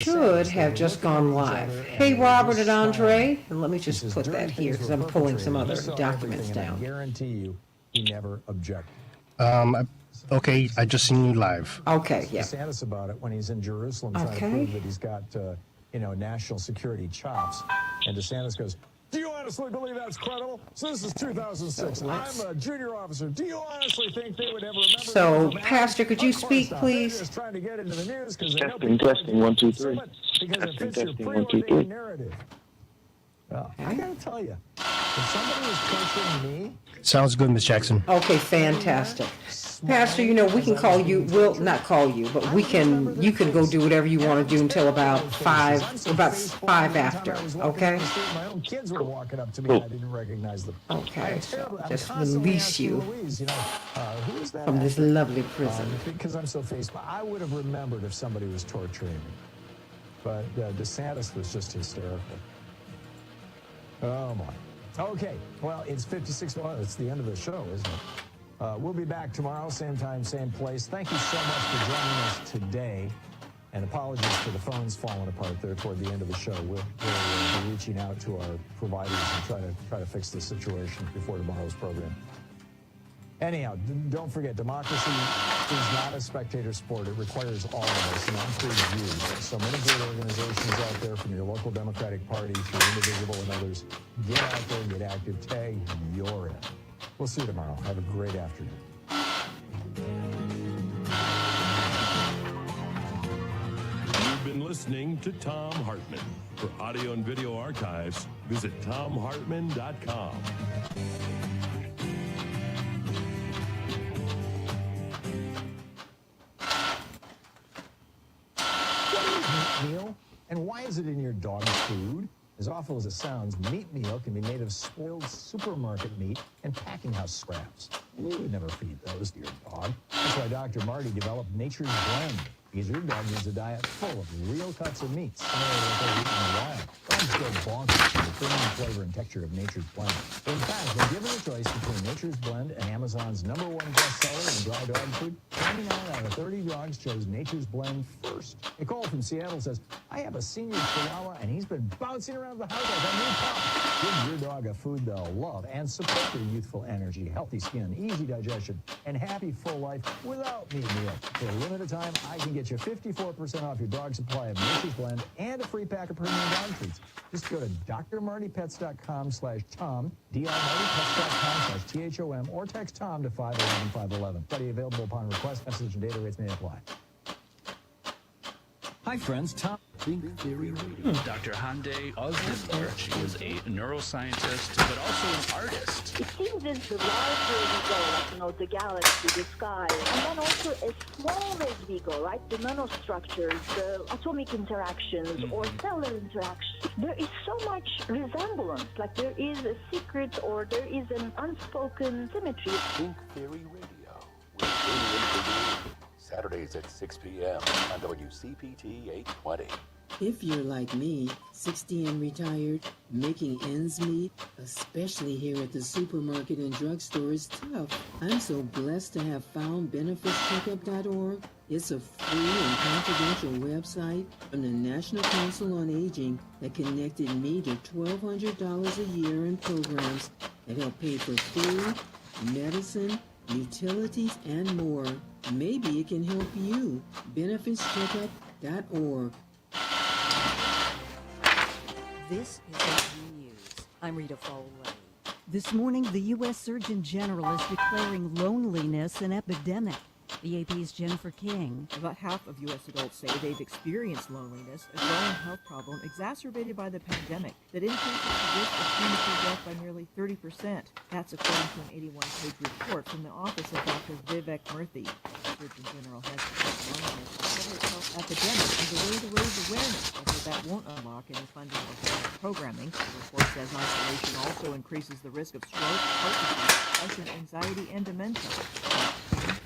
Should have just gone live. Hey, Robert and Andre, and let me just put that here because I'm pulling some other documents down. I guarantee you, he never objected. Okay, I just seen you live. Okay, yeah. DeSantis about it when he's in Jerusalem trying to prove that he's got, national security chops. And DeSantis goes, "Do you honestly believe that's credible? So this is 2006. I'm a junior officer. Do you honestly think they would ever remember?" So, Pastor, could you speak, please? They're just trying to get into the news because they Testing, 1, 2, 3. Testing, 1, 2, 3. Narrative. Well, I gotta tell you, if somebody was torturing me... Sounds good, Miss Jackson. Okay, fantastic. Pastor, we can call you, we'll not call you, but you can go do whatever you want to do until about five after, okay? My own kids were walking up to me and I didn't recognize them. Okay, so just release you from this lovely prison. Because I'm so faithful. I would have remembered if somebody was torturing me. But DeSantis was just hysterical. Oh, my. Okay, well, it's 56. Well, it's the end of the show, isn't it? We'll be back tomorrow, same time, same place. Thank you so much for joining us today. And apologies for the phones falling apart there toward the end of the show. We'll be reaching out to our providers and try to fix the situation before tomorrow's program. Anyhow, don't forget, democracy is not a spectator sport. It requires all of us, not free views. So many great organizations out there, from your local Democratic Party to Indivisible and others. Get out there and get active. Tag you're in. We'll see you tomorrow. Have a great afternoon. You've been listening to Thom Hartmann. For audio and video archives, visit thomhartmann.com. Meal? And why is it in your dog's food? As awful as it sounds, meat meal can be made of spoiled supermarket meat and packing house scraps. We would never feed those to your dog. That's why Dr. Marty developed Nature's Blend. Because your dog needs a diet full of real cuts of meats, similar to what they're eating in the wild. Dogs go bonkers for the premium flavor and texture of Nature's Blend. In fact, when given a choice between Nature's Blend and Amazon's #1 bestseller in dry dog food, 29 out of 30 dogs chose Nature's Blend first. Nicole from Seattle says, "I have a senior Chihuahua and he's been bouncing around the house like a new pup." Give your dog a food they'll love and support their youthful energy, healthy skin, easy digestion, and happy full life without meat meal. For a limited time, I can get you 54% off your dog supply of Nature's Blend and a free pack of premium dog treats. Just go to drmartypets.com/Tom, drmartypets.com/THOM, or text Tom to 511-511. Study available upon request. Message and data rates may apply. Hi, friends. Tom. Think Theory Radio. Dr. Hande Osdenberg. She is a neuroscientist, but also an artist. It seems that the larger we go, like, the galaxy, the sky, and then also as small as we go, right? The nanostructures, the atomic interactions, or cellular interactions, there is so much resemblance. Like there is a secret or there is an unspoken symmetry. Think Theory Radio. We're tuning in for you. Saturdays at 6 p.m. on WCPT 820. If you're like me, 60 and retired, making ends meet, especially here at the supermarket and drugstore, is tough. I'm so blessed to have found benefitscheckup.org. It's a free and confidential website from the National Council on Aging that connected me to $1,200 a year in programs that help pay for food, medicine, utilities, and more. Maybe it can help you. benefitscheckup.org. This is AP News. I'm Rita Foley. This morning, the U.S. Surgeon General is declaring loneliness an epidemic. The AP's Jennifer King. About half of U.S. adults say they've experienced loneliness, a growing health problem exacerbated by the pandemic that increases the risk of premature death by nearly 30%. That's according to an 81-page report from the office of Dr. Vivek Murthy. The Surgeon General has declared loneliness a public health epidemic as a way to raise awareness, although that won't unlock any funding or programming. The report says isolation also increases the risk of stroke, heart disease, depression, anxiety, and dementia.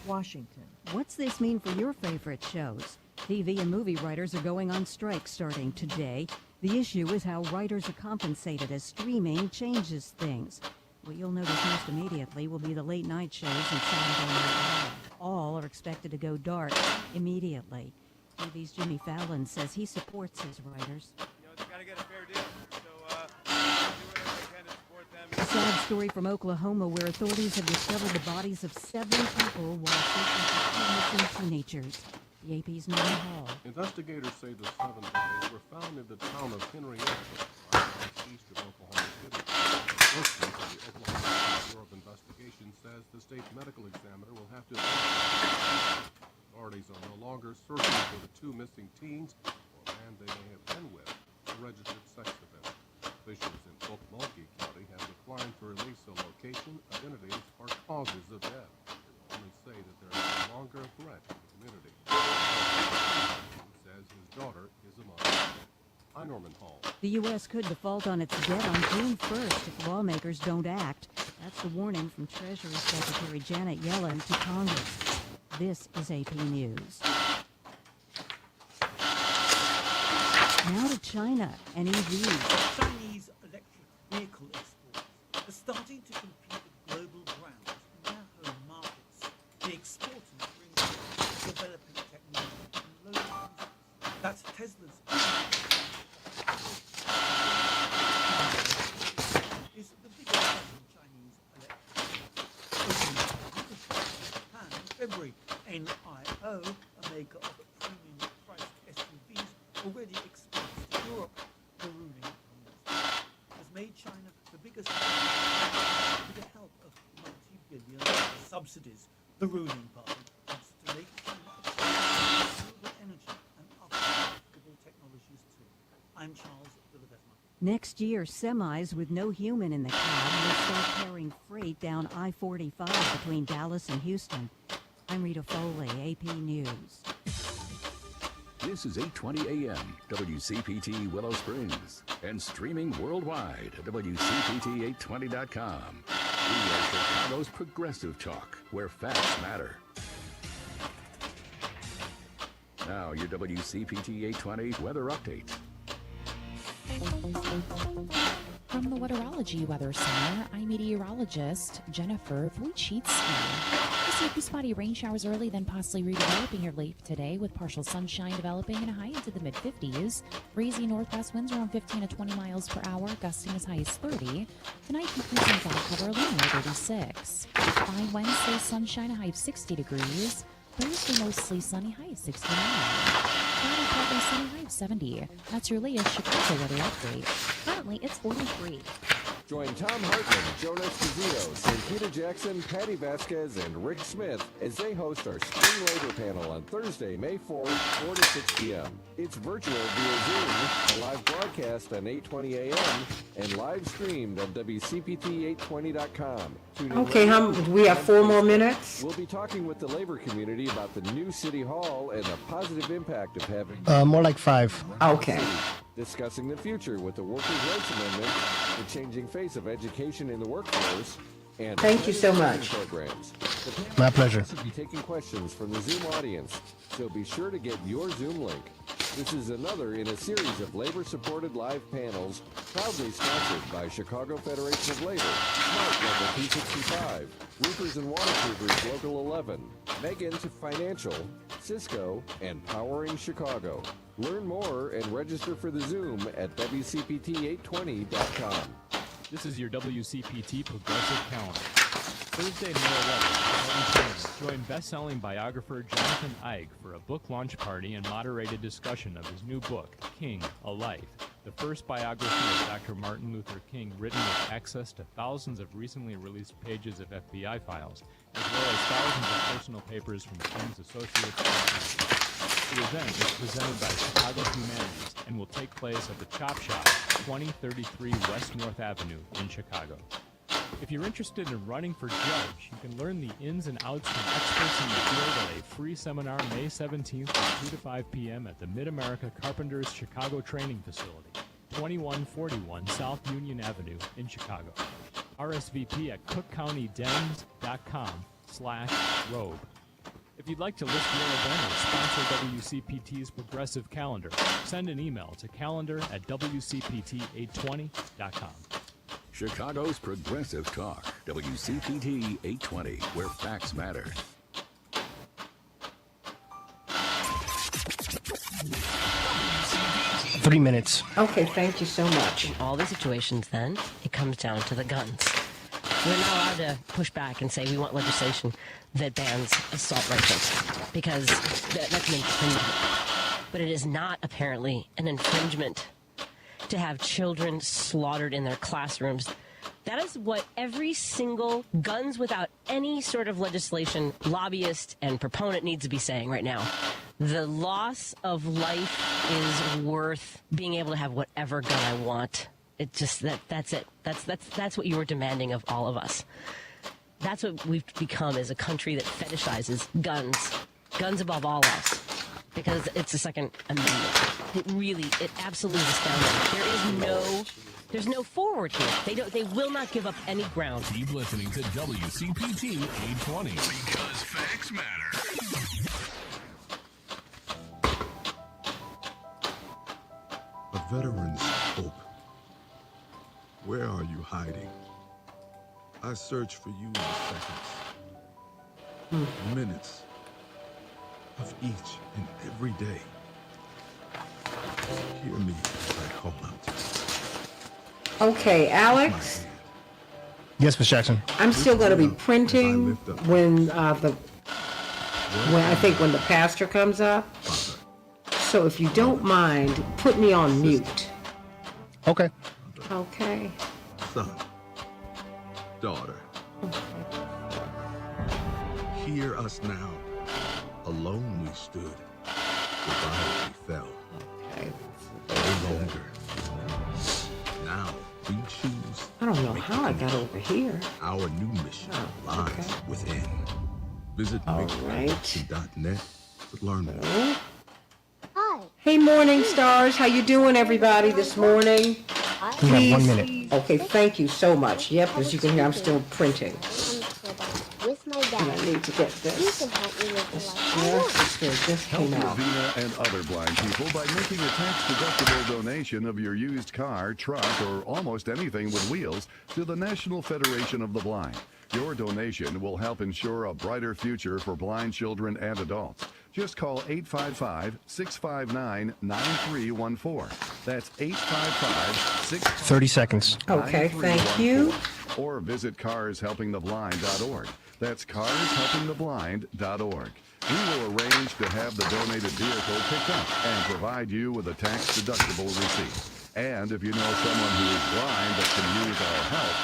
Washington. What's this mean for your favorite shows? TV and movie writers are going on strike starting today. The issue is how writers are compensated as streaming changes things. What you'll notice most immediately will be the late night shows and Saturday Night Live. All are expected to go dark immediately. TV's Jimmy Fallon says he supports his writers. They got to get a fair deal. So do whatever they can to support them. Sad story from Oklahoma where authorities have discovered the bodies of 7 people while searching for 2 missing teenagers. The AP's Norman Hall. Investigators say the 7 bodies were found in the town of Henrietta, east of Oklahoma City. Spokesman for the Oklahoma Bureau of Investigation says the state medical examiner will have to. Authorities are no longer searching for the 2 missing teens or a man they may have been with, a registered sex offender. Officials in Okmulgee County have declined to release the location, identities, or causes of death. They only say that there is no longer a threat to the community. He says his daughter is among them. I'm Norman Hall. The U.S. could default on its debt on June 1st if lawmakers don't act. That's the warning from Treasury Secretary Janet Yellen to Congress. This is AP News. Now to China and EVs. Chinese electric vehicle exports are starting to compete with global brands in their home markets. The exporters bring developing technology and low prices. That's Tesla's. Is the biggest selling Chinese electric Japan in February. NIO, a maker of premium priced SUVs, already exports to Europe. The ruling Congress has made China the biggest with the help of multi-billion subsidies. The ruling party wants to make China renewable energy and other affordable technologies too. I'm Charles Villabesma. Next year, semis with no human in the cab will start carrying freight down I-45 between Dallas and Houston. I'm Rita Foley, AP News. This is 820 AM, WCPT Willow Springs, and streaming worldwide at WCPT820.com. We are Chicago's progressive talk, where facts matter. Now, your WCPT 820 weather update. From the Weatherology Weather Center, I'm meteorologist Jennifer Wojcicki. We see spotty rain showers early, then possibly redeveloping here late today with partial sunshine developing and a high into the mid-50s. Breezy northwest winds around 15 to 20 miles per hour, gusting as high as 30. Tonight, increasing cloud cover, low near 36. By Wednesday, sunshine, a high of 60 degrees. Thursday, mostly sunny, high of 69. Friday, partly sunny, high of 70. That's your latest Chicago weather update. Currently, it's 43. Join Tom Hartman, Jonas Esposito, Santita Jackson, Patty Vasquez, and Rick Smith as they host our Spring Labor Panel on Thursday, May 4th, 4 to 6 p.m. It's virtual via Zoom, a live broadcast on 820 a.m., and live streamed on WCPT820.com. Okay, we have 4 more minutes. We'll be talking with the labor community about the new City Hall and the positive impact of having... More like 5. Okay. Discussing the future with the Workers' Rights Amendment, the changing face of education in the workforce, and thank you so much. Programs. My pleasure. We'll be taking questions from the Zoom audience, so be sure to get your Zoom link. This is another in a series of labor-supported live panels, proudly sponsored by Chicago Federation of Labor, Smart Level 265, Roofers and Waterproofers Local 11, Megan to Financial, Cisco, and Powering Chicago. Learn more and register for the Zoom at WCPT820.com. This is your WCPT Progressive Calendar. Thursday, May 11th, join best-selling biographer Jonathan Eig for a book launch party and moderated discussion of his new book, King, A Life, the first biography of Dr. Martin Luther King written with access to thousands of recently released pages of FBI files, as well as thousands of personal papers from King's associates and friends. The event is presented by Chicago Humanities and will take place at the Chop Shop, 2033 West North Avenue in Chicago. If you're interested in running for judge, you can learn the ins and outs from experts in the field at a free seminar May 17th from 2 to 5 p.m. at the Mid-America Carpenters Chicago Training Facility, 2141 South Union Avenue in Chicago. RSVP at cookcountydems.com/robe. If you'd like to list your event or sponsor WCPT's Progressive Calendar, send an email to calendar@wcpt820.com. Chicago's Progressive Talk, WCPT 820, where facts matter. 3 minutes. Okay, thank you so much. In all the situations, then, it comes down to the guns. We're not allowed to push back and say we want legislation that bans assault rifles because that's an infringement. But it is not, apparently, an infringement to have children slaughtered in their classrooms. That is what every single guns without any sort of legislation lobbyist and proponent needs to be saying right now. The loss of life is worth being able to have whatever gun I want. It just that's it. That's what you were demanding of all of us. That's what we've become as a country that fetishizes guns above all else. Because it's the Second Amendment. It absolutely is astounding. There's no forward here. They will not give up any ground. Keep listening to WCPT 820. Because facts matter. A veteran's hope. Where are you hiding? I search for you in seconds, minutes of each and every day. Hear me as I call out to you. Okay, Alex, Yes, Miss Jackson. I'm still going to be printing when the pastor comes up. So if you don't mind, put me on mute. Okay. Okay. Son, daughter, hear us now. Alone we stood, divided we fell. No longer. Now we choose. I don't know how I got over here. Our new mission lies within. Visit MixedReality.net to learn more. Hey, morning stars. How you doing, everybody, this morning? We have 1 minute. Okay, thank you so much. Yep, as you can hear, I'm still printing. With my dad. And I need to get this. You can help me with the life. Just Help came out. Ravina and other blind people by making a tax-deductible donation of your used car, truck, or almost anything with wheels to the National Federation of the Blind. Your donation will help ensure a brighter future for blind children and adults. Just call 855-659-9314. That's 855-659-9314. 30 seconds. Okay, thank you. Or visit carshelpingtheblind.org. That's carshelpingtheblind.org. We will arrange to have the donated vehicle picked up and provide you with a tax-deductible receipt. And if you know someone who is blind that can use our help,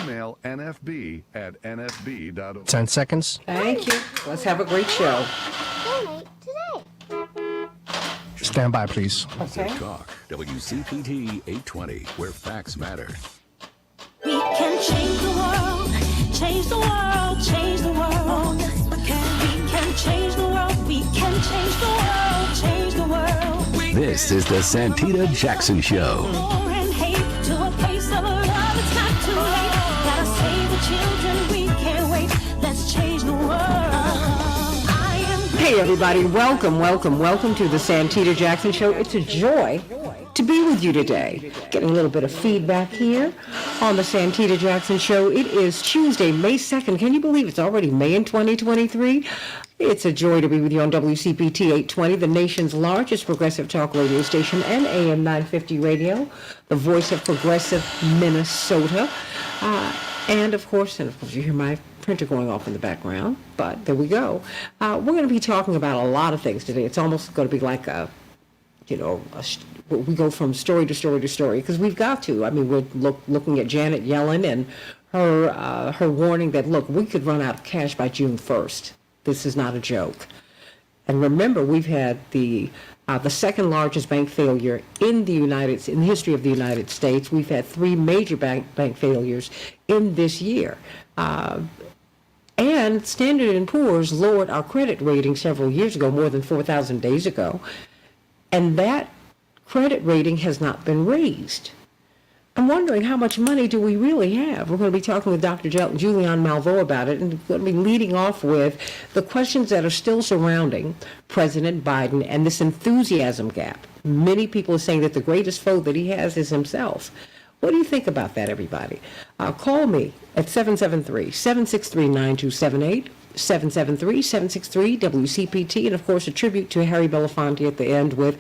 email nfb@nfb.org. 10 seconds. Thank you. Let's have a great show. Donate today. Stand by, please. Okay. Talk, WCPT 820, where facts matter. We can change the world, change the world, change the world. We can change the world, we can change the world, change the world. This is the Santita Jackson Show. War and hate to a place of love, it's not too late. Gotta save the children, we can't wait. Let's change the world. Hey, everybody. Welcome to the Santita Jackson Show. It's a joy to be with you today. Getting a little bit of feedback here on the Santita Jackson Show. It is Tuesday, May 2nd. Can you believe it's already May in 2023? It's a joy to be with you on WCPT 820, the nation's largest progressive talk radio station, and AM 950 radio, the voice of progressive Minnesota. And of course, you hear my printer going off in the background, but there we go. We're going to be talking about a lot of things today. It's almost going to be like we go from story to story to story, because we've got to. I mean, we're looking at Janet Yellen and her warning that, look, we could run out of cash by June 1st. This is not a joke. And remember, we've had the second largest bank failure in the history of the United States. We've had 3 major bank failures in this year. And Standard & Poor's lowered our credit rating several years ago, more than 4,000 days ago. And that credit rating has not been raised. I'm wondering, how much money do we really have? We're going to be talking with Dr. Julianne Malveaux about it, and we're going to be leading off with the questions that are still surrounding President Biden and this enthusiasm gap. Many people are saying that the greatest foe that he has is himself. What do you think about that, everybody? Call me at 773-763-9278, 773-763-WCPT, and of course a tribute to Harry Belafonte at the end with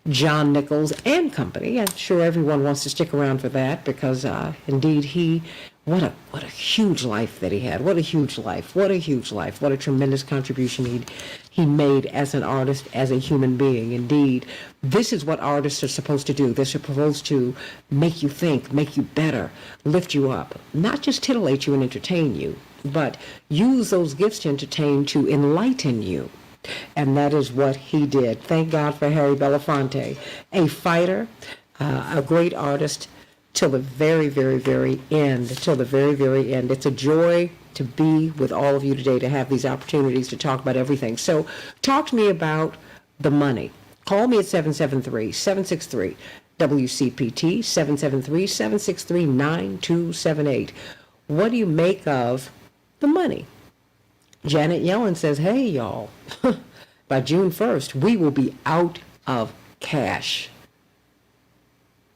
John Nichols and company. I'm sure everyone wants to stick around for that because indeed what a huge life that he had. What a huge life. What a huge life. What a tremendous contribution he made as an artist, as a human being. Indeed, this is what artists are supposed to do. They're supposed to make you think, make you better, lift you up, not just titillate you and entertain you, but use those gifts to entertain, to enlighten you. And that is what he did. Thank God for Harry Belafonte, a fighter, a great artist till the very, very, very end, till the very, very end. It's a joy to be with all of you today, to have these opportunities to talk about everything. So talk to me about the money. Call me at 773-763-WCPT, 773-763-9278. What do you make of the money? Janet Yellen says, hey, y'all, by June 1st, we will be out of cash.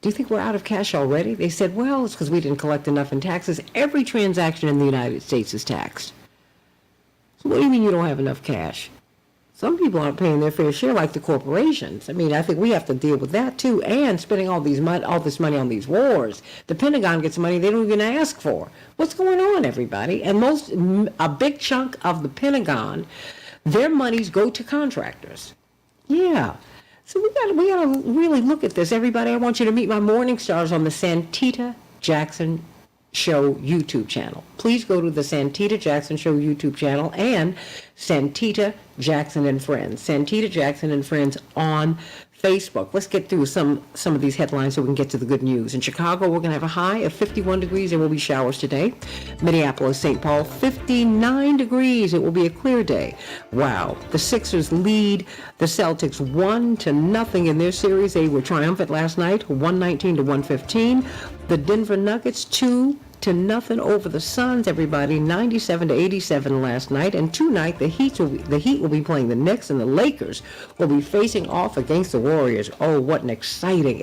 Do you think we're out of cash already? They said, well, it's because we didn't collect enough in taxes. Every transaction in the United States is taxed. So what do you mean you don't have enough cash? Some people aren't paying their fair share like the corporations. I mean, I think we have to deal with that too, and spending all this money on these wars. The Pentagon gets money they don't even ask for. What's going on, everybody? And a big chunk of the Pentagon, their monies go to contractors. Yeah. So we got to really look at this, everybody. I want you to meet my morning stars on the Santita Jackson Show YouTube channel. Please go to the Santita Jackson Show YouTube channel and Santita Jackson and Friends. Santita Jackson and Friends on Facebook. Let's get through some of these headlines so we can get to the good news. In Chicago, we're going to have a high of 51 degrees. There will be showers today. Minneapolis, St. Paul, 59 degrees. It will be a clear day. Wow. The Sixers lead the Celtics 1-0 in their series. They were triumphant last night, 119-115. The Denver Nuggets, 2-0 over the Suns, everybody, 97-87 last night. And tonight, the Heat will be playing the Knicks, and the Lakers will be facing off against the Warriors. Oh, what an exciting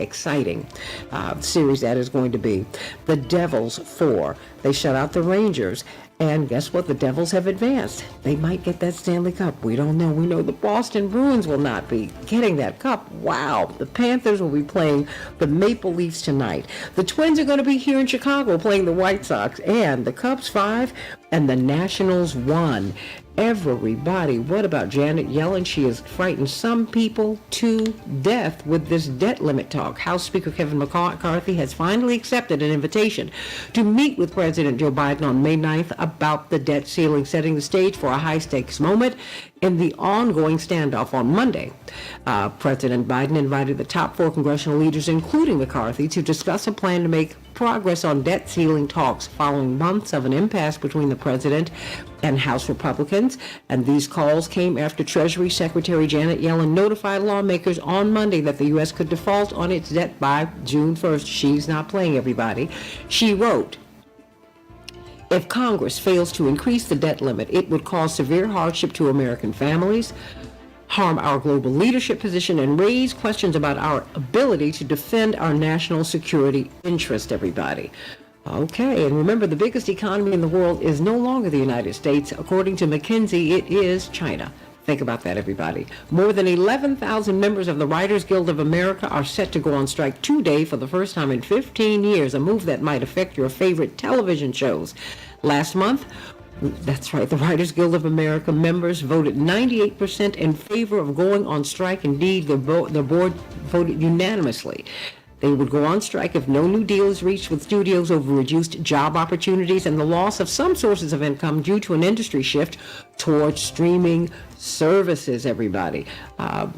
series that is going to be. The Devils, 4. They shut out the Rangers. And guess what? The Devils have advanced. They might get that Stanley Cup. We don't know. We know the Boston Bruins will not be getting that cup. Wow. The Panthers will be playing the Maple Leafs tonight. The Twins are going to be here in Chicago playing the White Sox. And the Cubs 5 and the Nationals 1. Everybody, what about Janet Yellen? She has frightened some people to death with this debt limit talk. House Speaker Kevin McCarthy has finally accepted an invitation to meet with President Joe Biden on May 9th about the debt ceiling, setting the stage for a high-stakes moment in the ongoing standoff on Monday. President Biden invited the top 4 congressional leaders, including McCarthy, to discuss a plan to make progress on debt ceiling talks following months of an impasse between the president and House Republicans. And these calls came after Treasury Secretary Janet Yellen notified lawmakers on Monday that the U.S. could default on its debt by June 1st. She's not playing, everybody. She wrote, if Congress fails to increase the debt limit, it would cause severe hardship to American families, harm our global leadership position, and raise questions about our ability to defend our national security interest, everybody. Okay, and remember, the biggest economy in the world is no longer the United States. According to McKinsey, it is China. Think about that, everybody. More than 11,000 members of the Writers Guild of America are set to go on strike today for the first time in 15 years, a move that might affect your favorite television shows. Last month, that's right, the Writers Guild of America members voted 98% in favor of going on strike. Indeed, the board voted unanimously. They would go on strike if no new deal is reached with studios over reduced job opportunities and the loss of some sources of income due to an industry shift towards streaming services, everybody.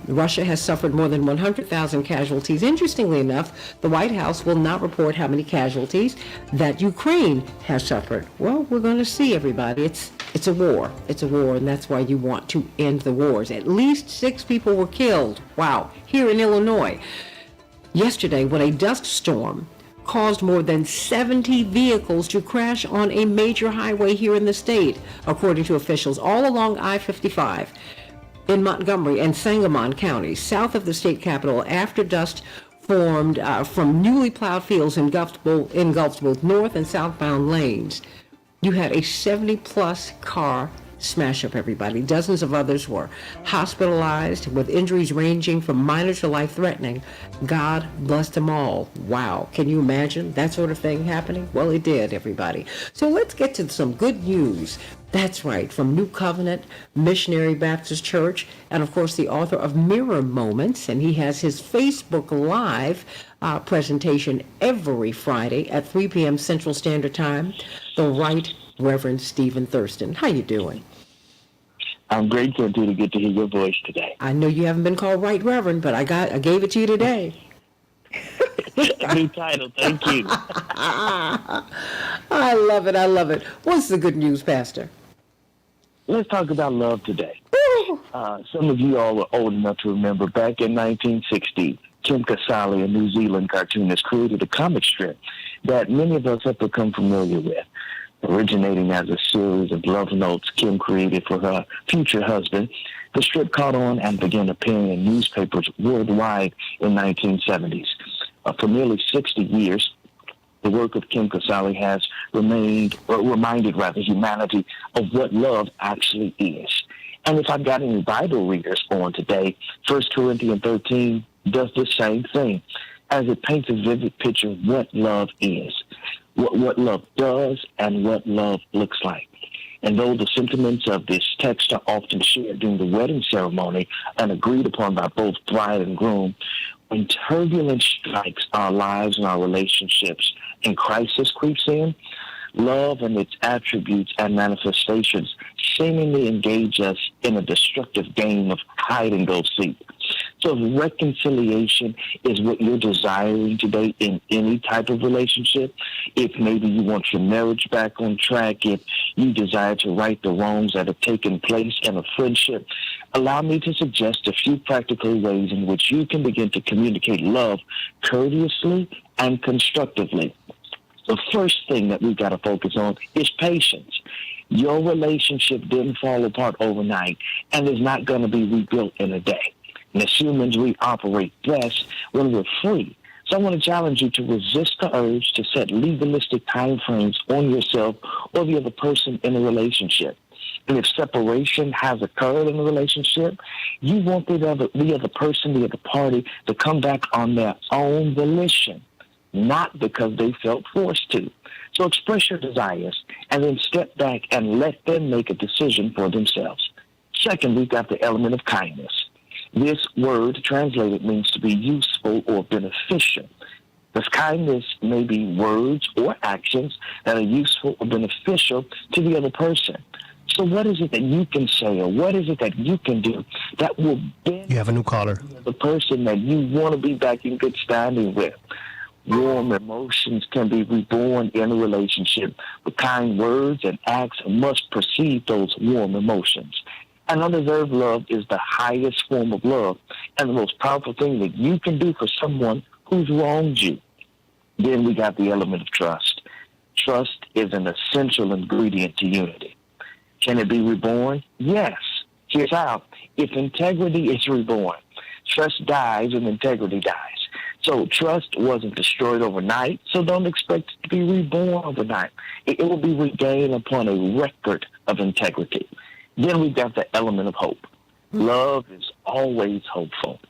Russia has suffered more than 100,000 casualties. Interestingly enough, the White House will not report how many casualties that Ukraine has suffered. Well, we're going to see, everybody. It's a war. It's a war, and that's why you want to end the wars. At least 6 people were killed. Wow. Here in Illinois. Yesterday, when a dust storm caused more than 70 vehicles to crash on a major highway here in the state, according to officials, all along I-55 in Montgomery and Sangamon counties, south of the state capital, after dust formed from newly plowed fields engulfed both north and southbound lanes. You had a 70-plus car smash up, everybody. Dozens of others were hospitalized with injuries ranging from minor to life-threatening. God bless them all. Wow. Can you imagine that sort of thing happening? Well, it did, everybody. So let's get to some good news. That's right, from New Covenant Missionary Baptist Church, and of course the author of Mirror Moments, and he has his Facebook Live presentation every Friday at 3 p.m. Central Standard Time. The Right Reverend Stephen Thurston. How you doing? I'm great, Santita. Good to hear your voice today. I know you haven't been called Right Reverend, but I gave it to you today. New title, thank you. I love it. I love it. What's the good news, Pastor? Let's talk about love today. Some of you all are old enough to remember back in 1960, Kim Casale, a New Zealand cartoonist, created a comic strip that many of us have become familiar with. Originating as a series of love notes Kim created for her future husband, the strip caught on and began appearing in newspapers worldwide in the 1970s. For nearly 60 years, the work of Kim Casale has reminded humanity of what love actually is. And if I've got any Bible readers on today, 1 Corinthians 13 does the same thing, as it paints a vivid picture of what love is, what love does, and what love looks like. And though the sentiments of this text are often shared during the wedding ceremony and agreed upon by both bride and groom, when turbulence strikes our lives and our relationships and crisis creeps in, love and its attributes and manifestations seemingly engage us in a destructive game of hide-and-go-seek. So if reconciliation is what you're desiring today in any type of relationship, if maybe you want your marriage back on track, if you desire to right the wrongs that have taken place in a friendship, allow me to suggest a few practical ways in which you can begin to communicate love courteously and constructively. The first thing that we've got to focus on is patience. Your relationship didn't fall apart overnight and is not going to be rebuilt in a day. And as humans, we operate best when we're free. So I want to challenge you to resist the urge to set legalistic time frames on yourself or the other person in a relationship. And if separation has occurred in a relationship, you want the other person, the other party, to come back on their own volition, not because they felt forced to. So express your desires and then step back and let them make a decision for themselves. Second, we've got the element of kindness. This word translated means to be useful or beneficial. This kindness may be words or actions that are useful or beneficial to the other person. So what is it that you can say or what is it that you can do that will benefit You have a new caller. the person that you want to be back in good standing with? Warm emotions can be reborn in a relationship, but kind words and acts must precede those warm emotions. And undeserved love is the highest form of love and the most powerful thing that you can do for someone who's wronged you. Then we got the element of trust. Trust is an essential ingredient to unity. Can it be reborn? Yes. Here's how. If integrity is reborn, trust dies and integrity dies. So trust wasn't destroyed overnight, so don't expect it to be reborn overnight. It will be regained upon a record of integrity. Then we've got the element of hope. Love is always hopeful.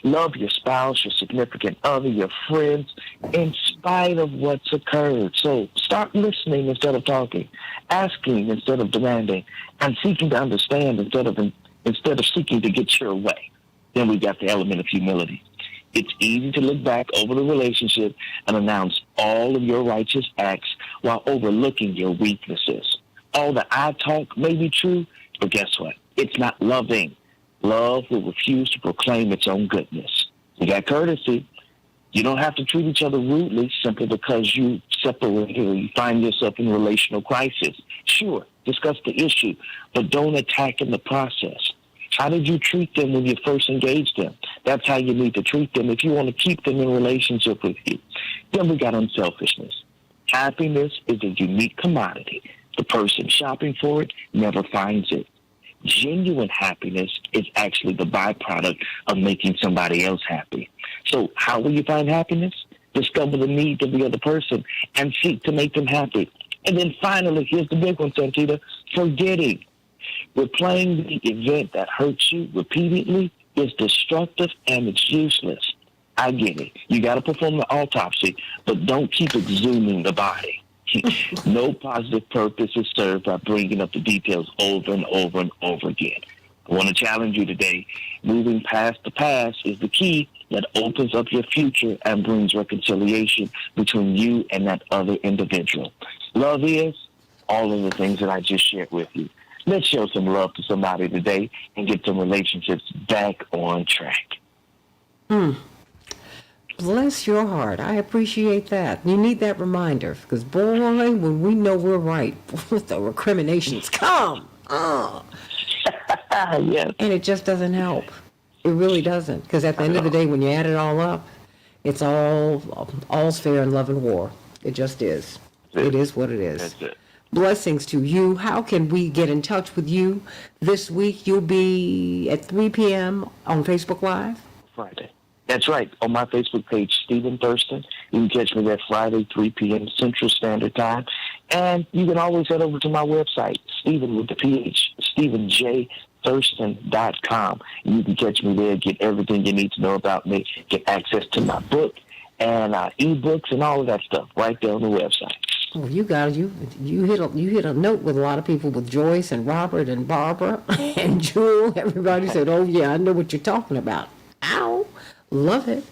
Love your spouse, your significant other, your friends, in spite of what's occurred. So start listening instead of talking, asking instead of demanding, and seeking to understand instead of seeking to get your way. Then we got the element of humility. It's easy to look back over the relationship and announce all of your righteous acts while overlooking your weaknesses. All the I talk may be true, but guess what? It's not loving. Love will refuse to proclaim its own goodness. You got courtesy. You don't have to treat each other rudely simply because you separate or you find yourself in a relational crisis. Sure, discuss the issue, but don't attack in the process. How did you treat them when you first engaged them? That's how you need to treat them if you want to keep them in a relationship with you. Then we got unselfishness. Happiness is a unique commodity. The person shopping for it never finds it. Genuine happiness is actually the byproduct of making somebody else happy. So how will you find happiness? Discover the needs of the other person and seek to make them happy. And then finally, here's the big one, Santita, forgetting. Replaying the event that hurts you repeatedly is destructive and it's useless. I get it. You got to perform the autopsy, but don't keep exhuming the body. No positive purpose is served by bringing up the details over and over and over again. I want to challenge you today. Moving past the past is the key that opens up your future and brings reconciliation between you and that other individual. Love is all of the things that I just shared with you. Let's show some love to somebody today and get some relationships back on track. Bless your heart. I appreciate that. You need that reminder because, boy, when we know we're right, the recriminations come. Yes. And it just doesn't help. It really doesn't. Because at the end of the day, when you add it all up, it's all's fair in love and war. It just is. It is what it is. That's it. Blessings to you. How can we get in touch with you this week? You'll be at 3 p.m. on Facebook Live? Friday. That's right. On my Facebook page, Stephen Thurston. You can catch me there Friday, 3 p.m. Central Standard Time. And you can always head over to my website, Stephen with the PH, StephenJThurston.com. And you can catch me there, get everything you need to know about me, get access to my book and ebooks and all of that stuff right there on the website. Well, you hit a note with a lot of people, with Joyce and Robert and Barbara and Jewel. Everybody said, "Oh yeah, I know what you're talking about." Ow, love it.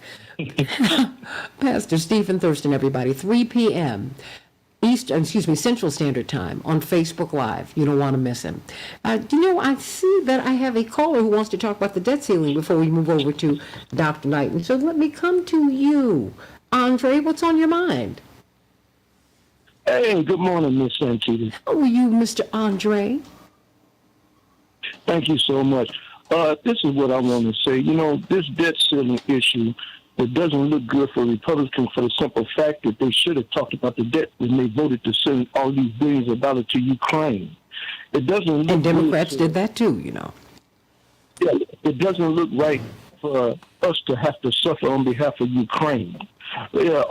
Pastor Stephen Thurston, everybody, 3 p.m. Central Standard Time on Facebook Live. You don't want to miss him. I see that I have a caller who wants to talk about the debt ceiling before we move over to Dr. Knighton. So let me come to you, Andre. What's on your mind? Hey, good morning, Miss Santita. How are you, Mr. Andre? Thank you so much. This is what I want to say. This debt ceiling issue, it doesn't look good for Republicans for the simple fact that they should have talked about the debt when they voted to send all these billions of dollars to Ukraine. It doesn't look And Democrats good did that too, Yeah, it doesn't look right for us to have to suffer on behalf of Ukraine. Yeah,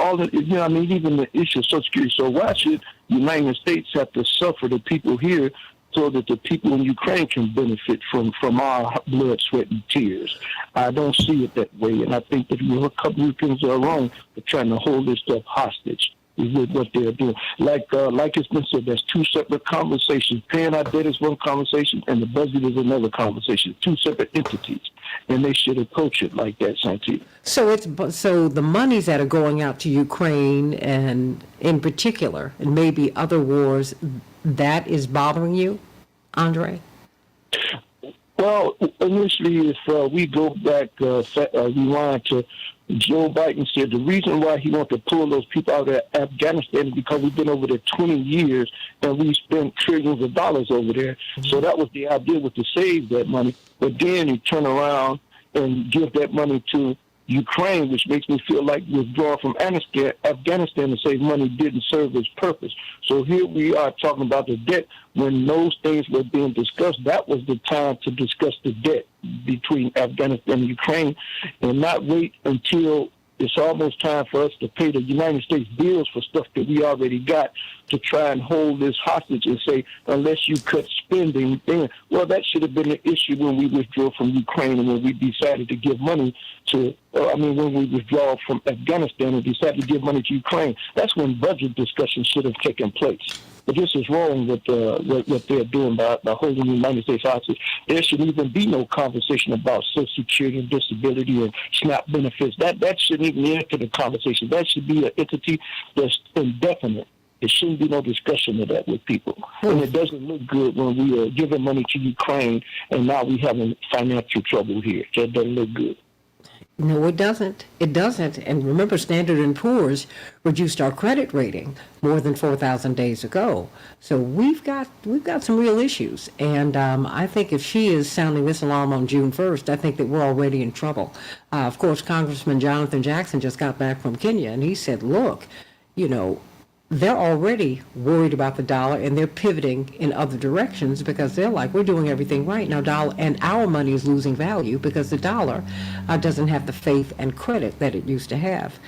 even the issue of Social Security. So why should the United States have to suffer the people here so that the people in Ukraine can benefit from our blood, sweat, and tears? I don't see it that way, and I think that Republicans are wrong for trying to hold this stuff hostage with what they're doing. Like it's been said, there's two separate conversations. Paying our debt is one conversation, and the budget is another conversation. Two separate entities, and they should approach it like that, Santita. So the monies that are going out to Ukraine, and in particular, and maybe other wars, that is bothering you, Andre? Well, initially, if we go back, rewind to Joe Biden said the reason why he wanted to pull those people out of Afghanistan is because we've been over there 20 years and we spent trillions of dollars over there. So that was the idea, was to save that money. But then he turn around and give that money to Ukraine, which makes me feel like withdrawing from Afghanistan to save money didn't serve its purpose. So here we are talking about the debt. When those things were being discussed, that was the time to discuss the debt between Afghanistan and Ukraine, and not wait until it's almost time for us to pay the United States bills for stuff that we already got, to try and hold this hostage and say, unless you cut spending, then, well, that should have been the issue when we withdrew from Ukraine and when we decided to give money to, when we withdraw from Afghanistan and decided to give money to Ukraine. That's when budget discussions should have taken place. But this is wrong with what they're doing by holding the United States hostage. There shouldn't even be no conversation about Social Security and disability and SNAP benefits. That shouldn't even enter the conversation. That should be an entity that's indefinite. There shouldn't be no discussion of that with people. And it doesn't look good when we are giving money to Ukraine and now we're having financial trouble here. That doesn't look good. No, it doesn't. It doesn't. And remember, Standard & Poor's reduced our credit rating more than 4,000 days ago. So we've got some real issues. And I think if she is sounding this alarm on June 1st, I think that we're already in trouble. Of course, Congressman Jonathan Jackson just got back from Kenya, and he said, look, they're already worried about the dollar, and they're pivoting in other directions because they're like, we're doing everything right now, dollar, and our money is losing value because the dollar doesn't have the faith and credit that it used to have.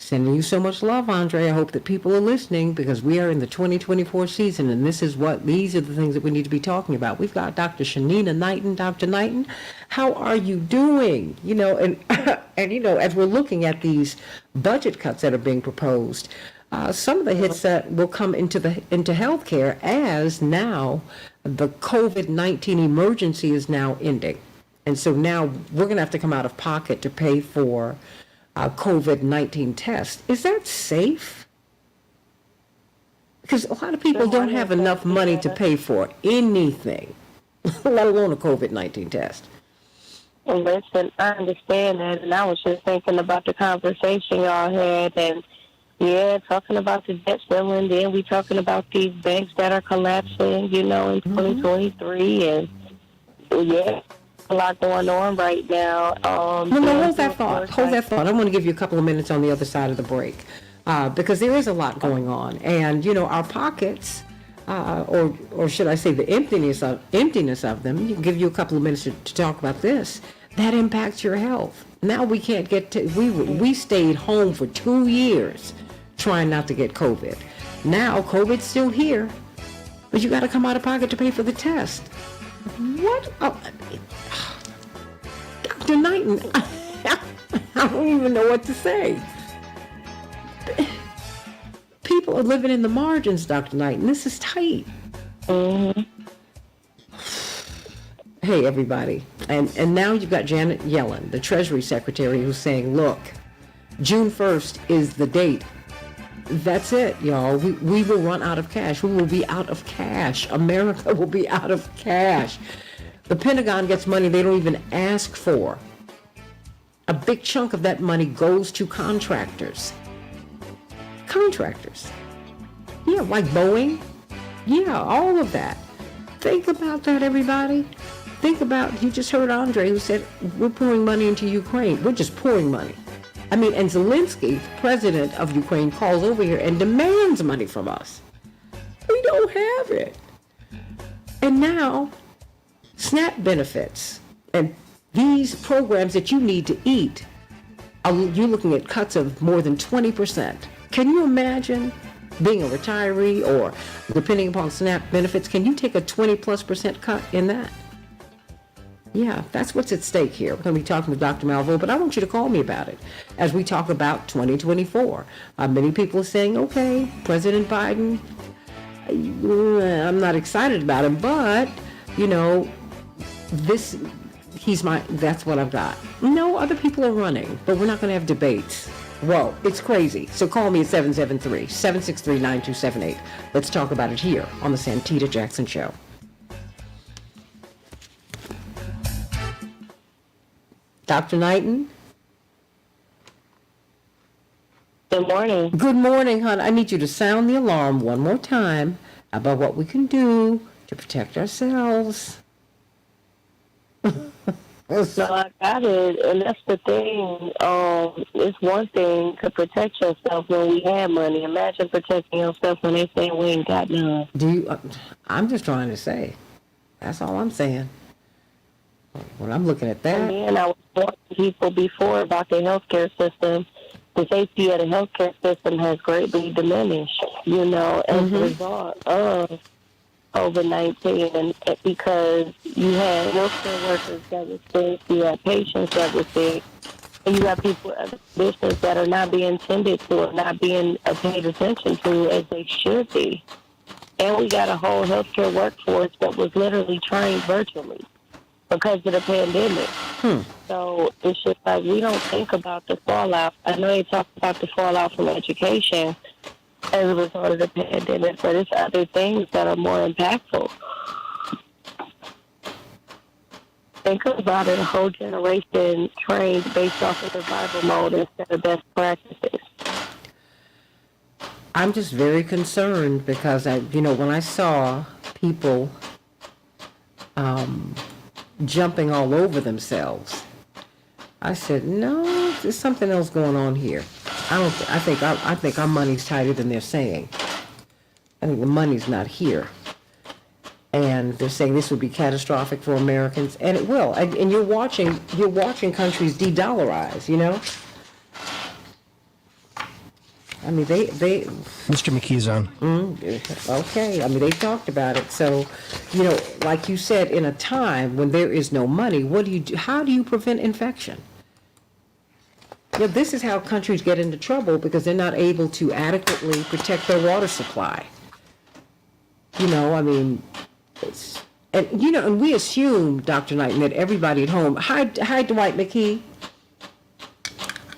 Sending you so much love, Andre. I hope that people are listening because we are in the 2024 season, and these are the things that we need to be talking about. We've got Dr. Shanina Knighton. Dr. Knighton, how are you doing? And as we're looking at these budget cuts that are being proposed, some of the hits that will come into healthcare as now the COVID-19 emergency is now ending. And so now we're going to have to come out of pocket to pay for COVID-19 test. Is that safe? Because a lot of people don't have enough money to pay for anything, let alone a COVID-19 test. Well, listen, I understand that, and I was just thinking about the conversation y'all had, and talking about the debt ceiling, then we talking about these banks that are collapsing, in 2023, and a lot going on right now. Hold that thought. I want to give you a couple of minutes on the other side of the break because there is a lot going on, and our pockets, or should I say, the emptiness of them. You can give you a couple of minutes to talk about this. That impacts your health. Now we can't get to. We stayed home for 2 years trying not to get COVID. Now COVID's still here, but you got to come out of pocket to pay for the test. What? Dr. Knighton, I don't even know what to say. People are living in the margins, Dr. Knighton. This is tight. Hey, everybody. And now you've got Janet Yellen, the Treasury Secretary, who's saying, look, June 1st is the date. That's it, y'all. We will run out of cash. We will be out of cash. America will be out of cash. The Pentagon gets money they don't even ask for. A big chunk of that money goes to contractors. Yeah, like Boeing. Yeah, all of that. Think about that, everybody. You just heard Andre who said, we're pouring money into Ukraine. We're just pouring money. And Zelensky, president of Ukraine, calls over here and demands money from us. We don't have it. And now, SNAP benefits and these programs that you need to eat, you're looking at cuts of more than 20%. Can you imagine being a retiree or depending upon SNAP benefits? Can you take a 20+% cut in that? Yeah, that's what's at stake here. We're going to be talking with Dr. Malvo, but I want you to call me about it as we talk about 2024. Many people are saying, okay, President Biden, I'm not excited about him, but, that's what I've got. No, other people are running, but we're not going to have debates. Whoa, it's crazy. So call me at 773-763-9278. Let's talk about it here on the Santita Jackson Show. Dr. Knighton? Good morning. Good morning, hon. I need you to sound the alarm one more time about what we can do to protect ourselves. No, I got it, and that's the thing. It's one thing to protect yourself when we have money. Imagine protecting yourself when they say we ain't got none. I'm just trying to say. That's all I'm saying. When I'm looking at that. And then I was warning people before about the healthcare system. The safety of the healthcare system has greatly diminished, as a result of COVID-19, and because you had healthcare workers that were sick, you had patients that were sick, and you have people with other conditions that are not being tended to or not being paid attention to as they should be. And we got a whole healthcare workforce that was literally trained virtually because of the pandemic. So it's just like we don't think about the fallout. I know they talk about the fallout from education as a result of the pandemic, but it's other things that are more impactful. Think about it, a whole generation trained based off of survival mode instead of best practices. I'm just very concerned because, when I saw people jumping all over themselves, I said, no, there's something else going on here. I think our money's tighter than they're saying. I think the money's not here. And they're saying this would be catastrophic for Americans, and it will. And you're watching countries de-dollarize, I mean, they Mr. McKee's on. okay. I mean, they talked about it. So, you know, like you said, in a time when there is no money, what do you do? How do you prevent infection? You know, this is how countries get into trouble because they're not able to adequately protect their water supply. You know, I mean, and we assume, Dr. Knighton, that everybody at home. Hi, Dwight McKee.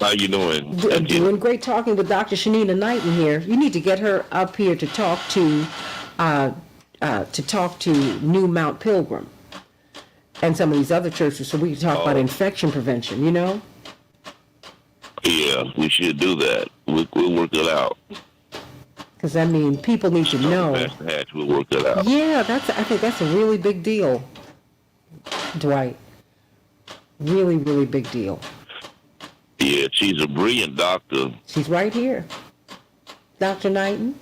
How you doing? Doing great, talking with Dr. Shanita Knighton here. You need to get her up here to talk to New Mount Pilgrim and some of these other churches, so we can talk about infection prevention. You know. Yeah, we should do that. We'll work it out. Because I mean, people need to know. Pastor Hatch, we'll work it out. Yeah, I think that's a really big deal, Dwight. Really, really big deal. Yeah, she's a brilliant doctor. She's right here. Dr. Knighton,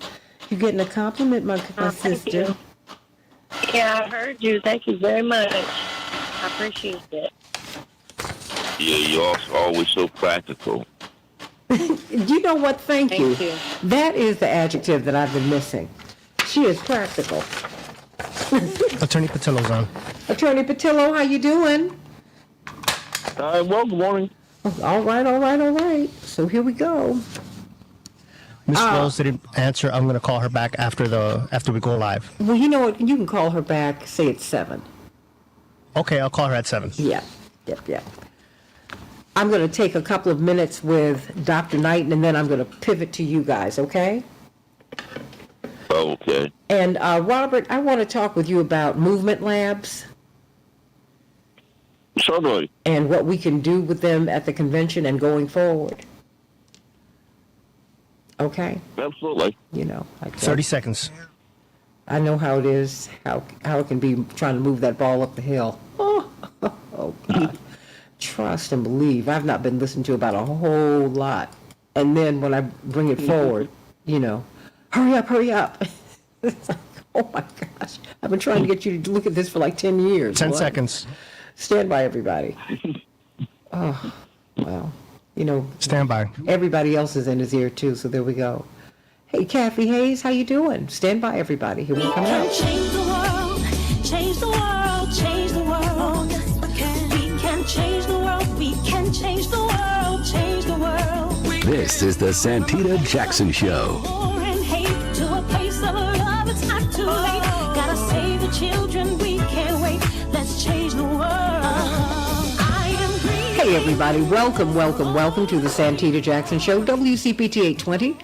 you getting a compliment, my sister. You. Yeah, I heard you. Thank you very much. I appreciate it. Yeah, you're always so practical. You know what? Thank you. That is the adjective that I've been missing. She is practical. Attorney Patillo's on. Attorney Patillo, how you doing? Well, good morning. All right. So here we go. Miss Rose didn't answer. I'm going to call her back after we go live. Well, you know what? You can call her back. Say it's 7. Okay, I'll call her at 7. Yeah. Yep. I'm going to take a couple of minutes with Dr. Knighton, and then I'm going to pivot to you guys, okay? Okay. And Robert, I want to talk with you about movement labs. Certainly. And what we can do with them at the convention and going forward. Okay? Absolutely. You know. 30 seconds. I know how it is, how it can be trying to move that ball up the hill. Oh, God. Trust and believe. I've not been listened to about a whole lot. And then when I bring it forward, you know, hurry up. It's like, oh my gosh. I've been trying to get you to look at this for like 10 years. 10 seconds. Stand by, everybody. Oh, well, you know. Stand by. Everybody else is in his ear, too, so there we go. Hey, Kathy Hayes, how you doing? Stand by, everybody. Here we come out. Change the world, change the world, change the world. We can change the world, we can change the world, change the world. This is the Santita Jackson Show. War and hate to a place of love, it's not too late. Gotta save the children, we can't wait. Let's change the world. Hey, everybody. Welcome to the Santita Jackson Show, WCPT 820.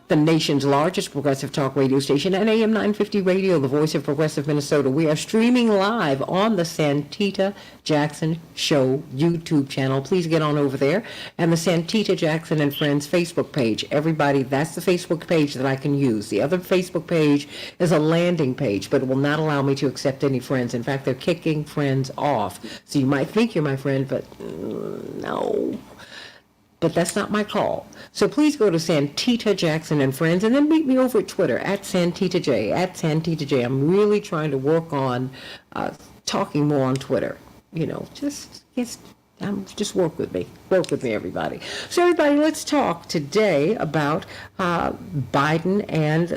The nation's largest progressive talk radio station, and AM 950 Radio, the voice of progressive Minnesota. We are streaming live on the Santita Jackson Show YouTube channel. Please get on over there. And the Santita Jackson and Friends Facebook page. Everybody, that's the Facebook page that I can use. The other Facebook page is a landing page, but it will not allow me to accept any friends. In fact, they're kicking friends off. So you might think you're my friend, but no. But that's not my call. So please go to Santita Jackson and Friends, and then meet me over at Twitter, at Santita J, at Santita J. I'm really trying to work on talking more on Twitter. You know, just work with me. Work with me, everybody. So everybody, let's talk today about Biden and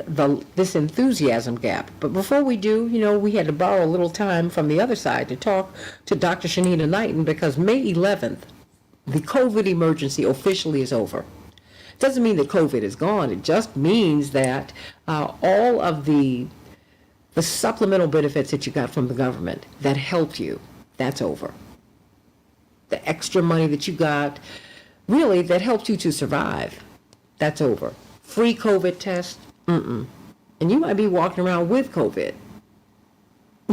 this enthusiasm gap. But before we do, you know, we had to borrow a little time from the other side to talk to Dr. Shanita Knighton, because May 11th, the COVID emergency officially is over. It doesn't mean that COVID is gone. It just means that all of the supplemental benefits that you got from the government that helped you, that's over. The extra money that you got, really, that helped you to survive, that's over. Free COVID test, And you might be walking around with COVID.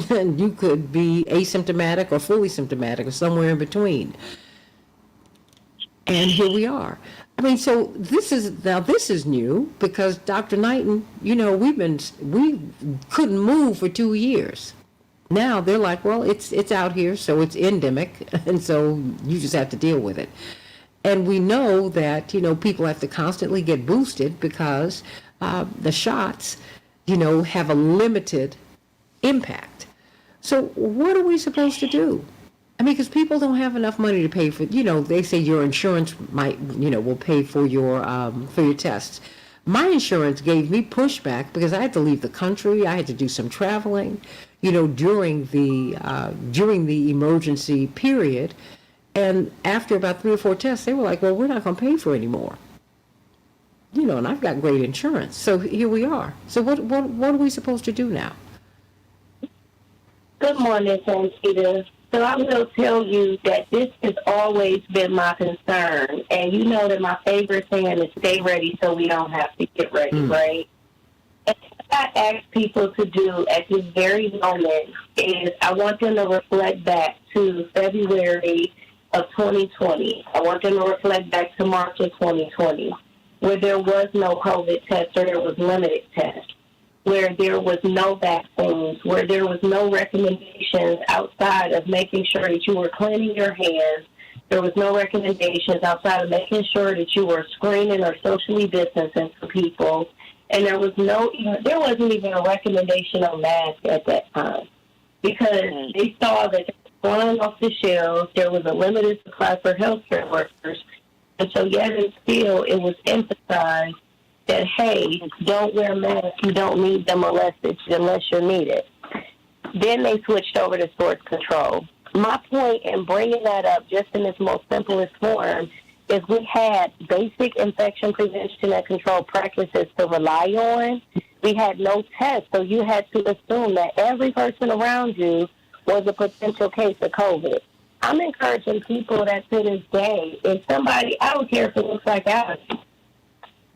And you could be asymptomatic or fully symptomatic or somewhere in between. And here we are. I mean, so this is new, because Dr. Knighton, you know, we couldn't move for 2 years. Now they're like, well, it's out here, so it's endemic, and so you just have to deal with it. And we know that, you know, people have to constantly get boosted because the shots, you know, have a limited impact. So what are we supposed to do? I mean, because people don't have enough money to pay for, you know, they say your insurance will pay for your tests. My insurance gave me pushback because I had to leave the country. I had to do some traveling, during the emergency period. And after about 3 or 4 tests, they were like, well, we're not going to pay for any more. And I've got great insurance. So here we are. So what are we supposed to do now? Good morning, Santita. So I will tell you that this has always been my concern. And you know that my favorite saying is stay ready so we don't have to get ready, right? And what I ask people to do at this very moment is I want them to reflect back to February of 2020. I want them to reflect back to March of 2020, where there was no COVID test or there was limited tests, where there was no vaccines, where there was no recommendations outside of making sure that you were cleaning your hands. There was no recommendations outside of making sure that you were screening or socially distancing for people. And there wasn't even a recommendation on masks at that time because they saw that they were flying off the shelves. There was a limited supply for healthcare workers. And so yet and still it was emphasized that, hey, don't wear masks. You don't need them unless you're needed. Then they switched over to source control. My point in bringing that up just in its most simplest form is we had basic infection prevention and control practices to rely on. We had no tests, so you had to assume that every person around you was a potential case of COVID. I'm encouraging people that to this day, if somebody, I don't care if it looks like allergies.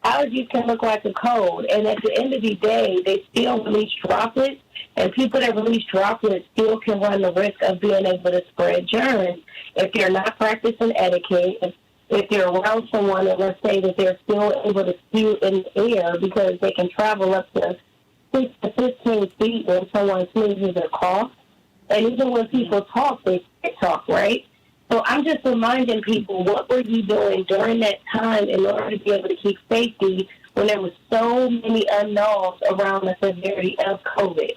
Allergies can look like a cold, and at the end of the day, they still release droplets, and people that release droplets still can run the risk of being able to spread germs if they're not practicing etiquette, if they're around someone and let's say that they're still able to spew in the air because they can travel up to 6 to 15 feet when someone sneezes or coughs. And even when people talk, they talk, right? So I'm just reminding people, what were you doing during that time in order to be able to keep safety when there was so many unknowns around the severity of COVID?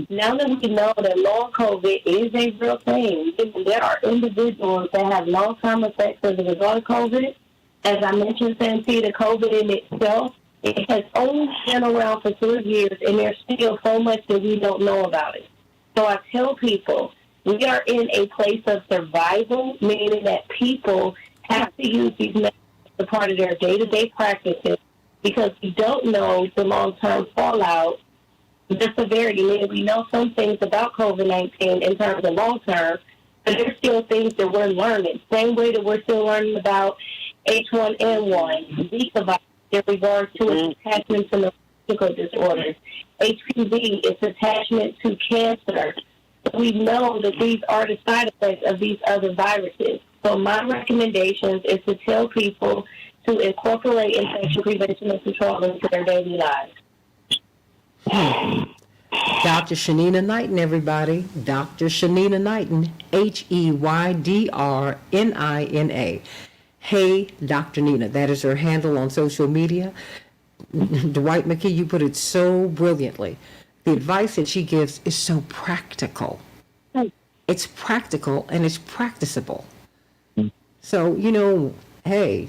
Now that we know that long COVID is a real thing, there are individuals that have long-term effects as a result of COVID. As I mentioned, Santita, COVID in itself, it has only been around for 2 years, and there's still so much that we don't know about it. So I tell people, we are in a place of survival, meaning that people have to use these methods as a part of their day-to-day practices because we don't know the long-term fallout, the severity. Meaning we know some things about COVID-19 in terms of long-term, but there's still things that we're learning. Same way that we're still learning about H1N1, Zika virus in regards to its attachment to neurological disorders, HPV, its attachment to cancer. We know that these are the side effects of these other viruses. So my recommendations is to tell people to incorporate infection prevention and control into their daily lives. Dr. Shanina Knighton, everybody. Dr. Shanina Knighton, Heydrnina. Hey, Dr. Nina. That is her handle on social media. Dwight McKee, you put it so brilliantly. The advice that she gives is so practical. It's practical and it's practicable. So, hey,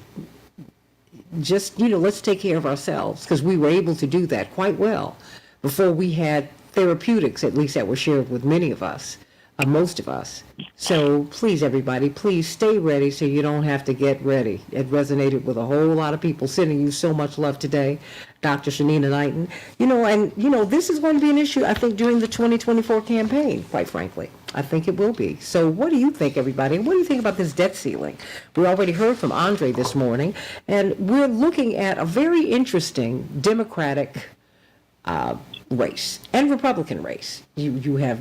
just, let's take care of ourselves because we were able to do that quite well before we had therapeutics, at least that were shared with many of us, most of us. So please, everybody, please stay ready so you don't have to get ready. It resonated with a whole lot of people. Sending you so much love today, Dr. Shanina Knighton. This is going to be an issue, I think, during the 2024 campaign, quite frankly. I think it will be. So what do you think, everybody? What do you think about this debt ceiling? We already heard from Andre this morning, and we're looking at a very interesting Democratic race and Republican race. You have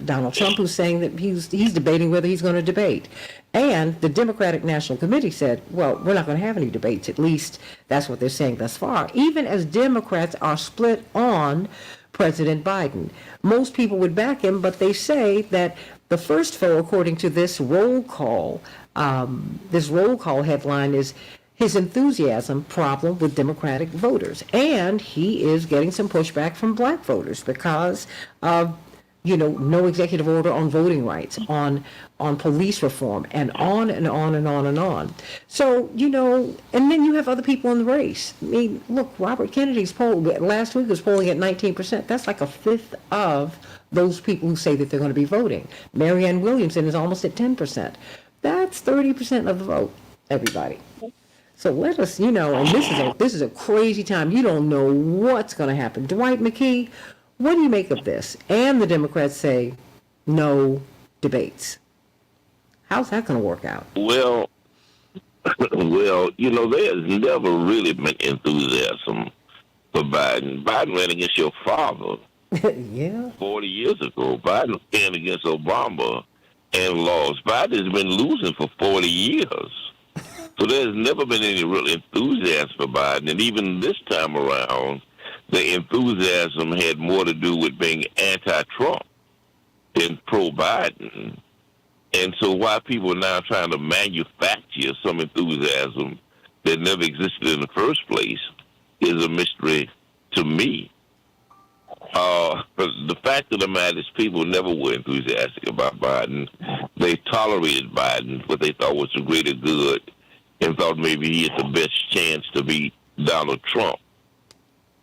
Donald Trump, who's saying that he's debating whether he's going to debate. And the Democratic National Committee said, well, we're not going to have any debates. At least that's what they're saying thus far. Even as Democrats are split on President Biden. Most people would back him, but they say that the first foe, according to this roll call headline, is his enthusiasm problem with Democratic voters. And he is getting some pushback from black voters because of no executive order on voting rights, on police reform, and on and on and on and on. So, and then you have other people in the race. I mean, look, Robert Kennedy's poll last week was polling at 19%. That's like a fifth of those people who say that they're going to be voting. Marianne Williamson is almost at 10%. That's 30% of the vote, everybody. So let us, and this is a crazy time. You don't know what's going to happen. Dwight McKee, what do you make of this? And the Democrats say no debates. How's that going to work out? Well, there's never really been enthusiasm for Biden. Biden ran against your father. Yeah. 40 years ago. Biden ran against Obama and lost. Biden has been losing for 40 years. So there's never been any real enthusiasm for Biden. And even this time around, the enthusiasm had more to do with being anti-Trump than pro-Biden. And so why people are now trying to manufacture some enthusiasm that never existed in the first place is a mystery to me. But the fact of the matter is people never were enthusiastic about Biden. They tolerated Biden, what they thought was the greater good, and thought maybe he had the best chance to beat Donald Trump,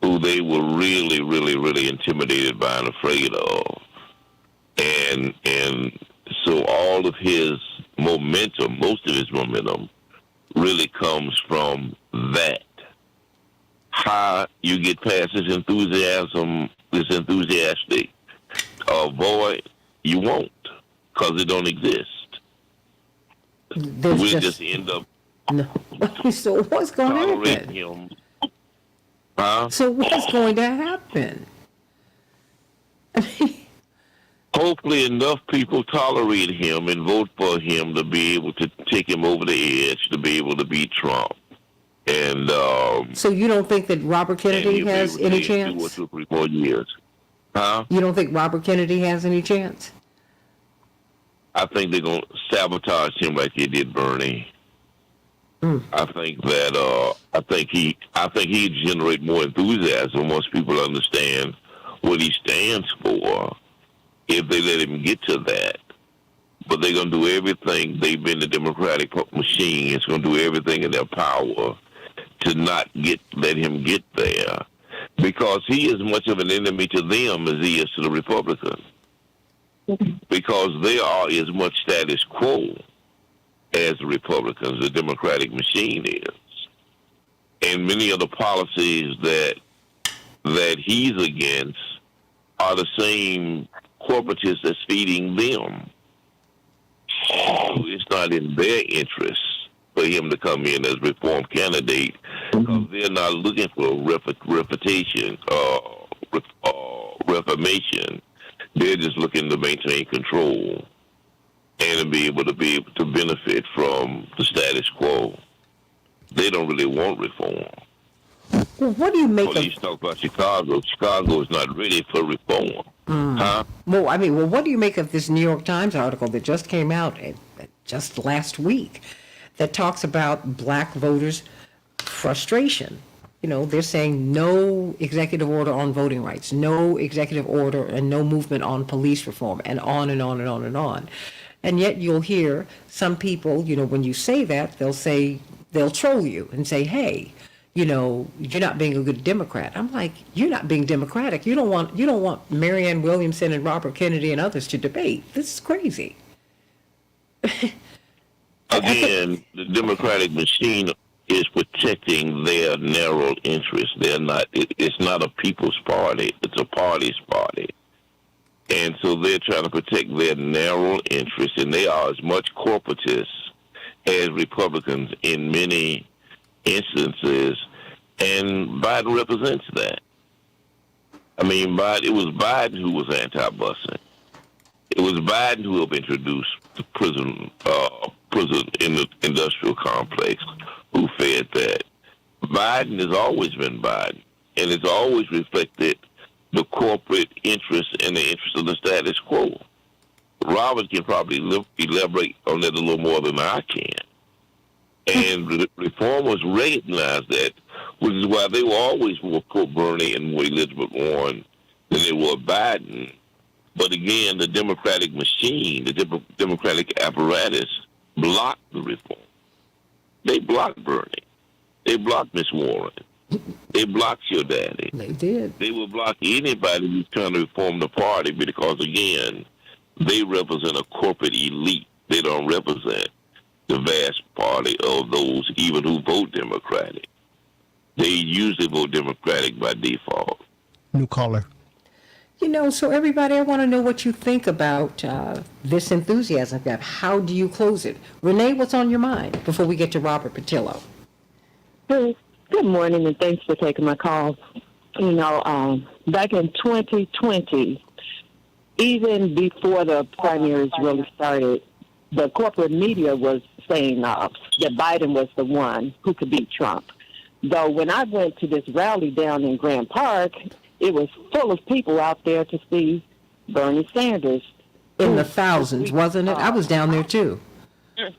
who they were really, really, really intimidated by and afraid of. And so all of his momentum, most of his momentum, really comes from that. How you get past this enthusiastic void, you won't, because it don't exist. We'll just end up no. So what's going to happen? Him. Huh? So what's going to happen? Hopefully enough people tolerate him and vote for him to be able to take him over the edge, to be able to beat Trump. And so you don't think that Robert Kennedy has any chance? 2 or 3 more years. Huh? You don't think Robert Kennedy has any chance? I think they're going to sabotage him like they did Bernie. I think that I think he'd generate more enthusiasm once people understand what he stands for, if they let him get to that. But they're going to do everything. They've been the Democratic machine. It's going to do everything in their power to not let him get there, because he is much of an enemy to them as he is to the Republicans, because they are as much status quo as the Republicans, the Democratic machine is. And many of the policies that he's against are the same corporatists that's feeding them. So it's not in their interest for him to come in as reform candidate, because they're not looking for reformation. They're just looking to maintain control and to be able to benefit from the status quo. They don't really want reform. Well, what do you make Police talk about Chicago. Chicago is not ready for reform. Huh? Well, what do you make of this New York Times article that just came out just last week that talks about black voters' frustration? They're saying no executive order on voting rights, no executive order and no movement on police reform, and on and on and on and on. And yet you'll hear some people, when you say that, they'll troll you and say, hey, you're not being a good Democrat. I'm like, you're not being democratic. You don't want Marianne Williamson and Robert Kennedy and others to debate. This is crazy. Again, the Democratic machine is protecting their narrow interests. It's not a people's party. It's a party's party. And so they're trying to protect their narrow interests, and they are as much corporatists as Republicans in many instances, and Biden represents that. I mean, it was Biden who was anti-busing. It was Biden who helped introduce the prison in the industrial complex, who fed that. Biden has always been Biden, and it's always reflected the corporate interests and the interests of the status quo. Robert can probably elaborate on that a little more than I can. And reformers recognize that, which is why they were always more pro-Bernie and more Elizabeth Warren than they were Biden, But again, the Democratic machine, the Democratic apparatus blocked the reform. They blocked Bernie. They blocked Miss Warren. They blocked your daddy. They did. They will block anybody who's trying to reform the party because, again, they represent a corporate elite. They don't represent the vast party of those even who vote Democratic. They usually vote Democratic by default. New caller. You know, so everybody, I want to know what you think about this enthusiasm gap. How do you close it? Renee, what's on your mind before we get to Robert Patillo? Good morning, and thanks for taking my call. You know, back in 2020, even before the primaries really started, the corporate media was saying that Biden was the one who could beat Trump. Though when I went to this rally down in Grant Park, it was full of people out there to see Bernie Sanders. In the thousands, wasn't it? I was down there too.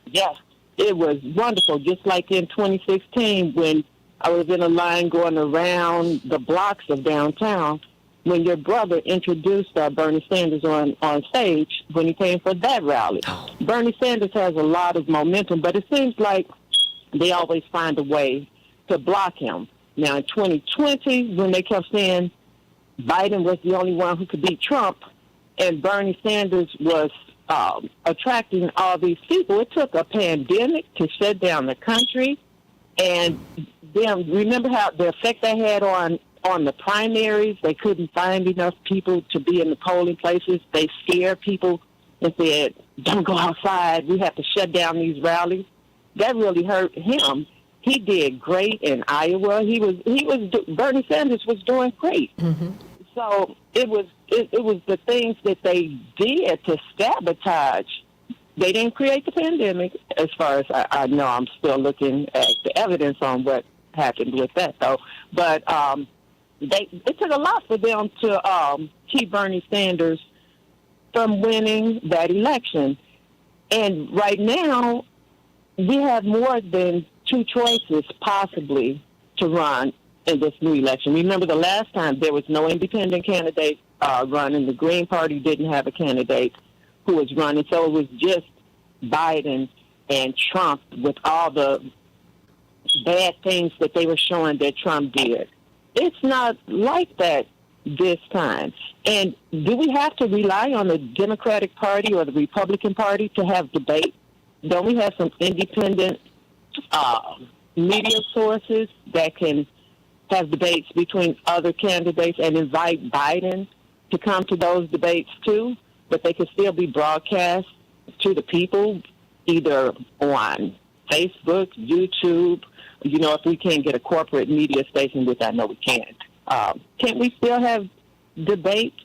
Yes, it was wonderful. Just like in 2016 when I was in a line going around the blocks of downtown when your brother introduced Bernie Sanders on stage when he came for that rally. Bernie Sanders has a lot of momentum, but it seems like they always find a way to block him. Now, in 2020, when they kept saying Biden was the only one who could beat Trump and Bernie Sanders was attracting all these people, it took a pandemic to shut down the country. And then remember how the effect that had on the primaries? They couldn't find enough people to be in the polling places. They scared people and said, don't go outside. We have to shut down these rallies. That really hurt him. He did great in Iowa. Bernie Sanders was doing great. Mm-hmm. So it was the things that they did to sabotage. They didn't create the pandemic, as far as I know. I'm still looking at the evidence on what happened with that, though. But it took a lot for them to keep Bernie Sanders from winning that election. And right now, we have more than two choices possibly to run in this new election. Remember the last time there was no independent candidate running. The Green Party didn't have a candidate who was running. So it was just Biden and Trump with all the bad things that they were showing that Trump did. It's not like that this time. And do we have to rely on the Democratic Party or the Republican Party to have debate? Don't we have some independent media sources that can have debates between other candidates and invite Biden to come to those debates too? But they can still be broadcast to the people, either on Facebook, YouTube. You know, if we can't get a corporate media station, which I know we can't, can't we still have debates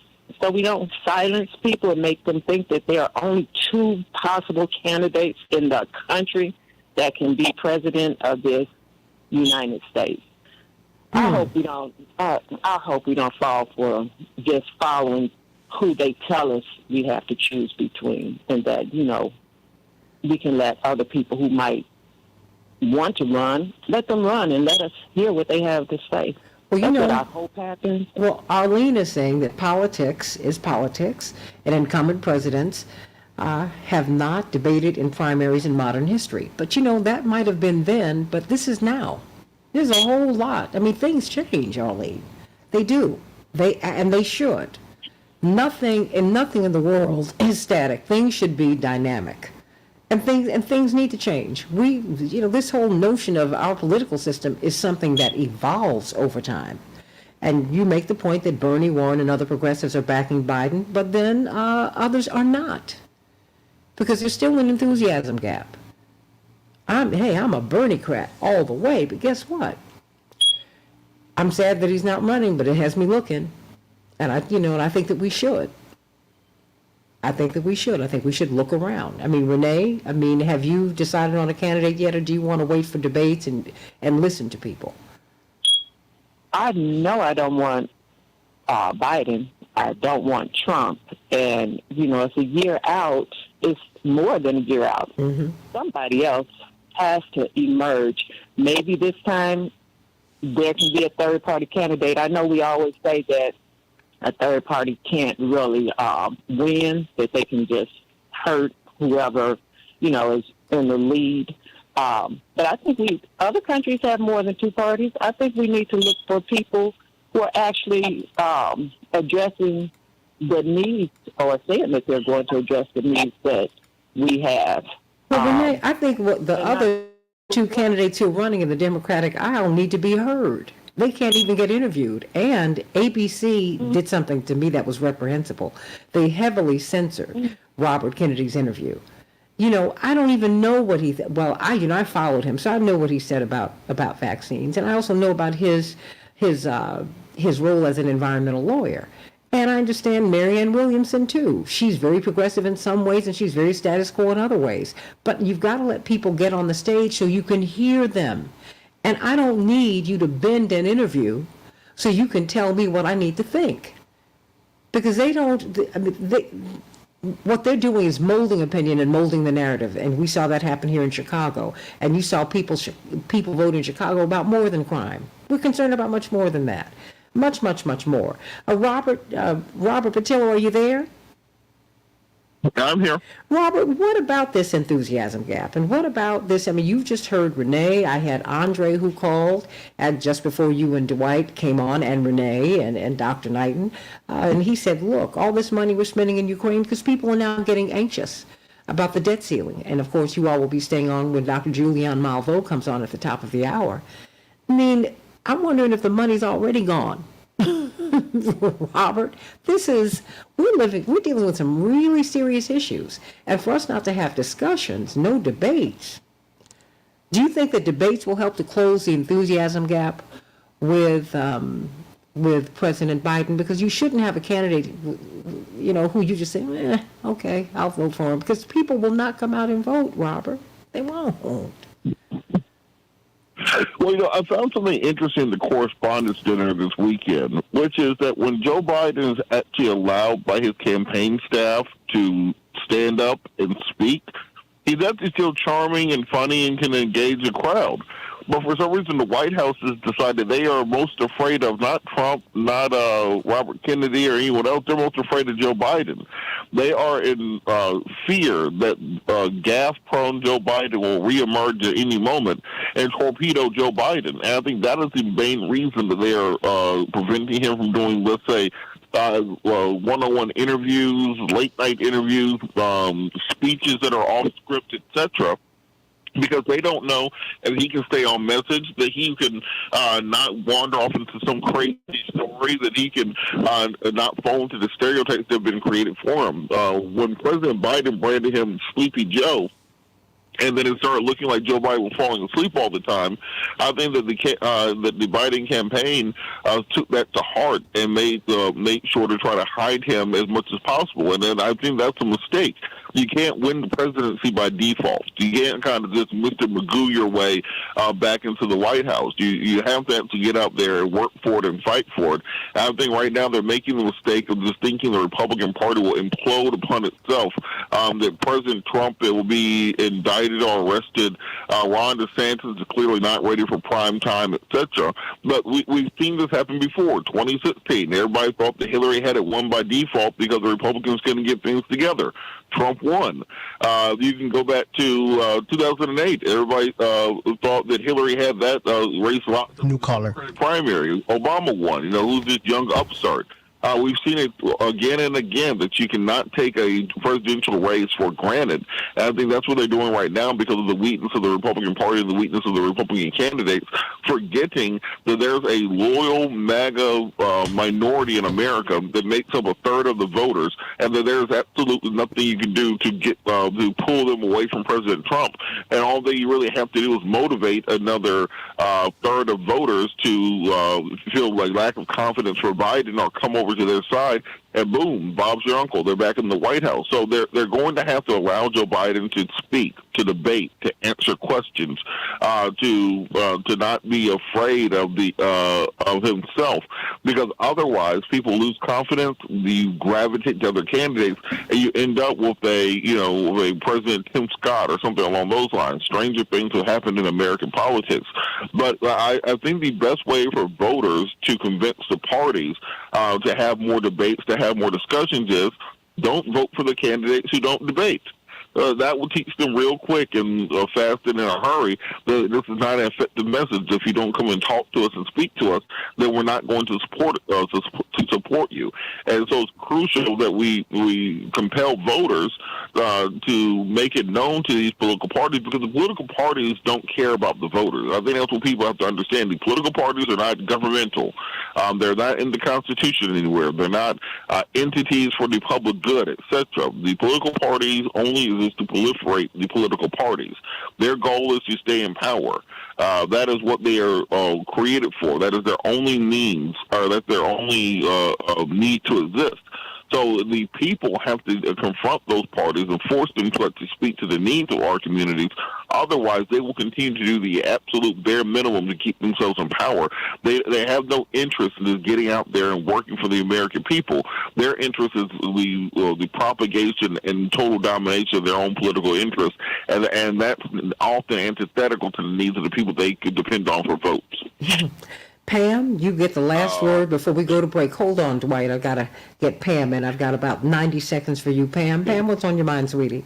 so we don't silence people and make them think that there are only two possible candidates in the country that can be president of this United States? I hope we don't. I hope we don't fall for just following who they tell us we have to choose between, and that, you know, we can let other people who might want to run, let them run and let us hear what they have to say. Well, That's what I hope happens. Well, Arlene is saying that politics is politics, and incumbent presidents have not debated in primaries in modern history. But, you know, that might have been then, but this is now. There's a whole lot. I mean, things change, Arlene. They do. And they should. Nothing in the world is static. Things should be dynamic. And things need to change. This whole notion of our political system is something that evolves over time. And you make the point that Bernie, Warren, and other progressives are backing Biden, but then others are not. Because there's still an enthusiasm gap. I'm a Bernie-crat all the way, but guess what? I'm sad that he's not running, but it has me looking. And I think that we should. I think we should look around. I mean, Renee, have you decided on a candidate yet, or do you want to wait for debates and listen to people? I know I don't want Biden. I don't want Trump. And, it's a year out. It's more than a year out. Mm-hmm. Somebody else has to emerge. Maybe this time there can be a third-party candidate. I know we always say that a third party can't really win, that they can just hurt whoever, is in the lead. But I think other countries have more than two parties. I think we need to look for people who are actually addressing the needs, or saying that they're going to address the needs that we have. Well, Renee, I think what the other two candidates who are running in the Democratic aisle need to be heard. They can't even get interviewed. And ABC did something to me that was reprehensible. They heavily censored Robert Kennedy's interview. I don't even know what I followed him, so I know what he said about vaccines, and I also know about his role as an environmental lawyer. And I understand Marianne Williamson, too. She's very progressive in some ways, and she's very status quo in other ways. But you've got to let people get on the stage so you can hear them. And I don't need you to bend an interview so you can tell me what I need to think. Because they don't, what they're doing is molding opinion and molding the narrative. And we saw that happen here in Chicago. And you saw people vote in Chicago about more than crime. We're concerned about much more than that. Much, much, much more. Robert Patillo, are you there? I'm here. Robert, what about this enthusiasm gap? And what about this? I mean, you've just heard Renee. I had Andre who called just before you and Dwight came on, and Renee and Dr. Knighton. And he said, look, all this money we're spending in Ukraine because people are now getting anxious about the debt ceiling. And, of course, you all will be staying on when Dr. Julianne Malveaux comes on at the top of the hour. I mean, I'm wondering if the money's already gone. Robert, we're dealing with some really serious issues. And for us not to have discussions, no debates. Do you think that debates will help to close the enthusiasm gap with President Biden? Because you shouldn't have a candidate, who you just say, okay, I'll vote for him. Because people will not come out and vote, Robert. They won't. Well, I found something interesting in the correspondence dinner this weekend, which is that when Joe Biden is actually allowed by his campaign staff to stand up and speak, he's actually still charming and funny and can engage a crowd. But for some reason, the White House has decided they are most afraid of not Trump, not Robert Kennedy or anyone else. They're most afraid of Joe Biden. They are in fear that gas-prone Joe Biden will reemerge at any moment and torpedo Joe Biden. And I think that is the main reason that they are preventing him from doing, let's say, one-on-one interviews, late-night interviews, speeches that are off script, etc., because they don't know if he can stay on message, that he can not wander off into some crazy story, that he can not fall into the stereotypes that have been created for him. When President Biden branded him Sleepy Joe, and then it started looking like Joe Biden was falling asleep all the time, I think that the Biden campaign took that to heart and made sure to try to hide him as much as possible. And then I think that's a mistake. You can't win the presidency by default. You can't kind of just Mr. Magoo your way back into the White House. You have to get out there and work for it and fight for it. And I think right now they're making the mistake of just thinking the Republican Party will implode upon itself, that President Trump will be indicted or arrested. Ron DeSantis is clearly not ready for prime time, etc. But we've seen this happen before. 2016, everybody thought that Hillary had it won by default because the Republicans couldn't get things together. Trump won. You can go back to 2008. Everybody thought that Hillary had that race locked. New caller. Primary. Obama won. Who's this young upstart? We've seen it again and again that you cannot take a presidential race for granted. And I think that's what they're doing right now because of the weakness of the Republican Party and the weakness of the Republican candidates, forgetting that there's a loyal MAGA minority in America that makes up a third of the voters, and that there's absolutely nothing you can do to get to pull them away from President Trump. And all that you really have to do is motivate another third of voters to feel like lack of confidence for Biden or come over to their side, and boom, Bob's your uncle. They're back in the White House. So they're going to have to allow Joe Biden to speak, to debate, to answer questions, to not be afraid of of himself, because otherwise people lose confidence. You gravitate to other candidates, and you end up with a President Tim Scott or something along those lines. Stranger things have happened in American politics, but I think the best way for voters to convince the parties to have more debates, to have more discussions is don't vote for the candidates who don't debate. That will teach them real quick and fast and in a hurry that this is not an effective message. If you don't come and talk to us and speak to us, then we're not going to support you. And so it's crucial that we compel voters to make it known to these political parties, because the political parties don't care about the voters. I think that's what people have to understand. The political parties are not governmental. They're not in the Constitution anywhere. They're not entities for the public good, etc. The political parties only exist to proliferate the political parties. Their goal is to stay in power. That is what they are created for. That is their only means, or that's their only need to exist. So the people have to confront those parties and force them to speak to the needs of our communities. Otherwise, they will continue to do the absolute bare minimum to keep themselves in power. They have no interest in just getting out there and working for the American people. Their interest is the propagation and total domination of their own political interests, and that's often antithetical to the needs of the people they could depend on for votes. Pam, you get the last word before we go to break. Hold on, Dwight. I've got to get Pam in. I've got about 90 seconds for you, Pam. Pam, what's on your mind, sweetie?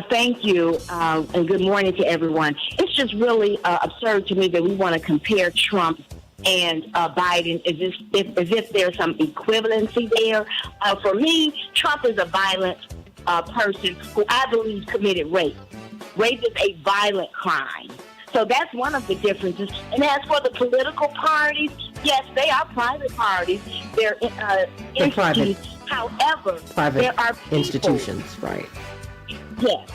Thank you, and good morning to everyone. It's just really absurd to me that we want to compare Trump and Biden as if there's some equivalency there. For me, Trump is a violent person who I believe committed rape. Rape is a violent crime. So that's one of the differences. And as for the political parties, yes, they are private parties. They're entities. However, there are people, institutions, right? Yes.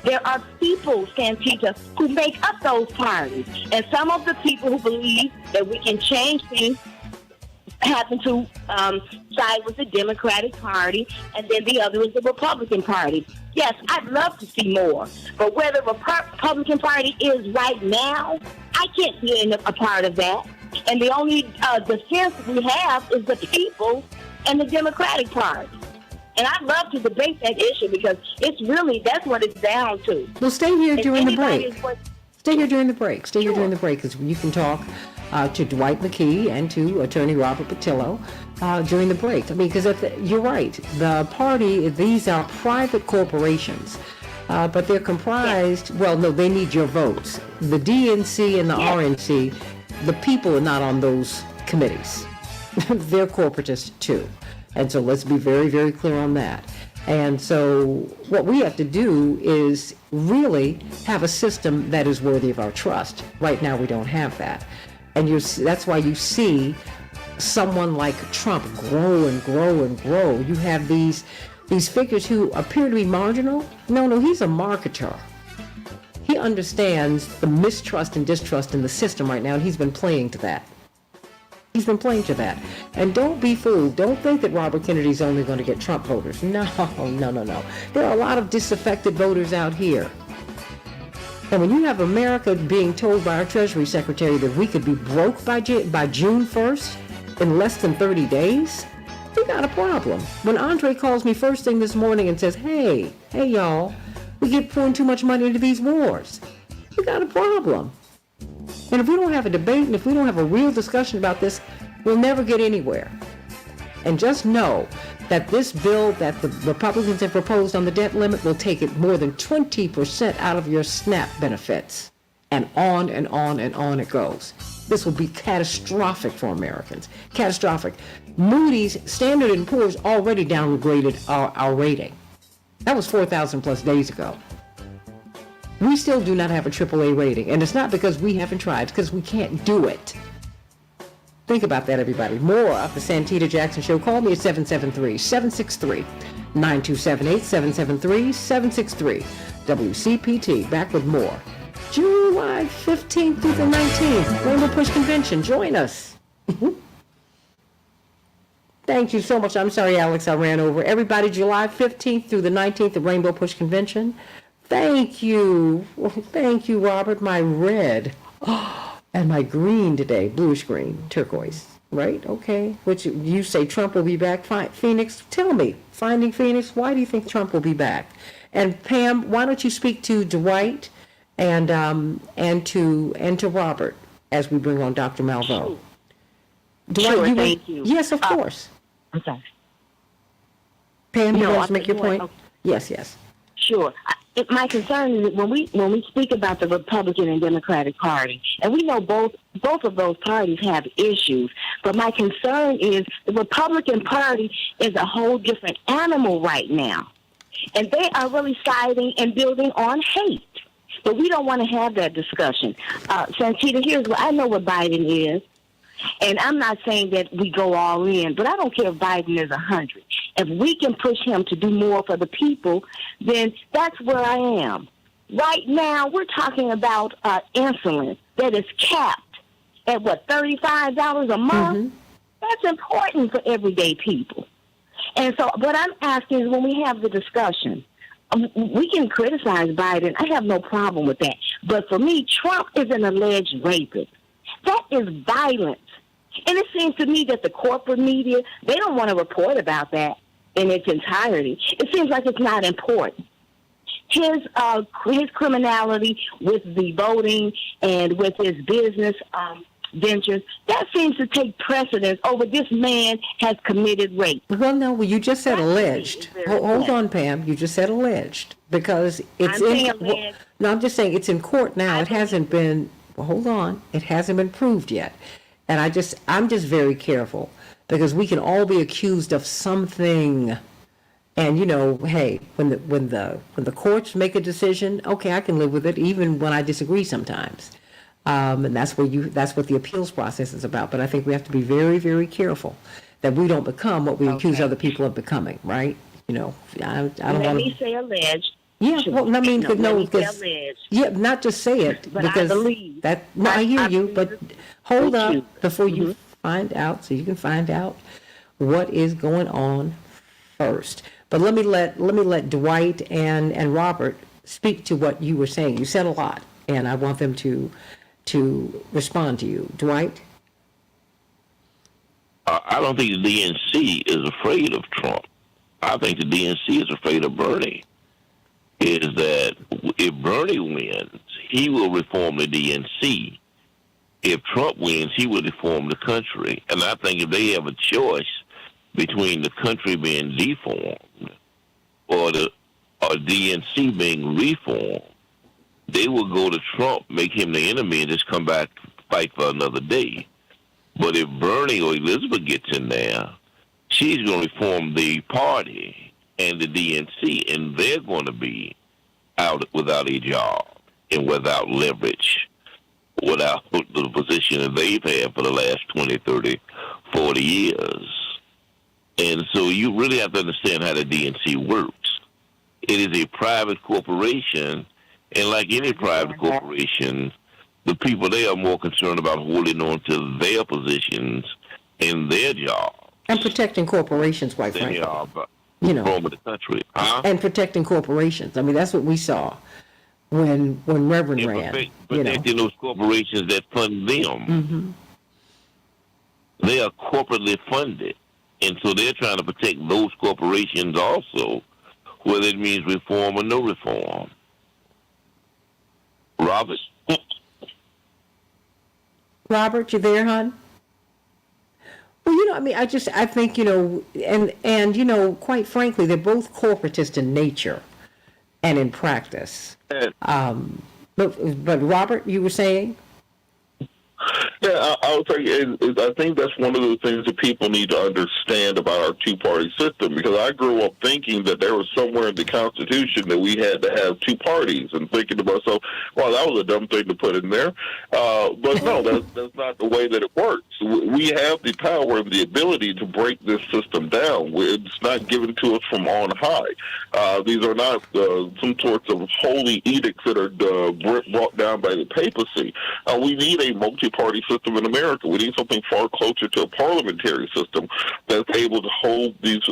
There are people, Santita, who make up those parties. And some of the people who believe that we can change things happen to side with the Democratic Party, and then the other is the Republican Party. Yes, I'd love to see more, but where the Republican Party is right now, I can't be a part of that. And the only defense we have is the people and the Democratic Party. And I'd love to debate that issue, because it's really, that's what it's down to. Well, stay here during the break. Stay here during the break. Stay here during the break, because you can talk to Dwight McKee and to Attorney Robert Patillo during the break. I mean, because you're right. The party, these are private corporations, but they're comprised, well, no, they need your votes. The DNC and the RNC, the people are not on those committees. They're corporatists too. And so let's be very, very clear on that. And so what we have to do is really have a system that is worthy of our trust. Right now, we don't have that. And that's why you see someone like Trump grow and grow and grow. You have these figures who appear to be marginal. No, he's a marketer. He understands the mistrust and distrust in the system right now, and he's been playing to that. And don't be fooled. Don't think that Robert Kennedy's only going to get Trump voters. No. There are a lot of disaffected voters out here. And when you have America being told by our Treasury Secretary that we could be broke by June 1st in less than 30 days, we got a problem. When Andre calls me first thing this morning and says, hey y'all, we get pouring too much money into these wars, we got a problem. And if we don't have a debate and if we don't have a real discussion about this, we'll never get anywhere. And just know that this bill that the Republicans have proposed on the debt limit will take it more than 20% out of your SNAP benefits. And on and on and on it goes. This will be catastrophic for Americans. Catastrophic. Moody's, Standard & Poor's already downgraded our rating. That was 4,000 plus days ago. We still do not have a AAA rating, and it's not because we haven't tried, it's because we can't do it. Think about that, everybody. More of the Santita Jackson Show. Call me at 773-763-9278, 773-763, WCPT. Back with more. July 15th through the 19th, Rainbow Push Convention. Join us. Thank you so much. I'm sorry, Alex, I ran over. Everybody, July 15th through the 19th, the Rainbow Push Convention. Thank you. Thank you, Robert. My red and my green today, bluish green, turquoise. Right? Okay. Which you say Trump will be back. Phoenix, tell me, Finding Phoenix, why do you think Trump will be back? And Pam, why don't you speak to Dwight and to Robert as we bring on Dr. Malveaux? Dwight, Sure, thank you. Yes, of course. I'm sorry. Pam, you No, want I to make thought your you were- point? Yes, yes. Sure. My concern is that when we speak about the Republican and Democratic Party, and we know both of those parties have issues, but my concern is the Republican Party is a whole different animal right now, and they are really siding and building on hate. But we don't want to have that discussion. Santita, here's what I know what Biden is. And I'm not saying that we go all in, but I don't care if Biden is 100. If we can push him to do more for the people, then that's where I am. Right now, we're talking about insulin that is capped at, $35 a month? That's important for everyday people. And so what I'm asking is when we have the discussion, we can criticize Biden. I have no problem with that. But for me, Trump is an alleged rapist. That is violence. And it seems to me that the corporate media, they don't want to report about that in its entirety. It seems like it's not important. His criminality with the voting and with his business ventures, that seems to take precedence over this man has committed rape. Well, no, you just said alleged. Hold on, Pam. You just said alleged because it's no, I'm just saying it's in court now. It hasn't been. Well, hold on. It hasn't been proved yet. And I'm just very careful because we can all be accused of something. And hey, when the courts make a decision, okay, I can live with it even when I disagree sometimes. And that's what the appeals process is about. But I think we have to be very, very careful that we don't become what we accuse other people of becoming, right? I don't want to. Let me say alleged. Yeah, well, I mean, because yeah, not just say it but because I believe that. No, I hear you, but hold up you. before you find out, so you can find out what is going on first. But let me let Dwight and Robert speak to what you were saying. You said a lot, and I want them to respond to you. Dwight? I don't think the DNC is afraid of Trump. I think the DNC is afraid of Bernie. Is that if Bernie wins, he will reform the DNC. If Trump wins, he will reform the country. And I think if they have a choice between the country being deformed or DNC being reformed, they will go to Trump, make him the enemy, and just come back fight for another day. But if Bernie or Elizabeth gets in there, she's going to reform the party and the DNC, and they're going to be out without a job and without leverage, without the position that they've had for the last 20, 30, 40 years. And so you really have to understand how the DNC works. It is a private corporation, and like any private corporation, the people there are more concerned about holding on to their positions and their jobs. And protecting corporations, quite frankly. Reforming the country. And protecting corporations. I mean, that's what we saw when Reverend ran. Protecting those corporations that fund them. They are corporately funded. And so they're trying to protect those corporations also, whether it means reform or no reform. Robert? Robert, you there, hon? Well, I think, and quite frankly, they're both corporatist in nature and in practice. But Robert, you were saying? Yeah, I would say I think that's one of the things that people need to understand about our two-party system, because I grew up thinking that there was somewhere in the Constitution that we had to have two parties, and thinking to myself, well, that was a dumb thing to put in there. But no, that's not the way that it works. We have the power and the ability to break this system down. It's not given to us from on high. These are not some sorts of holy edicts that are brought down by the papacy. We need a multi-party system in America. We need something far closer to a parliamentary system that's able to hold these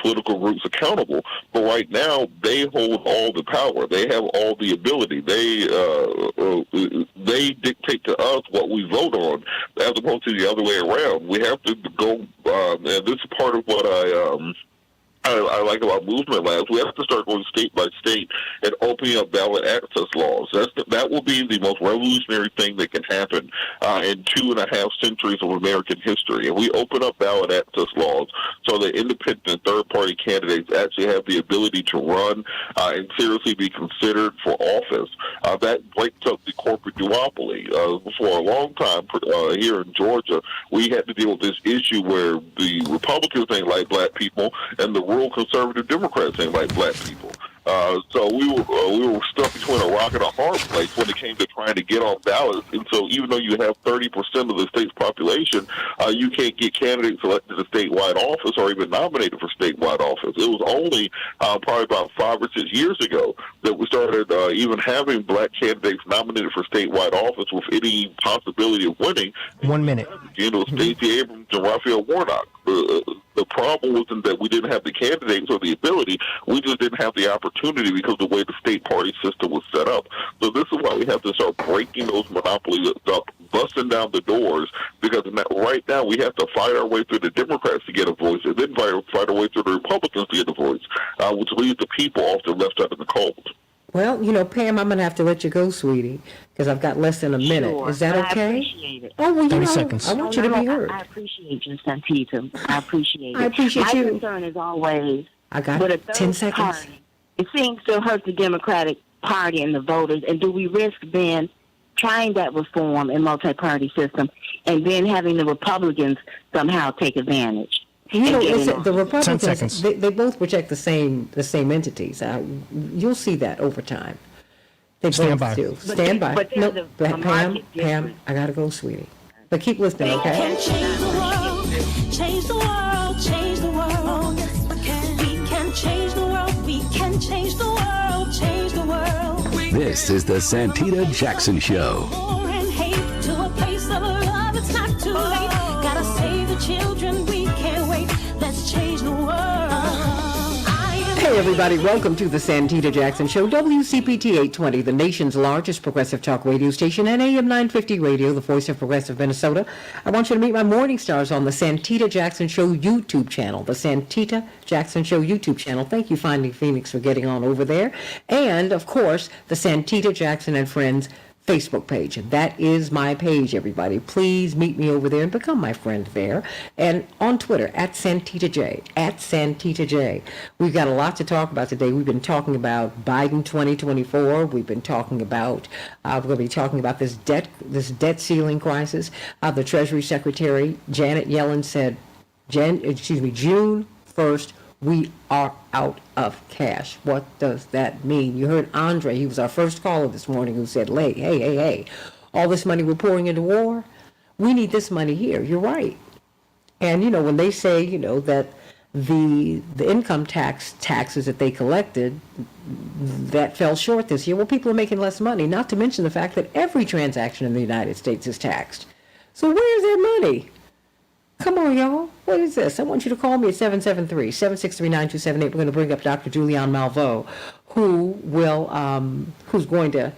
political groups accountable. But right now, they hold all the power. They have all the ability. They dictate to us what we vote on, as opposed to the other way around. We have to go, and this is part of what I like about movement labs. We have to start going state by state and opening up ballot access laws. That will be the most revolutionary thing that can happen in 2.5 centuries of American history. And we open up ballot access laws so that independent third-party candidates actually have the ability to run and seriously be considered for office. That breaks up the corporate duopoly. For a long time here in Georgia, we had to deal with this issue where the Republicans ain't like black people and the rural conservative Democrats ain't like black people. So we were stuck between a rock and a hard place when it came to trying to get on ballots. And so even though you have 30% of the state's population, you can't get candidates elected to statewide office or even nominated for statewide office. It was only probably about 5 or 6 years ago that we started even having black candidates nominated for statewide office with any possibility of winning. 1 minute. Stacey Abrams and Raphael Warnock. The problem wasn't that we didn't have the candidates or the ability. We just didn't have the opportunity because of the way the state party system was set up. So this is why we have to start breaking those monopolies up, busting down the doors, because right now we have to fight our way through the Democrats to get a voice, and then fight our way through the Republicans to get a voice, which leaves the people often left out in the cold. Well, Pam, I'm going to have to let you go, sweetie, because I've got less than a minute. Sure, Is that okay? I appreciate it. Oh, well, 30 seconds. I want you to be heard. I appreciate you, Santita. I appreciate it. I appreciate My you. concern is always I got with a 10 third seconds. party, it seems to hurt the Democratic Party and the voters. And do we risk then trying that reform and multi-party system and then having the Republicans somehow take advantage? The Republicans, they both protect the same entities. You'll see that over time. They Stand both by. do. Stand by. But No, there's a Pam, market Pam, I got to go, sweetie. But keep listening, We okay? can change the world, change the world, change the world. We can change the world, we can change the world, change the world. This is the Santita Jackson Show. War and hate to a place of love, it's not too late. Gotta save the children, we can't wait. Let's change the world. Hey everybody, welcome to the Santita Jackson Show, WCPT 820, the nation's largest progressive talk radio station, and AM 950 Radio, the voice of progressive Minnesota. I want you to meet my morning stars on the Santita Jackson Show YouTube channel, the Santita Jackson Show YouTube channel. Thank you, Finding Phoenix, for getting on over there. And, of course, the Santita Jackson and Friends Facebook page. That is my page, everybody. Please meet me over there and become my friend there. And on Twitter, at Santita J, at Santita J. We've got a lot to talk about today. We've been talking about Biden 2024. We've been talking about, we're going to be talking about this debt ceiling crisis. The Treasury Secretary, Janet Yellen, said, June 1st, we are out of cash. What does that mean? You heard Andre, he was our first caller this morning, who said, hey, all this money we're pouring into war, we need this money here. You're right. And, when they say, that the income taxes that they collected, that fell short this year, well, people are making less money, not to mention the fact that every transaction in the United States is taxed. So where's their money? Come on, y'all. What is this? I want you to call me at 773-763-9278. We're going to bring up Dr. Julianne Malveaux, who's going to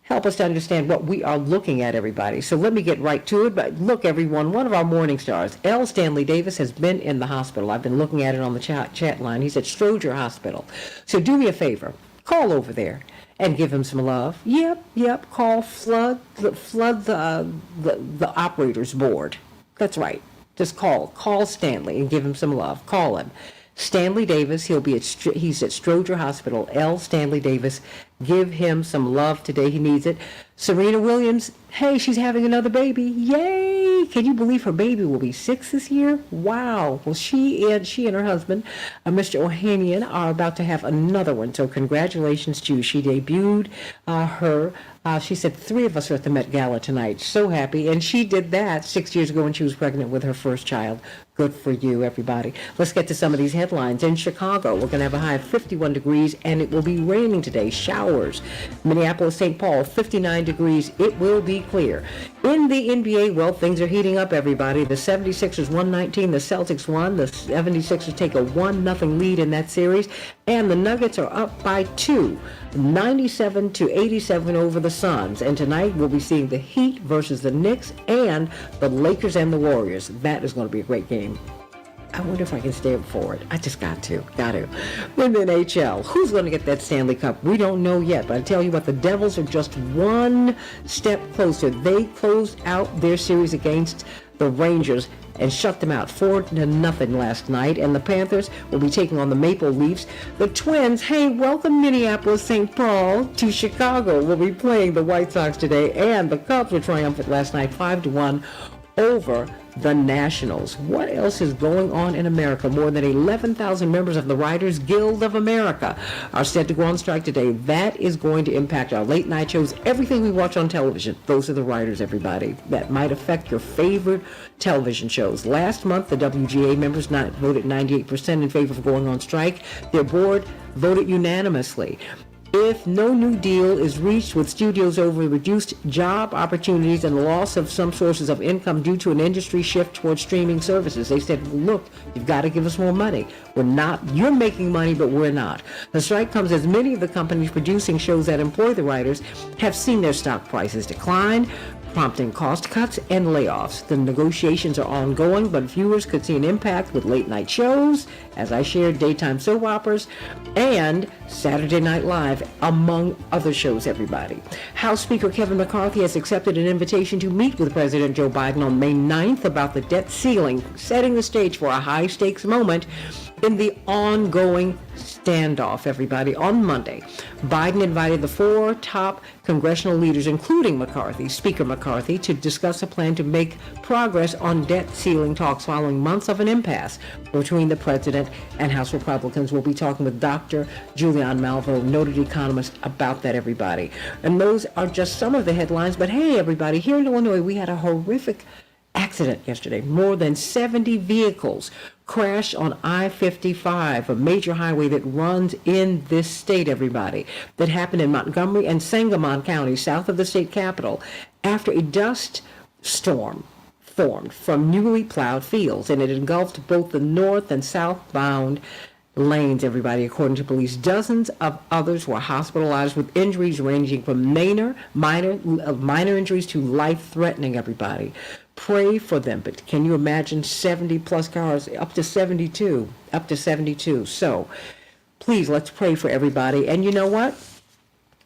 help us to understand what we are looking at, everybody. So let me get right to it. But look, everyone, one of our morning stars, L. Stanley Davis, has been in the hospital. I've been looking at it on the chat line. He's at Stroger Hospital. So do me a favor. Call over there and give him some love. Yep. Call flood the operators board. That's right. Just call Stanley and give him some love. Call him. Stanley Davis, he's at Stroger Hospital. L. Stanley Davis, give him some love today. He needs it. Serena Williams, hey, she's having another baby. Yay! Can you believe her baby will be 6 this year? Wow. Well, she and her husband, Mr. Ohanian, are about to have another one. So congratulations to you. She debuted her She said 3 of us are at the Met Gala tonight. So happy. And she did that 6 years ago when she was pregnant with her first child. Good for you, everybody. Let's get to some of these headlines. In Chicago, we're going to have a high of 51 degrees, and it will be raining today. Showers. Minneapolis, St. Paul, 59 degrees. It will be clear. In the NBA, well, things are heating up, everybody. The 76ers 119, the Celtics won. The 76ers take a 1-0 lead in that series, and the Nuggets are up by 2, 97-87 over the Suns. And tonight we'll be seeing the Heat versus the Knicks and the Lakers and the Warriors. That is going to be a great game. I wonder if I can stay up for it. I just got to. In the NHL, who's going to get that Stanley Cup? We don't know yet, but I tell you what, the Devils are just one step closer. They closed out their series against the Rangers and shut them out 4-0 last night. And the Panthers will be taking on the Maple Leafs. The Twins, hey, welcome Minneapolis, St. Paul to Chicago. Will be playing the White Sox today. And the Cubs were triumphant last night, 5-1 over the Nationals. What else is going on in America? More than 11,000 members of the Writers Guild of America are set to go on strike today. That is going to impact our late night shows, everything we watch on television. Those are the writers, everybody. That might affect your favorite television shows. Last month, the WGA members voted 98% in favor of going on strike. Their board voted unanimously. If no new deal is reached with studios over reduced job opportunities and the loss of some sources of income due to an industry shift towards streaming services, they said, look, you've got to give us more money. You're making money, but we're not. The strike comes as many of the companies producing shows that employ the writers have seen their stock prices decline, prompting cost cuts and layoffs. The negotiations are ongoing, but viewers could see an impact with late night shows, as I shared, daytime soap operas, and Saturday Night Live, among other shows, everybody. House Speaker Kevin McCarthy has accepted an invitation to meet with President Joe Biden on May 9th about the debt ceiling, setting the stage for a high-stakes moment in the ongoing standoff, everybody. On Monday, Biden invited the 4 top congressional leaders, including Speaker McCarthy, to discuss a plan to make progress on debt ceiling talks following months of an impasse between the president and House Republicans. We'll be talking with Dr. Julian Malvo, noted economist, about that, everybody. And those are just some of the headlines. But hey, everybody, here in Illinois, we had a horrific accident yesterday. More than 70 vehicles crashed on I-55, a major highway that runs in this state, everybody, that happened in Montgomery and Sangamon counties, south of the state capital, after a dust storm formed from newly plowed fields, and it engulfed both the north and southbound lanes, everybody, according to police. Dozens of others were hospitalized with injuries ranging from minor injuries to life-threatening, everybody. Pray for them. But can you imagine 70 plus cars, up to 72. So please, let's pray for everybody. And you know what?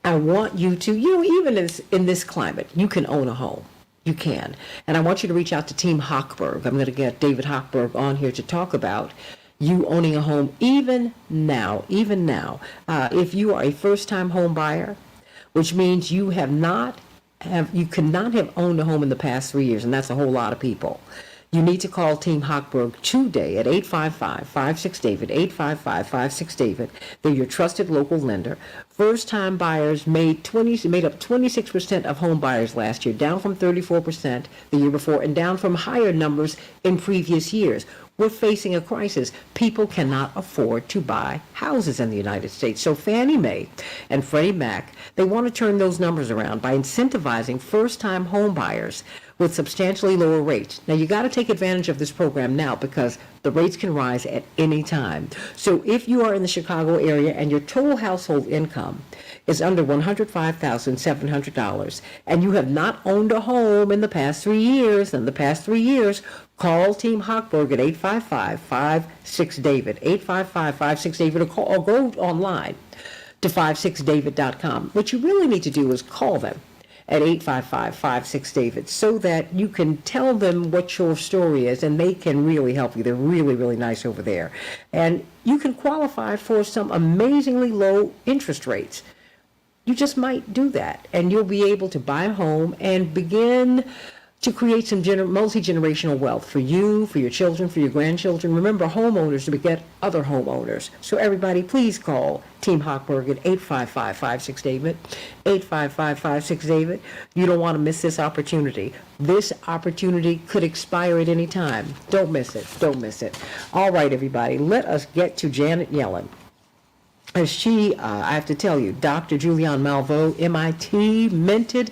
I want you to, even in this climate, you can own a home. You can. And I want you to reach out to Team Hochberg. I'm going to get David Hochberg on here to talk about you owning a home even now. If you are a first-time home buyer, which means you cannot have owned a home in the past 3 years, and that's a whole lot of people. You need to call Team Hochberg today at 855-56-DAVID, 855-56-DAVID. They're your trusted local lender. First-time buyers made up 26% of home buyers last year, down from 34% the year before, and down from higher numbers in previous years. We're facing a crisis. People cannot afford to buy houses in the United States. So Fannie Mae and Freddie Mac, they want to turn those numbers around by incentivizing first-time home buyers with substantially lower rates. Now, you got to take advantage of this program now because the rates can rise at any time. So if you are in the Chicago area and your total household income is under $105,700 and you have not owned a home in the past 3 years, call Team Hochberg at 855-56-DAVID, 855-56-DAVID, or go online to 56david.com. What you really need to do is call them at 855-56-DAVID so that you can tell them what your story is and they can really help you. They're really, really nice over there. And you can qualify for some amazingly low interest rates. You just might do that and you'll be able to buy a home and begin to create some multi-generational wealth for you, for your children, for your grandchildren. Remember, homeowners to beget other homeowners. So everybody, please call Team Hochberg at 855-56-DAVID, 855-56-DAVID. You don't want to miss this opportunity. This opportunity could expire at any time. Don't miss it. Don't miss it. All right, everybody, let us get to Janet Yellen. As she, I have to tell you, Dr. Julianne Malveaux, MIT, minted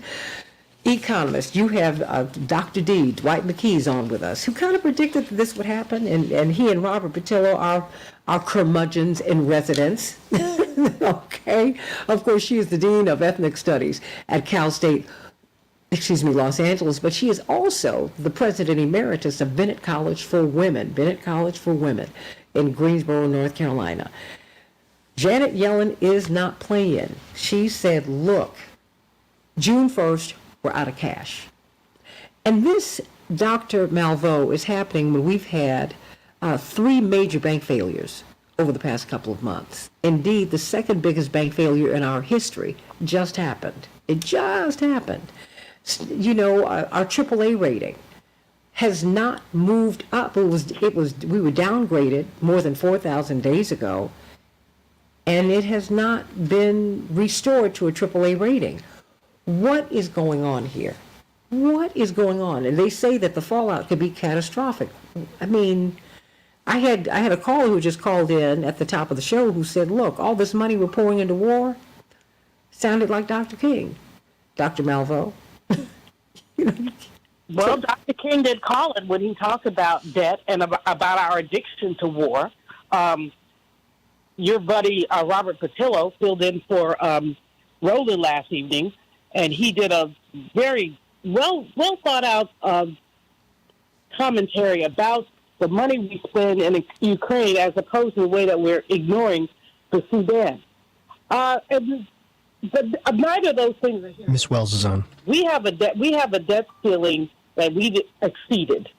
economist. You have Dr. D, Dwight McKee's on with us, who kind of predicted that this would happen, and he and Robert Patillo are curmudgeons in residence. Okay? Of course, she is the Dean of Ethnic Studies at Cal State, Los Angeles, but she is also the President Emeritus of Bennett College for Women in Greensboro, North Carolina. Janet Yellen is not playing. She said, look, June 1st, we're out of cash. And this, Dr. Malveaux, is happening when we've had 3 major bank failures over the past couple of months. Indeed, the second biggest bank failure in our history just happened. It just happened. You know, our AAA rating has not moved up. We were downgraded more than 4,000 days ago, and it has not been restored to a AAA rating. What is going on here? What is going on? And they say that the fallout could be catastrophic. I mean, I had a caller who just called in at the top of the show who said, look, all this money we're pouring into war sounded like Dr. King. Dr. Malveaux. Well, Dr. King did call it when he talked about debt and about our addiction to war. Your buddy, Robert Patillo, filled in for Roland last evening, and he did a very well thought out commentary about the money we spend in Ukraine as opposed to the way that we're ignoring the Sudan. But neither of those things are here. Ms. Wells is on. We have a debt ceiling that we exceeded.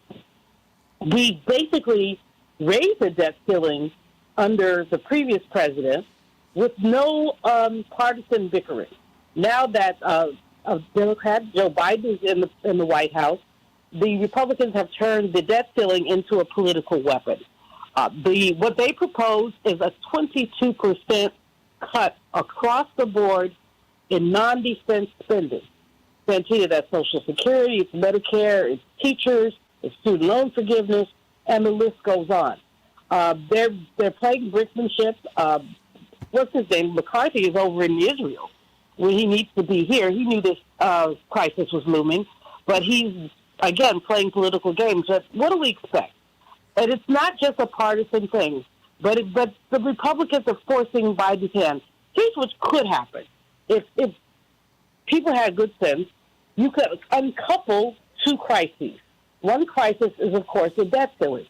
We basically raised the debt ceiling under the previous president with no partisan bickering. Now that Democrat Joe Biden is in the White House, the Republicans have turned the debt ceiling into a political weapon. What they propose is a 22% cut across the board in non-defense spending. Santita, that's Social Security, it's Medicare, it's teachers, it's student loan forgiveness, and the list goes on. They're playing brinkmanship. What's his name? McCarthy is over in Israel when he needs to be here. He knew this crisis was looming, but he's, again, playing political games. But what do we expect? And it's not just a partisan thing, but the Republicans are forcing Biden's hand. Here's what could happen. If people had good sense, you could uncouple 2 crises. One crisis is, of course, the debt ceiling.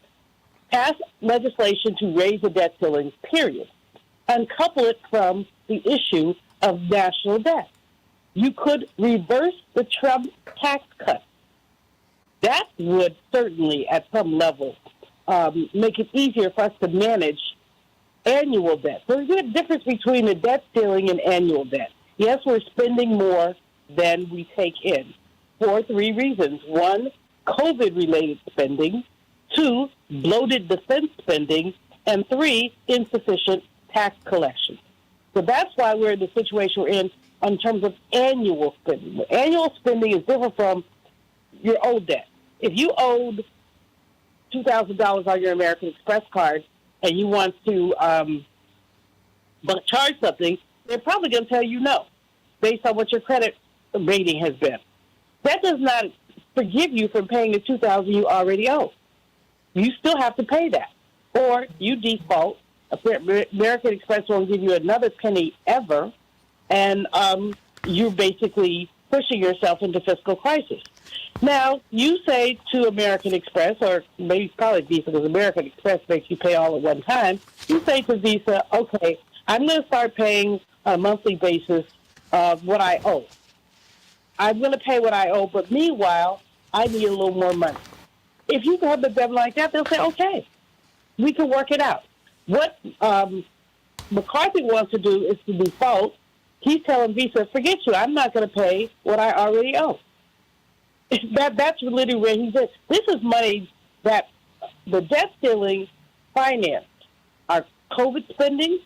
Pass legislation to raise the debt ceiling, period. Uncouple it from the issue of national debt. You could reverse the Trump tax cut. That would certainly, at some level, make it easier for us to manage annual debt. So there's a difference between the debt ceiling and annual debt. Yes, we're spending more than we take in for 3 reasons. 1, COVID-related spending. 2, bloated defense spending. And 3, insufficient tax collection. So that's why we're in the situation we're in terms of annual spending. Annual spending is different from your old debt. If you owed $2,000 on your American Express card and you want to charge something, they're probably going to tell you no, based on what your credit rating has been. That does not forgive you from paying the $2,000 you already owe. You still have to pay that. Or you default. American Express won't give you another penny ever, and you're basically pushing yourself into fiscal crisis. Now, you say to American Express, or maybe probably Visa, because American Express makes you pay all at one time, you say to Visa, okay, I'm going to start paying on a monthly basis what I owe. I'm going to pay what I owe, but meanwhile, I need a little more money. If you come to them like that, they'll say, okay, we can work it out. What McCarthy wants to do is to default. He's telling Visa, forget you, I'm not going to pay what I already owe. That's literally where he said, this is money that the debt ceiling financed our COVID spending.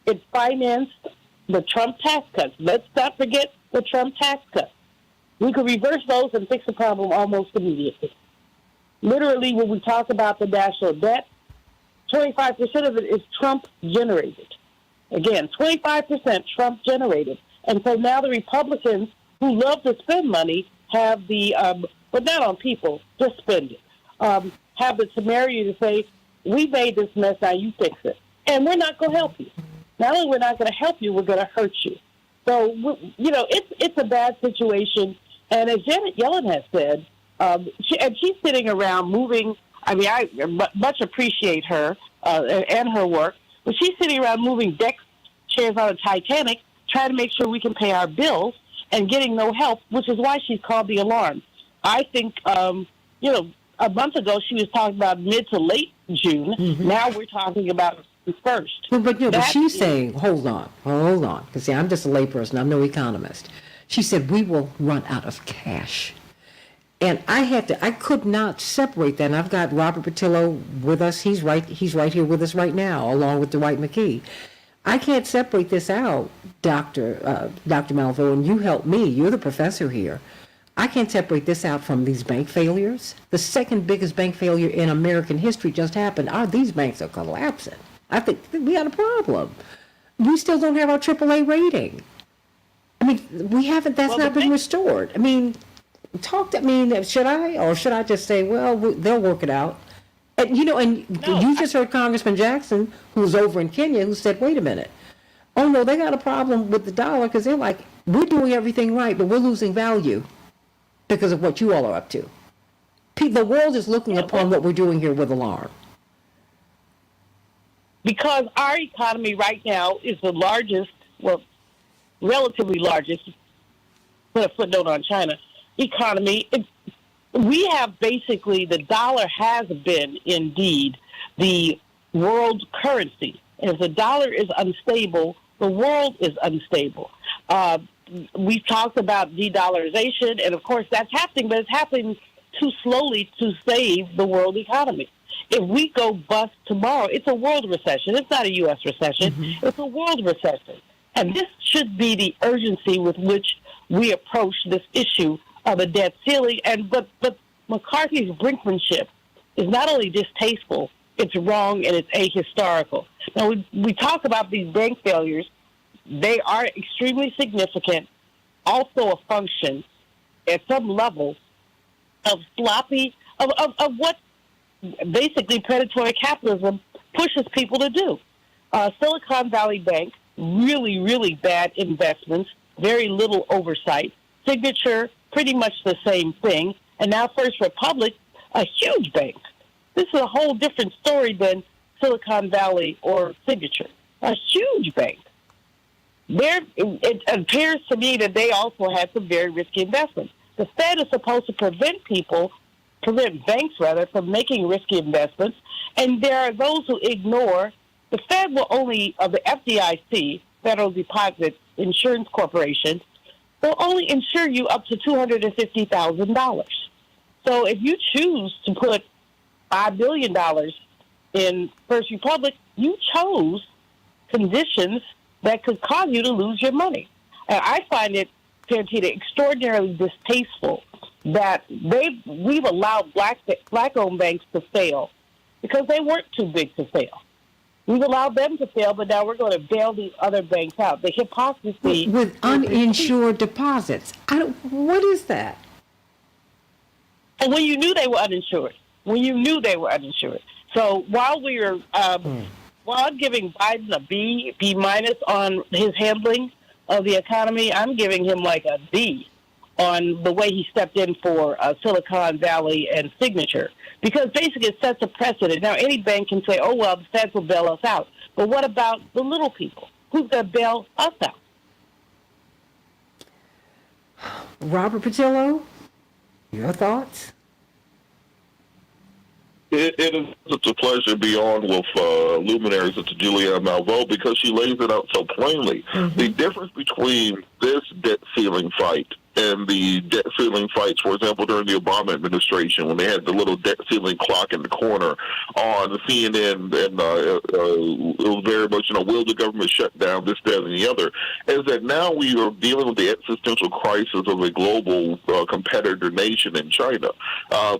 It financed the Trump tax cuts. Let's not forget the Trump tax cuts. We could reverse those and fix the problem almost immediately. Literally, when we talk about the national debt, 25% of it is Trump-generated. Again, 25% Trump-generated. And so now the Republicans who love to spend money have the, but not on people, just spend it, have the temerity to say, we made this mess, now you fix it. And we're not going to help you. Not only we're not going to help you, we're going to hurt you. So, it's a bad situation. And as Janet Yellen has said, she's sitting around moving, I much appreciate her and her work, but she's sitting around moving deck chairs on a Titanic, trying to make sure we can pay our bills and getting no help, which is why she's called the alarm. I think, a month ago she was talking about mid to late June. Mm-hmm. Now we're talking about the first. But she's saying, hold on, because I'm just a layperson, I'm no economist. She said, we will run out of cash. And I could not separate that. And I've got Robert Patillo with us. He's right here with us right now, along with Dwight McKee. I can't separate this out, Dr. Malveaux, and you help me. You're the professor here. I can't separate this out from these bank failures. The second biggest bank failure in American history just happened. These banks are collapsing. I think we got a problem. We still don't have our AAA rating. I mean, we haven't. That's not been restored. I mean, should I just say, well, they'll work it out? And you just heard Congressman Jackson, who's over in Kenya, who said, wait a minute. Oh no, they got a problem with the dollar because they're like, we're doing everything right, but we're losing value because of what you all are up to. The world is looking upon what we're doing here with alarm. Because our economy right now is the largest, relatively largest, put a footnote on China, economy. We have basically, the dollar has been indeed the world currency. If the dollar is unstable, the world is unstable. We've talked about de-dollarization, and of course that's happening, but it's happening too slowly to save the world economy. If we go bust tomorrow, it's a world recession. It's not a U.S. recession. Mm-hmm. It's a world recession. And this should be the urgency with which we approach this issue of a debt ceiling. But McCarthy's brinkmanship is not only distasteful, it's wrong and it's ahistorical. Now, we talk about these bank failures. They are extremely significant, also a function at some level of of what basically predatory capitalism pushes people to do. Silicon Valley Bank, really, really bad investments, very little oversight. Signature, pretty much the same thing. And now First Republic, a huge bank. This is a whole different story than Silicon Valley or Signature. A huge bank. It appears to me that they also had some very risky investments. The Fed is supposed to prevent banks from making risky investments, and there are those who ignore. The Fed will only, the FDIC, Federal Deposit Insurance Corporation, will only insure you up to $250,000. So if you choose to put $5 billion in First Republic, you chose conditions that could cause you to lose your money. And I find it, Santita, extraordinarily distasteful that we've allowed black-owned banks to fail because they weren't too big to fail. We've allowed them to fail, but now we're going to bail these other banks out. The hypocrisy with uninsured deposits. What is that? And when you knew they were uninsured. So while we are, while I'm giving Biden a B minus on his handling of the economy, I'm giving him like a D on the way he stepped in for Silicon Valley and Signature. Because basically it sets a precedent. Now, any bank can say, oh, well, the Feds will bail us out. But what about the little people? Who's going to bail us out? Robert Patillo, your thoughts? It is a pleasure to be on with luminaries such as Julianne Malveaux because she lays it out so plainly. Mm-hmm. The difference between this debt ceiling fight and the debt ceiling fights, for example, during the Obama administration, when they had the little debt ceiling clock in the corner on CNN, and it was very much, will the government shut down this, that, and the other, is that now we are dealing with the existential crisis of a global competitor nation in China.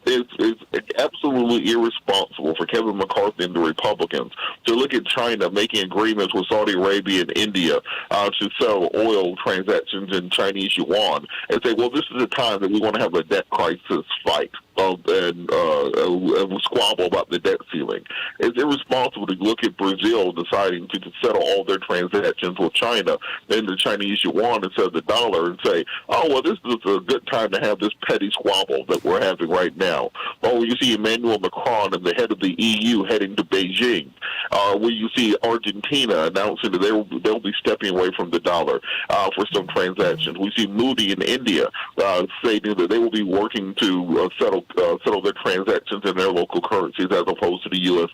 It's absolutely irresponsible for Kevin McCarthy and the Republicans to look at China making agreements with Saudi Arabia and India to sell oil transactions in Chinese yuan and say, well, this is a time that we want to have a debt crisis fight and squabble about the debt ceiling. It's irresponsible to look at Brazil deciding to settle all their transactions with China in the Chinese yuan instead of the dollar and say, oh, well, this is a good time to have this petty squabble that we're having right now. Or you see Emmanuel Macron and the head of the EU heading to Beijing. Where you see Argentina announcing that they'll be stepping away from the dollar for some transactions. We see Moody in India stating that they will be working to settle their transactions in their local currencies as opposed to the U.S.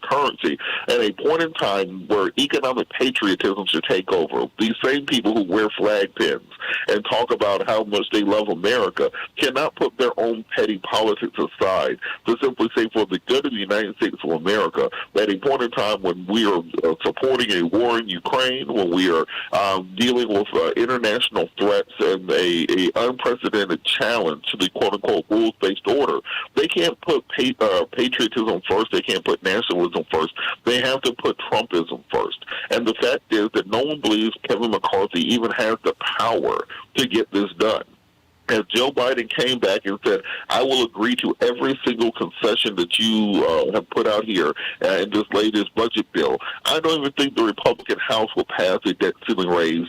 Currency at a point in time where economic patriotism should take over. These same people who wear flag pins and talk about how much they love America cannot put their own petty politics aside to simply say for the good of the United States of America, at a point in time when we are supporting a war in Ukraine, when we are dealing with international threats and a unprecedented challenge to the quote-unquote rules-based order, they can't put patriotism first. They can't put nationalism first. They have to put Trumpism first. And the fact is that no one believes Kevin McCarthy even has the power to get this done. As Joe Biden came back and said, I will agree to every single concession that you have put out here in this latest budget bill, I don't even think the Republican House will pass a debt ceiling raise,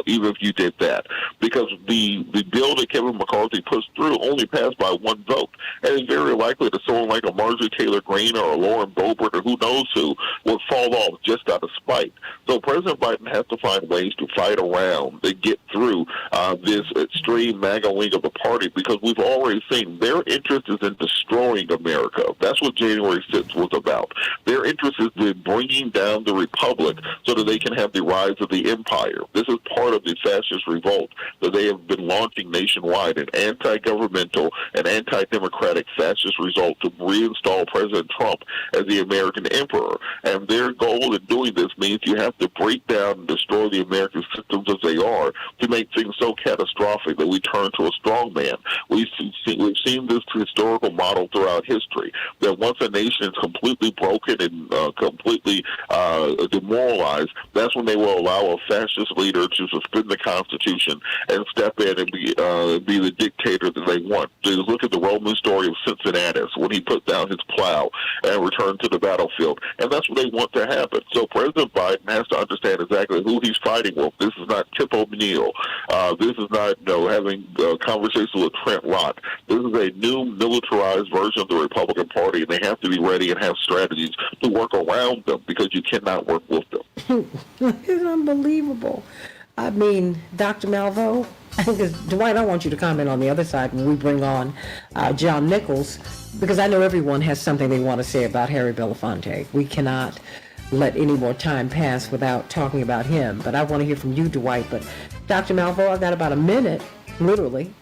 even if you did that. Because the bill that Kevin McCarthy pushed through only passed by one vote. And it's very likely that someone like a Marjorie Taylor Greene or a Lauren Boebert or who knows who will fall off just out of spite. So President Biden has to find ways to fight around and get through this extreme MAGA wing of the party, because we've already seen their interest is in destroying America. That's what January 6th was about. Their interest is in bringing down the republic so that they can have the rise of the empire. This is part of the fascist revolt that they have been launching nationwide, an anti-governmental and anti-democratic fascist revolt to reinstall President Trump as the American emperor. And their goal in doing this means you have to break down and destroy the American systems as they are to make things so catastrophic that we turn to a strongman. We've seen this historical model throughout history, that once a nation is completely broken and completely demoralized, that's when they will allow a fascist leader to suspend the Constitution and step in and be the dictator that they want. Just look at the Roman story of Cincinnatus when he put down his plow and returned to the battlefield. And that's what they want to happen. So President Biden has to understand exactly who he's fighting with. This is not Tip O'Neill. This is not having conversations with Trent Lott. This is a new militarized version of the Republican Party, and they have to be ready and have strategies to work around them, because you cannot work with them. It's unbelievable. I mean, Dr. Malvo, because Dwight, I want you to comment on the other side when we bring on John Nichols, because I know everyone has something they want to say about Harry Belafonte. We cannot let any more time pass without talking about him. But I want to hear from you, Dwight. But Dr. Malvo, I've got about a minute, literally,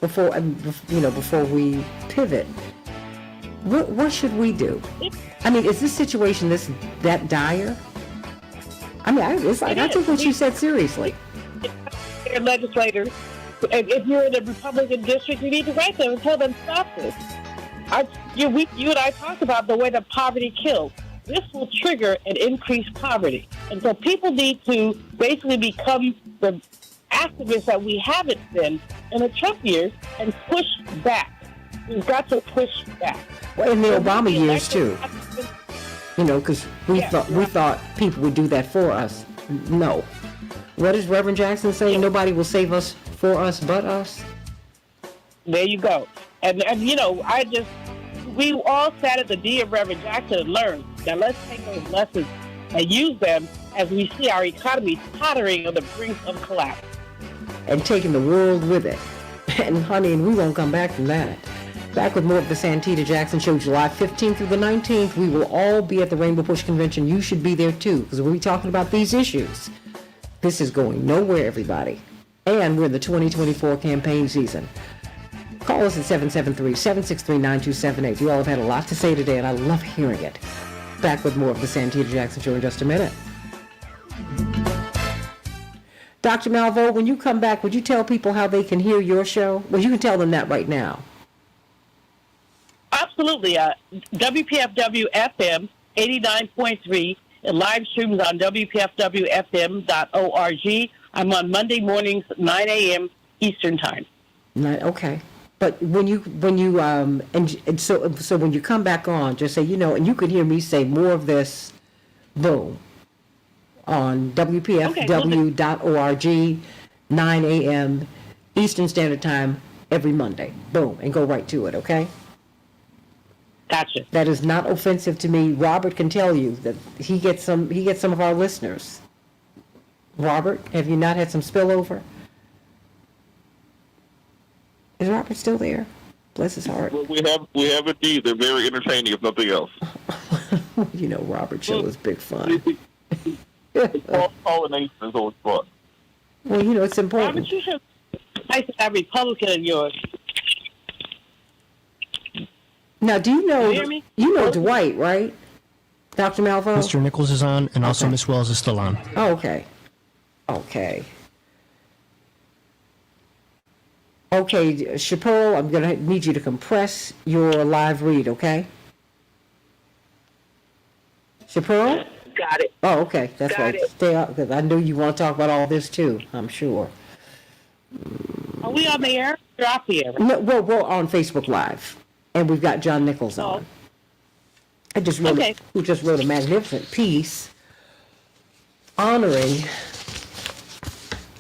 before we pivot. What should we do? I mean, is this situation that dire? I mean, I take what you said seriously. Legislators, if you're in a Republican district, you need to write them and tell them stop this. You and I talked about the way that poverty kills. This will trigger an increased poverty. And so people need to basically become the activists that we haven't been in the Trump years and push back. We've got to push back. Well, in the Obama years, too. Because we thought people would do that for us. No. What does Reverend Jackson say? Nobody will save us for us but us? There you go. And we all sat at the D of Reverend Jackson and learned. Now let's take those lessons and use them as we see our economy tottering on the brink of collapse. And taking the world with it. And honey, we won't come back from that. Back with more of the Santita Jackson Show, July 15th through the 19th. We will all be at the Rainbow Push Convention. You should be there too, because we'll be talking about these issues. This is going nowhere, everybody. And we're in the 2024 campaign season. Call us at 773-763-9278. You all have had a lot to say today, and I love hearing it. Back with more of the Santita Jackson Show in just a minute. Dr. Malvo, when you come back, would you tell people how they can hear your show? Well, you can tell them that right now. Absolutely. WPFW FM 89.3 and live streams on WPFWFM.org. I'm on Monday mornings, 9 a.m. Eastern Time. Okay. But when you so when you come back on, just say, and you could hear me say more of this, boom, on WPFW.org, 9 a.m. Eastern Standard Time every Monday. Boom, and go right to it, okay? Gotcha. That is not offensive to me. Robert can tell you that he gets some of our listeners. Robert, have you not had some spillover? Is Robert still there? Bless his heart. Well, we have indeed. They're very entertaining, if nothing else. Robert's show is big fun. Pollination is always fun. Well, it's important. Robert, you should nice to have Republican in yours. Now, do you know? You hear me? You know Dwight, right? Dr. Malvo? Mr. Nichols is on, and also Miss Wells is still on. Oh, okay. Okay, Chappelle, I'm going to need you to compress your live read, okay? Chappelle? Got it. Oh, okay. That's Got right. it. Stay up, because I know you want to talk about all this, too, I'm sure. Are we on the air? You're off the air. No, we're on Facebook Live, and we've got John Nichols on. Who just wrote a magnificent piece honoring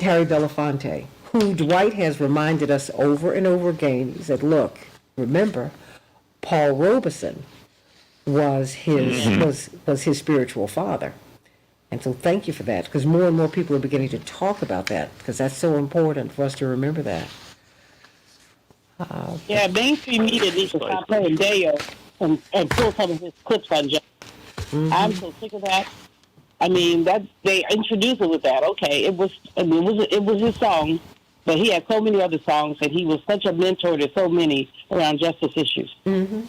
Harry Belafonte, who Dwight has reminded us over and over again. He said, look, remember, Paul Robeson was his spiritual father. And so thank you for that, because more and more people are beginning to talk about that, because that's so important for us to remember that. Mainstream media needs to stop playing Deo and pull some of his clips on John. I'm so sick of that. I mean, that they introduced it with that. Okay, it was his song, but he had so many other songs, and he was such a mentor to so many around justice issues. Mm-hmm.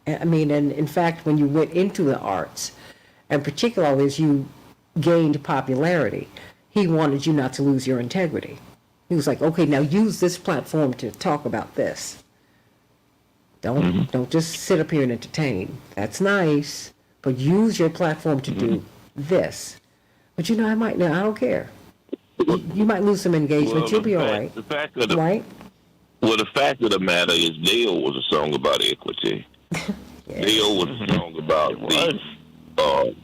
I mean, and in fact, when you went into the arts, and particularly as you gained popularity, he wanted you not to lose your integrity. He was like, okay, now use this platform to talk about this. Don't just sit up here and entertain. That's nice, but use your platform to do this. But I don't care. You might lose some engagement. You'll be all right. The fact of the matter is, Dale was a song about equity. Yes. Dale was a song about the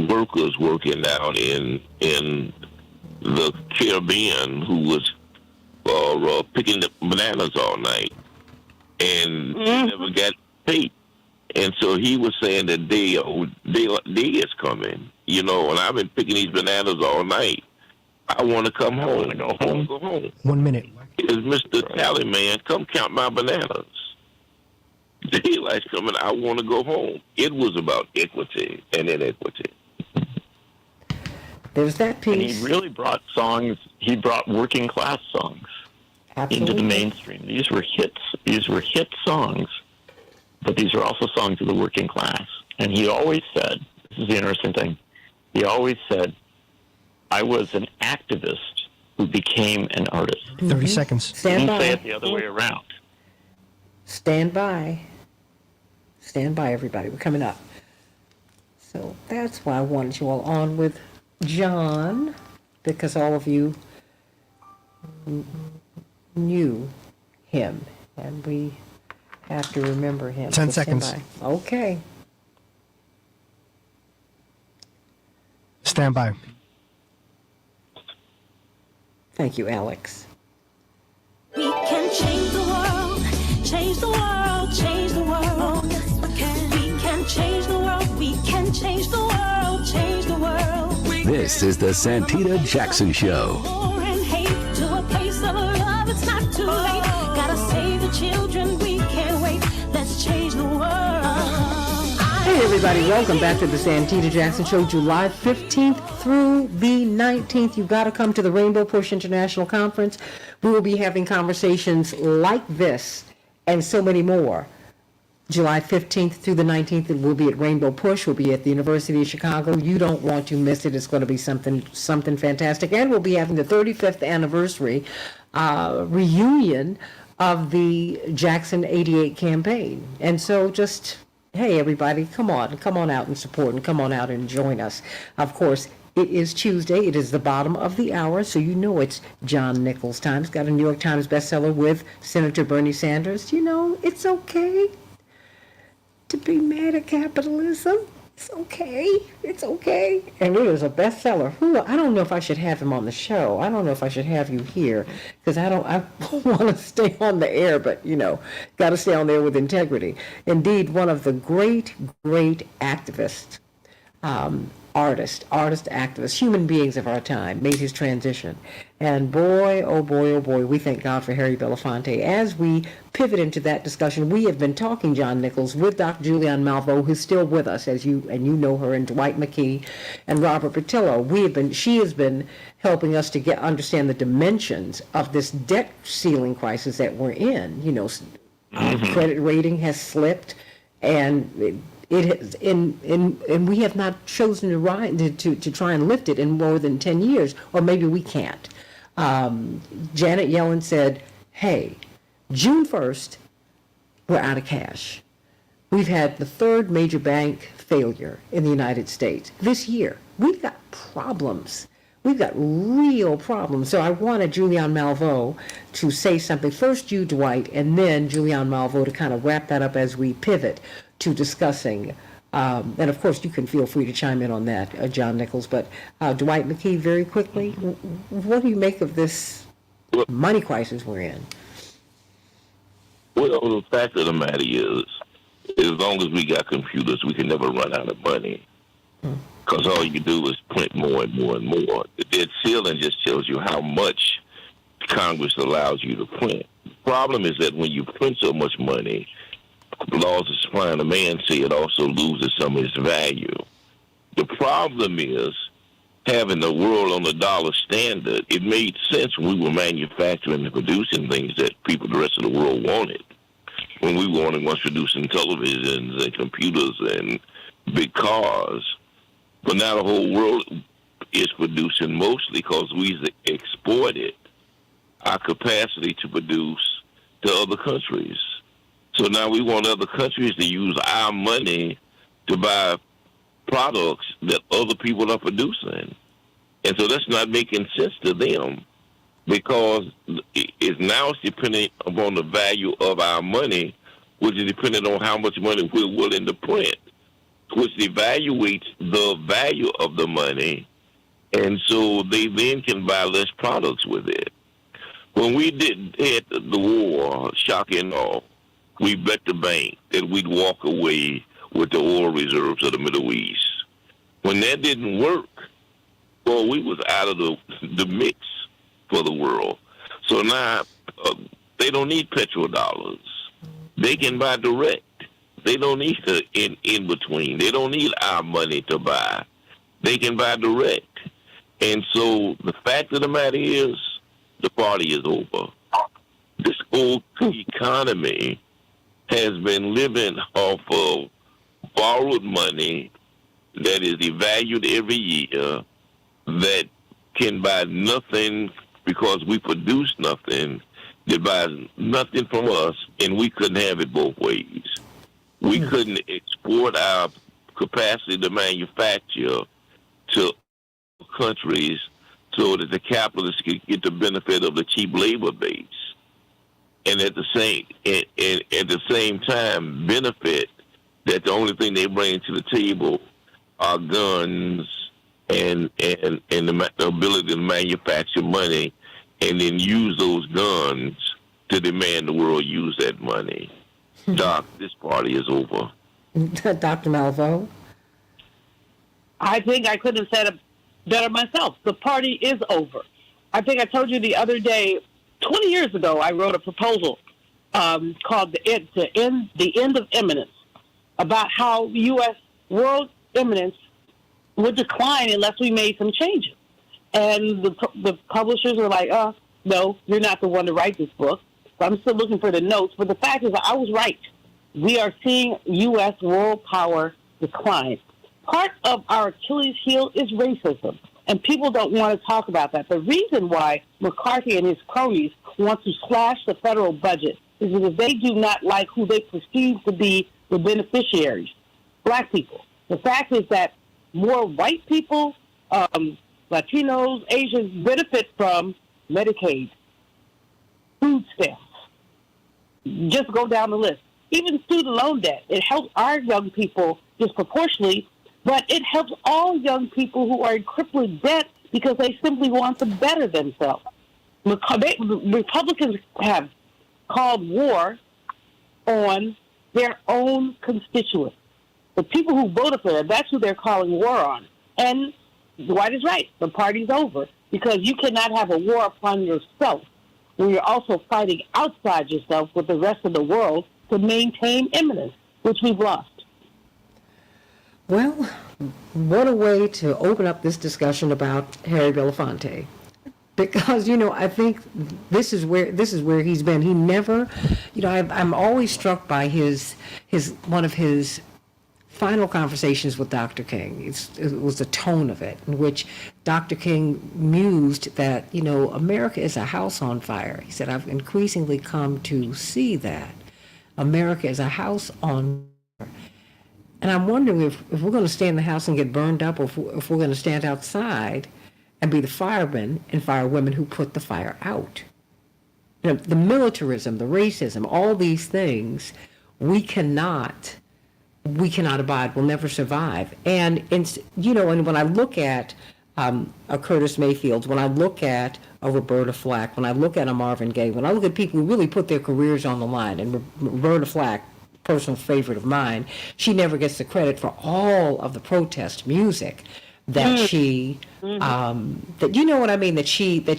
workers working down in the Caribbean who was picking the bananas all night and never got paid. And so he was saying that day is coming, and I've been picking these bananas all night. I want to come home. I want to go home. 1 minute. Is Mr. Tally Man, come count my bananas. Daylight's coming. I want to go home. It was about equity and inequity. There's that piece. And he really brought songs. He brought working class songs into the mainstream. These were hits. These were hit songs, but these are also songs of the working class. And he always said, this is the interesting thing, he always said, I was an activist who became an artist. 30 seconds. Stand by. Say it the other way around. Stand by. Stand by, everybody. We're coming up. So that's why I wanted you all on with John, because all of you knew him, and we have to remember him. 10 So stand seconds. by. Okay. Stand by. Thank you, Alex. We can change the world, change the world, change the world. We can change the world, we can change the world, change the world. This is the Santita Jackson Show. War and hate to a place of love, it's not too late. Gotta save the children, we can't wait. Let's change the world. Hey, everybody. everybody. Welcome back to the Santita Jackson Show, July 15th through the 19th. You've got to come to the Rainbow Push International Conference. We will be having conversations like this and so many more. July 15th through the 19th, it will be at Rainbow Push. We'll be at the University of Chicago. You don't want to miss it. It's going to be something fantastic. And we'll be having the 35th anniversary reunion of the Jackson 88 campaign. And so just, hey, everybody, come on out and support and come on out and join us. Of course, it is Tuesday. It is the bottom of the hour, so you know it's John Nichols' time. He's got a New York Times bestseller with Senator Bernie Sanders. You know, it's okay to be mad at capitalism. It's okay. It's okay. And it is a bestseller. I don't know if I should have him on the show. I don't know if I should have you here because I want to stay on the air, but, you know, got to stay on there with integrity. Indeed, one of the great activists, artist, activists, human beings of our time, made his transition. And boy, oh boy, we thank God for Harry Belafonte. As we pivot into that discussion, we have been talking, John Nichols, with Dr. Julianne Malveaux, who's still with us, as you know her, and Dwight McKee and Robert Patillo. She has been helping us to understand the dimensions of this debt ceiling crisis that we're in. You know, our credit rating has slipped, and it has, and we have not chosen to try and lift it in more than 10 years, or maybe we can't. Janet Yellen said, hey, June 1st, we're out of cash. We've had the third major bank failure in the United States this year. We've got problems. We've got real problems. So I wanted Julianne Malveaux to say something. First you, Dwight, and then Julianne Malveaux to kind of wrap that up as we pivot to discussing. And of course, you can feel free to chime in on that, John Nichols. But Dwight McKee, very quickly, what do you make of this money crisis we're in? Well, the fact of the matter is, as long as we got computers, we can never run out of money. Because all you do is print more and more and more. The debt ceiling just tells you how much Congress allows you to print. The problem is that when you print so much money, the laws of supply and demand say it also loses some of its value. The problem is having the world on the dollar standard. It made sense when we were manufacturing and producing things that the rest of the world wanted. When we were producing televisions and computers and big cars. But now the whole world is producing mostly because we exported our capacity to produce to other countries. So now we want other countries to use our money to buy products that other people are producing. And so that's not making sense to them because it's now dependent upon the value of our money, which is dependent on how much money we're willing to print, which evaluates the value of the money, and so they then can buy less products with it. When we had the war, shocking all, we bet the bank that we'd walk away with the oil reserves of the Middle East. When that didn't work, well, we was out of the mix for the world. So now they don't need petrodollars. They can buy direct. They don't need the in between. They don't need our money to buy. They can buy direct. And so the fact of the matter is, the party is over. This whole economy has been living off of borrowed money that is evaluated every year, that can buy nothing because we produce nothing, that buys nothing from us, and we couldn't have it both ways. We couldn't export our capacity to manufacture to countries so that the capitalists could get the benefit of the cheap labor base, and at the same time benefit that the only thing they bring to the table are guns and the ability to manufacture money, and then use those guns to demand the world use that money. Doc, this party is over. Dr. Malveaux? I think I could have said it better myself. The party is over. I think I told you the other day, 20 years ago, I wrote a proposal called the End of Imminence, about how U.S. world eminence would decline unless we made some changes. And the publishers are like, no, you're not the one to write this book. So I'm still looking for the notes. But the fact is that I was right. We are seeing U.S. world power decline. Part of our Achilles heel is racism, and people don't want to talk about that. The reason why McCarthy and his cronies want to slash the federal budget is because they do not like who they perceive to be the beneficiaries, black people. The fact is that more white people, Latinos, Asians benefit from Medicaid, food stamps. Just go down the list. Even student loan debt. It helps our young people disproportionately, but it helps all young people who are in crippling debt because they simply want to better themselves. Republicans have called war on their own constituents. The people who voted for them, that's who they're calling war on. And Dwight is right. The party's over because you cannot have a war upon yourself when you're also fighting outside yourself with the rest of the world to maintain eminence, which we've lost. Well, what a way to open up this discussion about Harry Belafonte. Because, I think this is where he's been. He never, I'm always struck by one of his final conversations with Dr. King. It was the tone of it, in which Dr. King mused that, America is a house on fire. He said, I've increasingly come to see that America is a house on fire. And I'm wondering if we're going to stay in the house and get burned up, or if we're going to stand outside and be the firemen and firewomen who put the fire out. The militarism, the racism, all these things, we cannot abide, will never survive. And when I look at a Curtis Mayfield, when I look at a Roberta Flack, when I look at a Marvin Gaye, when I look at people who really put their careers on the line, and Roberta Flack, personal favorite of mine, she never gets the credit for all of the protest music that she that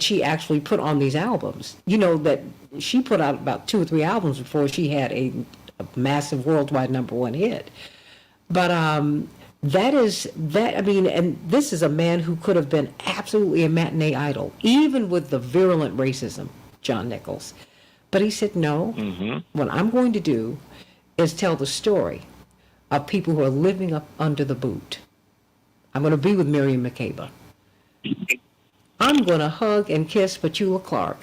she actually put on these albums. That she put out about 2 or 3 albums before she had a massive worldwide #1 hit. But and this is a man who could have been absolutely a matinee idol, even with the virulent racism, John Nichols. But he said, no, what I'm going to do is tell the story of people who are living up under the boot. I'm going to be with Miriam Makeba. I'm going to hug and kiss Petula Clark.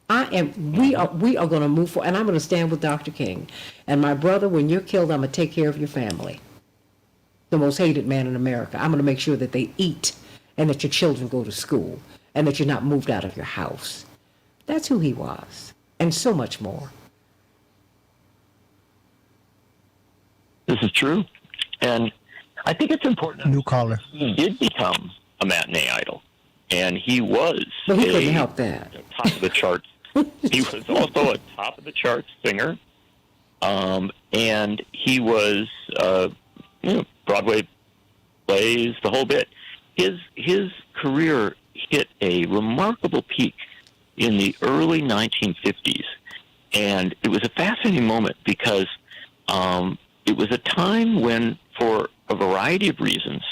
We are going to move forward, and I'm going to stand with Dr. King. And my brother, when you're killed, I'm going to take care of your family. The most hated man in America. I'm going to make sure that they eat, and that your children go to school, and that you're not moved out of your house. That's who he was, and so much more. This is true. And I think it's important. New caller. He did become a matinee idol. And he was but he couldn't help that. Top of the charts. He was also a top of the charts singer. And he was, Broadway plays, the whole bit. His career hit a remarkable peak in the early 1950s. And it was a fascinating moment because it was a time when, for a variety of reasons,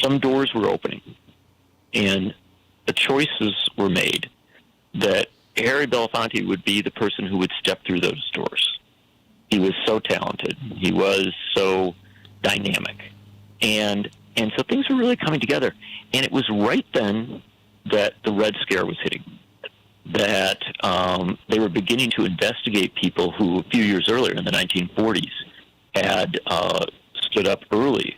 some doors were opening, and the choices were made that Harry Belafonte would be the person who would step through those doors. He was so talented. He was so dynamic. And so things were really coming together. And it was right then that the Red Scare was hitting, that they were beginning to investigate people who, a few years earlier in the 1940s, had stood up early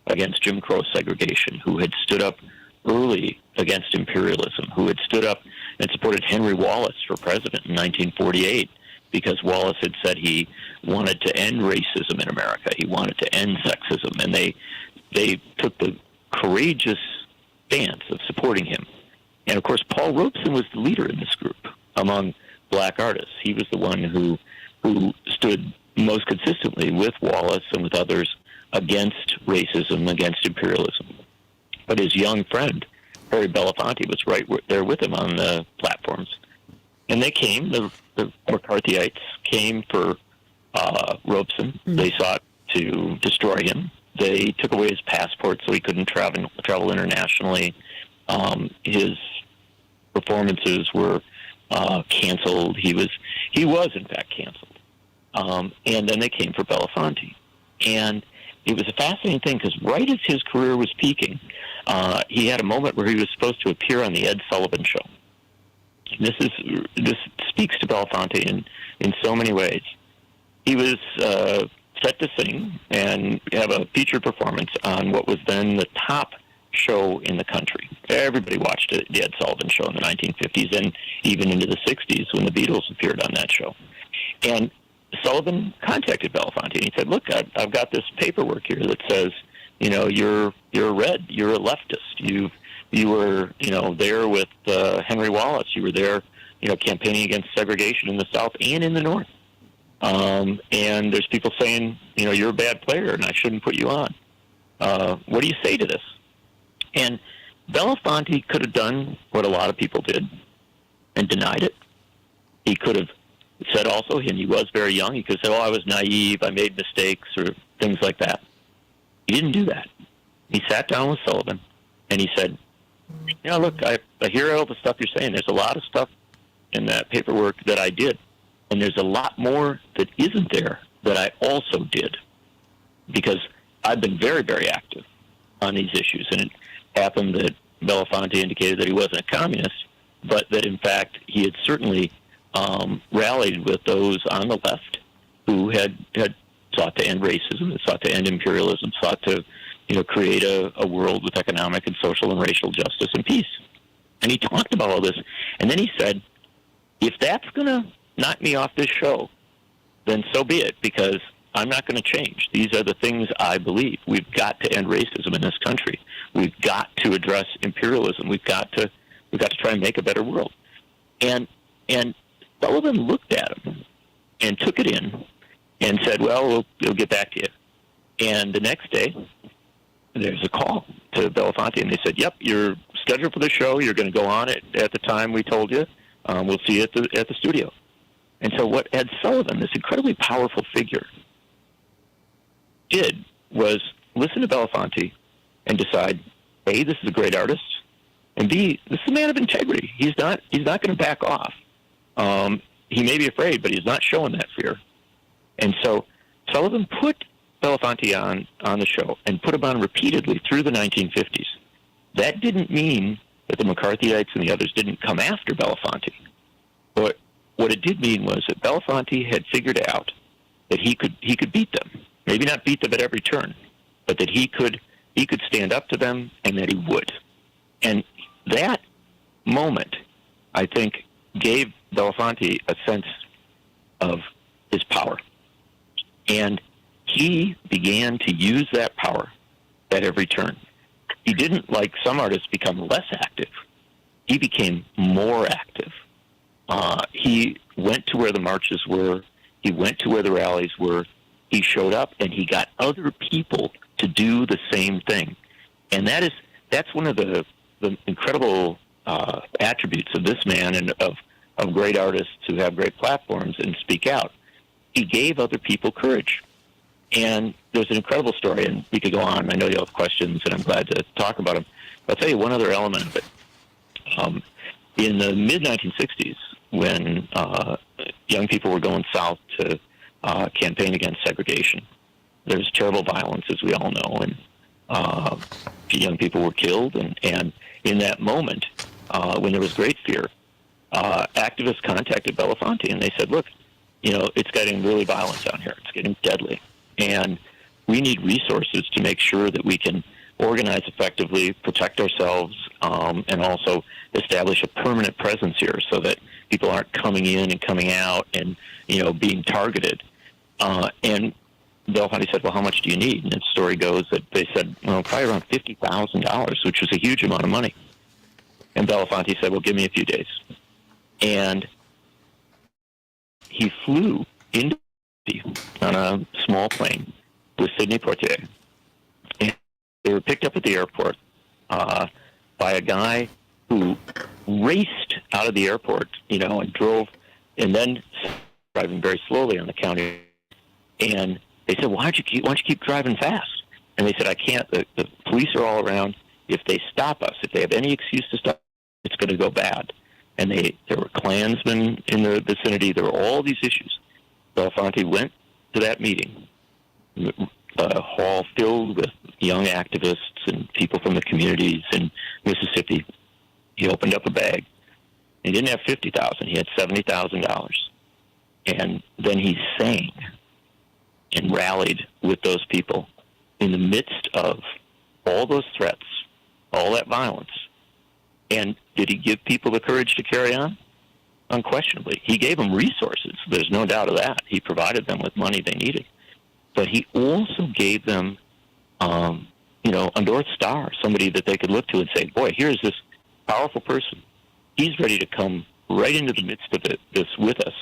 against Jim Crow segregation, who had stood up early against imperialism, who had stood up and supported Henry Wallace for president in 1948 because Wallace had said he wanted to end racism in America. He wanted to end sexism. And they took the courageous stance of supporting him. And, of course, Paul Robeson was the leader in this group among black artists. He was the one who stood most consistently with Wallace and with others against racism, against imperialism. But his young friend, Harry Belafonte, was right there with him on the platforms. And they came, the McCarthyites came for Robeson. Mm-hmm. They sought to destroy him. They took away his passport so he couldn't travel internationally. His performances were canceled. He was in fact canceled. And then they came for Belafonte. And it was a fascinating thing because right as his career was peaking, he had a moment where he was supposed to appear on the Ed Sullivan Show. This speaks to Belafonte in so many ways. He was set to sing and have a featured performance on what was then the top show in the country. Everybody watched it, the Ed Sullivan Show in the 1950s and even into the 60s when the Beatles appeared on that show. And Sullivan contacted Belafonte and he said, "Look, I've got this paperwork here that says, you're a red, you're a leftist. You were, there with Henry Wallace. You were there, campaigning against segregation in the South and in the North. And there's people saying, you're a bad player and I shouldn't put you on. What do you say to this?" And Belafonte could have done what a lot of people did and denied it. He could have said also, and he was very young, he could say, "Oh, I was naive, I made mistakes," or things like that. He didn't do that. He sat down with Sullivan and he said, "Look, I hear all the stuff you're saying. There's a lot of stuff in that paperwork that I did. And there's a lot more that isn't there that I also did. Because I've been very, very active on these issues." And it happened that Belafonte indicated that he wasn't a communist, but that in fact he had certainly rallied with those on the left who had sought to end racism, had sought to end imperialism, sought to create a world with economic and social and racial justice and peace. And he talked about all this. And then he said, "If that's going to knock me off this show, then so be it, because I'm not going to change. These are the things I believe. We've got to end racism in this country. We've got to address imperialism. We've got to try and make a better world." And Sullivan looked at him and took it in and said, "Well, we'll get back to you." And the next day, there's a call to Belafonte, and they said, "Yep, you're scheduled for the show. You're going to go on it at the time we told you. We'll see you at the studio." And so what Ed Sullivan, this incredibly powerful figure, did was listen to Belafonte and decide, A, this is a great artist, and B, this is a man of integrity. He's not going to back off. He may be afraid, but he's not showing that fear. And so Sullivan put Belafonte on the show and put him on repeatedly through the 1950s. That didn't mean that the McCarthyites and the others didn't come after Belafonte. But what it did mean was that Belafonte had figured out that he could beat them. Maybe not beat them at every turn, but that he could stand up to them and that he would. And that moment, I think, gave Belafonte a sense of his power. And he began to use that power at every turn. He didn't, like some artists, become less active. He became more active. He went to where the marches were. He went to where the rallies were. He showed up, and he got other people to do the same thing. And that's one of the incredible attributes of this man and of great artists who have great platforms and speak out. He gave other people courage. And there's an incredible story, and we could go on. I know you'll have questions, and I'm glad to talk about them. I'll tell you one other element of it. In the mid-1960s, when young people were going south to campaign against segregation, there was terrible violence, as we all know, and young people were killed. And in that moment, when there was great fear, activists contacted Belafonte, and they said, "Look, it's getting really violent down here. It's getting deadly. And we need resources to make sure that we can organize effectively, protect ourselves, and also establish a permanent presence here so that people aren't coming in and coming out and, being targeted." And Belafonte said, "Well, how much do you need?" And the story goes that they said, well, probably around $50,000, which was a huge amount of money. And Belafonte said, "Well, give me a few days." And he flew into on a small plane with Sidney Poitier. And they were picked up at the airport by a guy who raced out of the airport, and drove, and then driving very slowly on the county, and They said, why don't you keep driving fast? And they said, I can't. The police are all around. If they stop us, if they have any excuse to stop, it's going to go bad. And there were Klansmen in the vicinity. There were all these issues. Belafonte went to that meeting, a hall filled with young activists and people from the communities in Mississippi. He opened up a bag. He didn't have $50,000. He had $70,000. And then he sang and rallied with those people in the midst of all those threats, all that violence. And did he give people the courage to carry on? Unquestionably. He gave them resources. There's no doubt of that. He provided them with money they needed. But he also gave them, a North Star, somebody that they could look to and say, boy, here's this powerful person. He's ready to come right into the midst of this with us.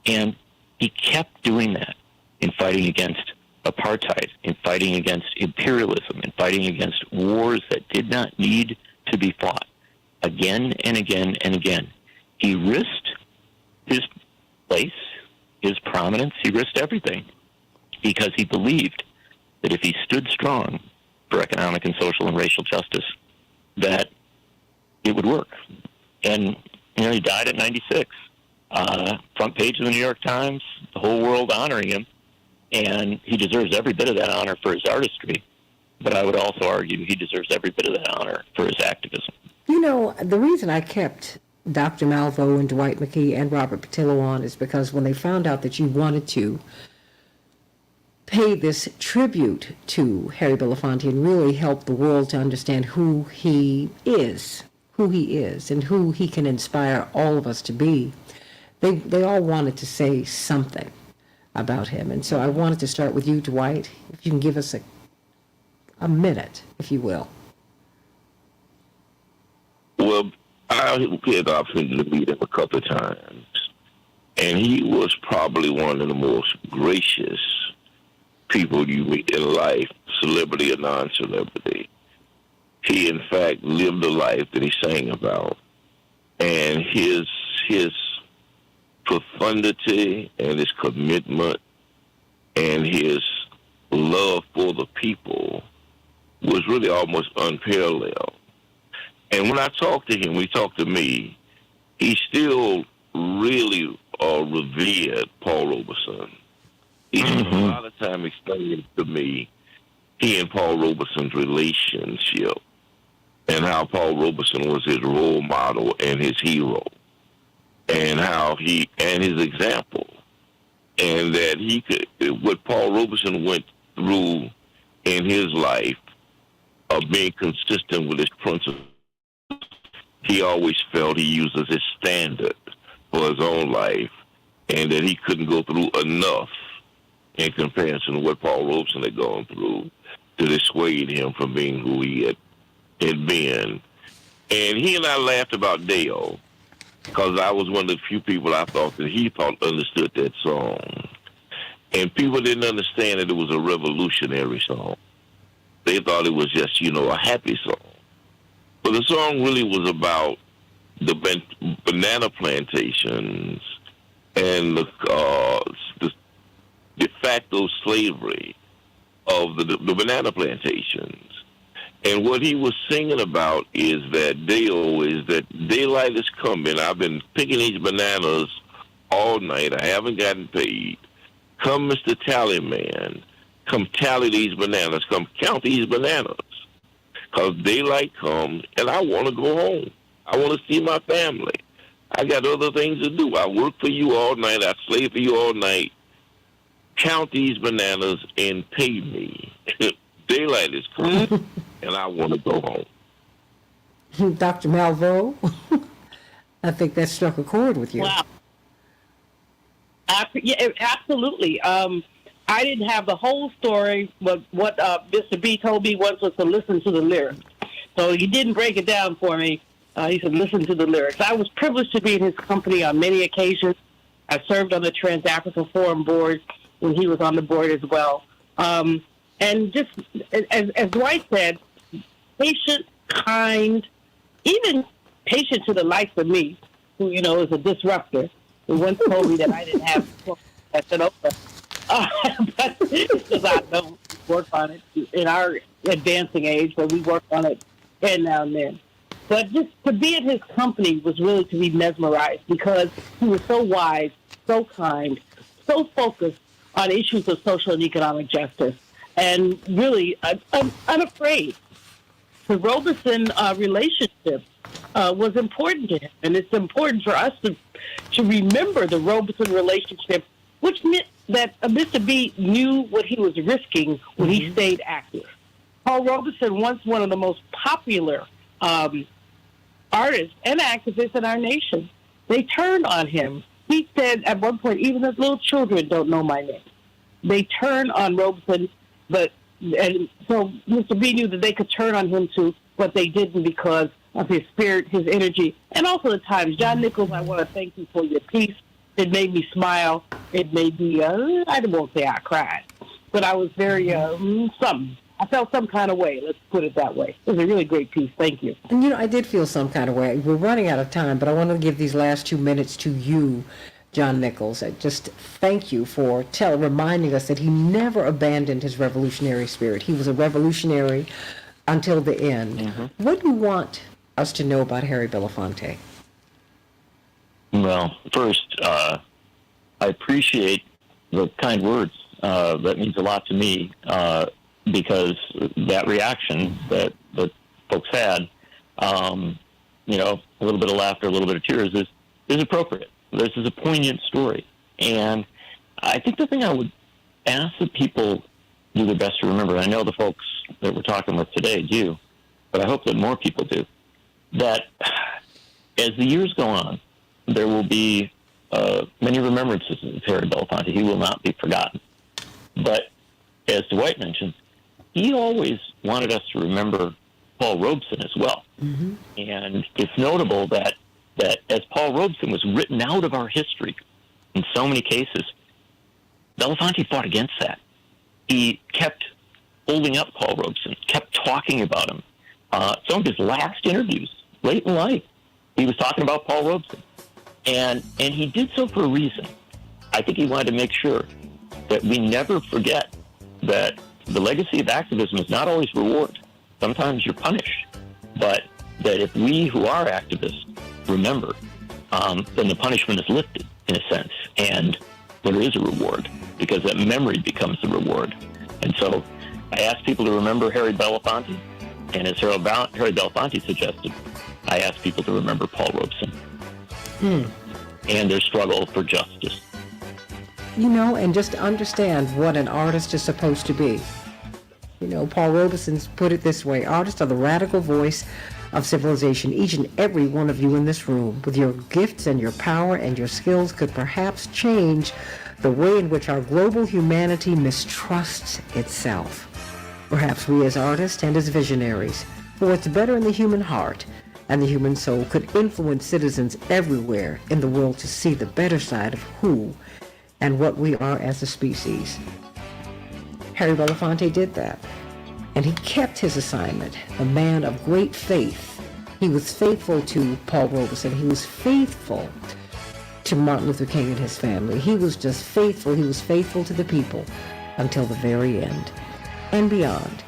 And he kept doing that in fighting against apartheid, in fighting against imperialism, in fighting against wars that did not need to be fought. Again and again and again. He risked his place, his prominence. He risked everything because he believed that if he stood strong for economic and social and racial justice, that it would work. And, he died at 96. Front page of the New York Times, the whole world honoring him. And he deserves every bit of that honor for his artistry. But I would also argue he deserves every bit of that honor for his activism. The reason I kept Dr. Malveaux and Dwight McKee and Robert Patillo on is because when they found out that you wanted to pay this tribute to Harry Belafonte and really help the world to understand who he is and who he can inspire all of us to be, they all wanted to say something about him. And so I wanted to start with you, Dwight, if you can give us a minute, if you will. Well, I had the opportunity to meet him a couple of times, and he was probably one of the most gracious people you meet in life, celebrity or non-celebrity. He, in fact, lived the life that he sang about, and his profundity and his commitment and his love for the people was really almost unparalleled. And when I talked to him, he talked to me, he still really revered Paul Robeson. He spent a lot of time explaining to me he and Paul Robeson's relationship and how Paul Robeson was his role model and his hero, and how and his example, and that what Paul Robeson went through in his life of being consistent with his principles, he always felt he used as his standard for his own life, and that he couldn't go through enough in comparison to what Paul Robeson had gone through to dissuade him from being who he had been. And he and I laughed about Dale, because I was one of the few people I thought that he understood that song. And people didn't understand that it was a revolutionary song. They thought it was just, a happy song. But the song really was about the banana plantations and the de facto slavery of the banana plantations. And what he was singing about is that daylight is coming. I've been picking these bananas all night. I haven't gotten paid. Come, Mr. Tally Man. Come tally these bananas. Come count these bananas. Because daylight comes, and I want to go home. I want to see my family. I got other things to do. I work for you all night. I slave for you all night. Count these bananas and pay me. Daylight is coming, and I want to go home. Dr. Malveaux, I think that struck a chord with you. Wow. Yeah, absolutely. I didn't have the whole story, but what Mr. B told me once was to listen to the lyrics. So he didn't break it down for me. He said, listen to the lyrics. I was privileged to be in his company on many occasions. I served on the Trans-African Forum Board when he was on the board as well. And just, as Dwight said, patient, kind, even patient to the likes of me, who, is a disruptor, who once told me that I didn't have that over. But because I don't work on it in our advancing age, but we work on it and now and then. But just to be at his company was really to be mesmerized because he was so wise, so kind, so focused on issues of social and economic justice, and really unafraid. The Robeson relationship was important to him, and it's important for us to remember the Robeson relationship, which meant that Mr. B knew what he was risking when he stayed active. Paul Robeson, once one of the most popular artists and activists in our nation, they turned on him. He said at one point, even the little children don't know my name. They turned on Robeson, and so Mr. B knew that they could turn on him too, but they didn't because of his spirit, his energy, and also the times. John Nichols, I want to thank you for your piece. It made me smile. It made me, I won't say I cried, but I was very, something. I felt some kind of way, let's put it that way. It was a really great piece. Thank you. And, I did feel some kind of way. We're running out of time, but I want to give these last 2 minutes to you, John Nichols. Just thank you for reminding us that he never abandoned his revolutionary spirit. He was a revolutionary until the end. Mm-hmm. What do you want us to know about Harry Belafonte? Well, first, I appreciate the kind words. That means a lot to me because that reaction that folks had, a little bit of laughter, a little bit of tears is appropriate. This is a poignant story. And I think the thing I would ask that people do their best to remember, I know the folks that we're talking with today do, but I hope that more people do, that as the years go on, there will be many remembrances of Harry Belafonte. He will not be forgotten. But as Dwight mentioned, he always wanted us to remember Paul Robeson as well. Mm-hmm. And it's notable that as Paul Robeson was written out of our history in so many cases, Belafonte fought against that. He kept holding up Paul Robeson, kept talking about him. Some of his last interviews, late in life, he was talking about Paul Robeson. And he did so for a reason. I think he wanted to make sure that we never forget that the legacy of activism is not always reward. Sometimes you're punished. But that if we who are activists remember, then the punishment is lifted, in a sense. And there is a reward, because that memory becomes the reward. And so I ask people to remember Harry Belafonte, and as Harry Belafonte suggested, I ask people to remember Paul Robeson and their struggle for justice. And just to understand what an artist is supposed to be. Paul Robeson's put it this way: artists are the radical voice of civilization. Each and every one of you in this room, with your gifts and your power and your skills, could perhaps change the way in which our global humanity mistrusts itself. Perhaps we as artists and as visionaries, for what's better in the human heart and the human soul, could influence citizens everywhere in the world to see the better side of who and what we are as a species. Harry Belafonte did that, and he kept his assignment, a man of great faith. He was faithful to Paul Robeson. He was faithful to Martin Luther King and his family. He was just faithful. He was faithful to the people until the very end and beyond.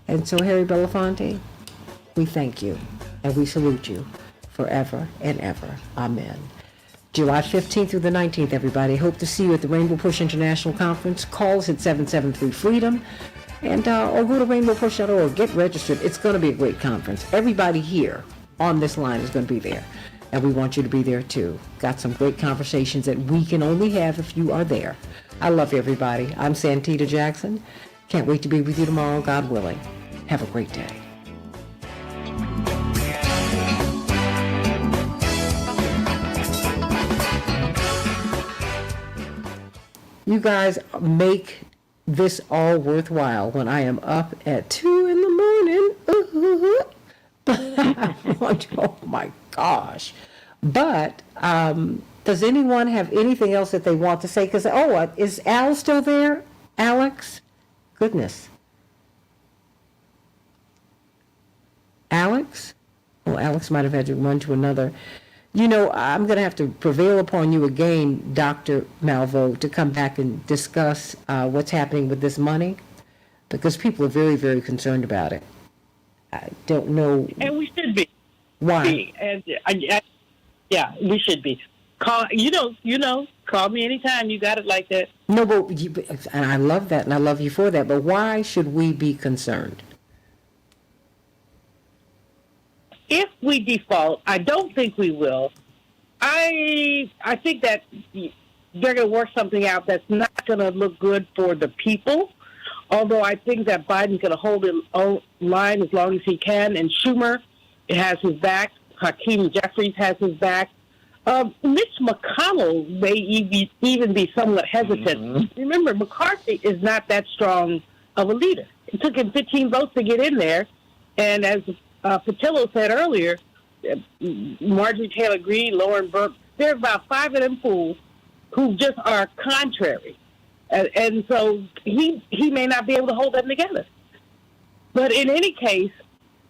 And so, Harry Belafonte, we thank you and we salute you forever and ever. Amen. July 15th through the 19th, everybody. Hope to see you at the Rainbow Push International Conference. Call us at 773-FREEDOM and or go to rainbowpush.org. Get registered. It's going to be a great conference. Everybody here on this line is going to be there, and we want you to be there too. Got some great conversations that we can only have if you are there. I love you, everybody. I'm Santita Jackson. Can't wait to be with you tomorrow, God willing. Have a great day. You guys make this all worthwhile when I am up at 2 in the morning. Oh my gosh. But does anyone have anything else that they want to say? Because, is Al still there? Alex? Goodness. Alex? Well, Alex might have had to run to another You know, I'm going to have to prevail upon you again, Dr. Malvo, to come back and discuss what's happening with this money, because people are very, very concerned about it. I don't know. And we should be. Why? And yeah, we should be. Call call me anytime you got it like that. No, but and I love that, and I love you for that. But why should we be concerned? If we default, I don't think we will. I think that they're going to work something out that's not going to look good for the people. Although I think that Biden's going to hold it line as long as he can, and Schumer has his back. Hakeem Jeffries has his back. Mitch McConnell may even be somewhat hesitant. Mm-hmm. Remember, McCarthy is not that strong of a leader. It took him 15 votes to get in there, and as Patillo said earlier, Marjorie Taylor Greene, Lauren Burke, there are about 5 of them fools who just are contrary. And so he may not be able to hold them together. But in any case,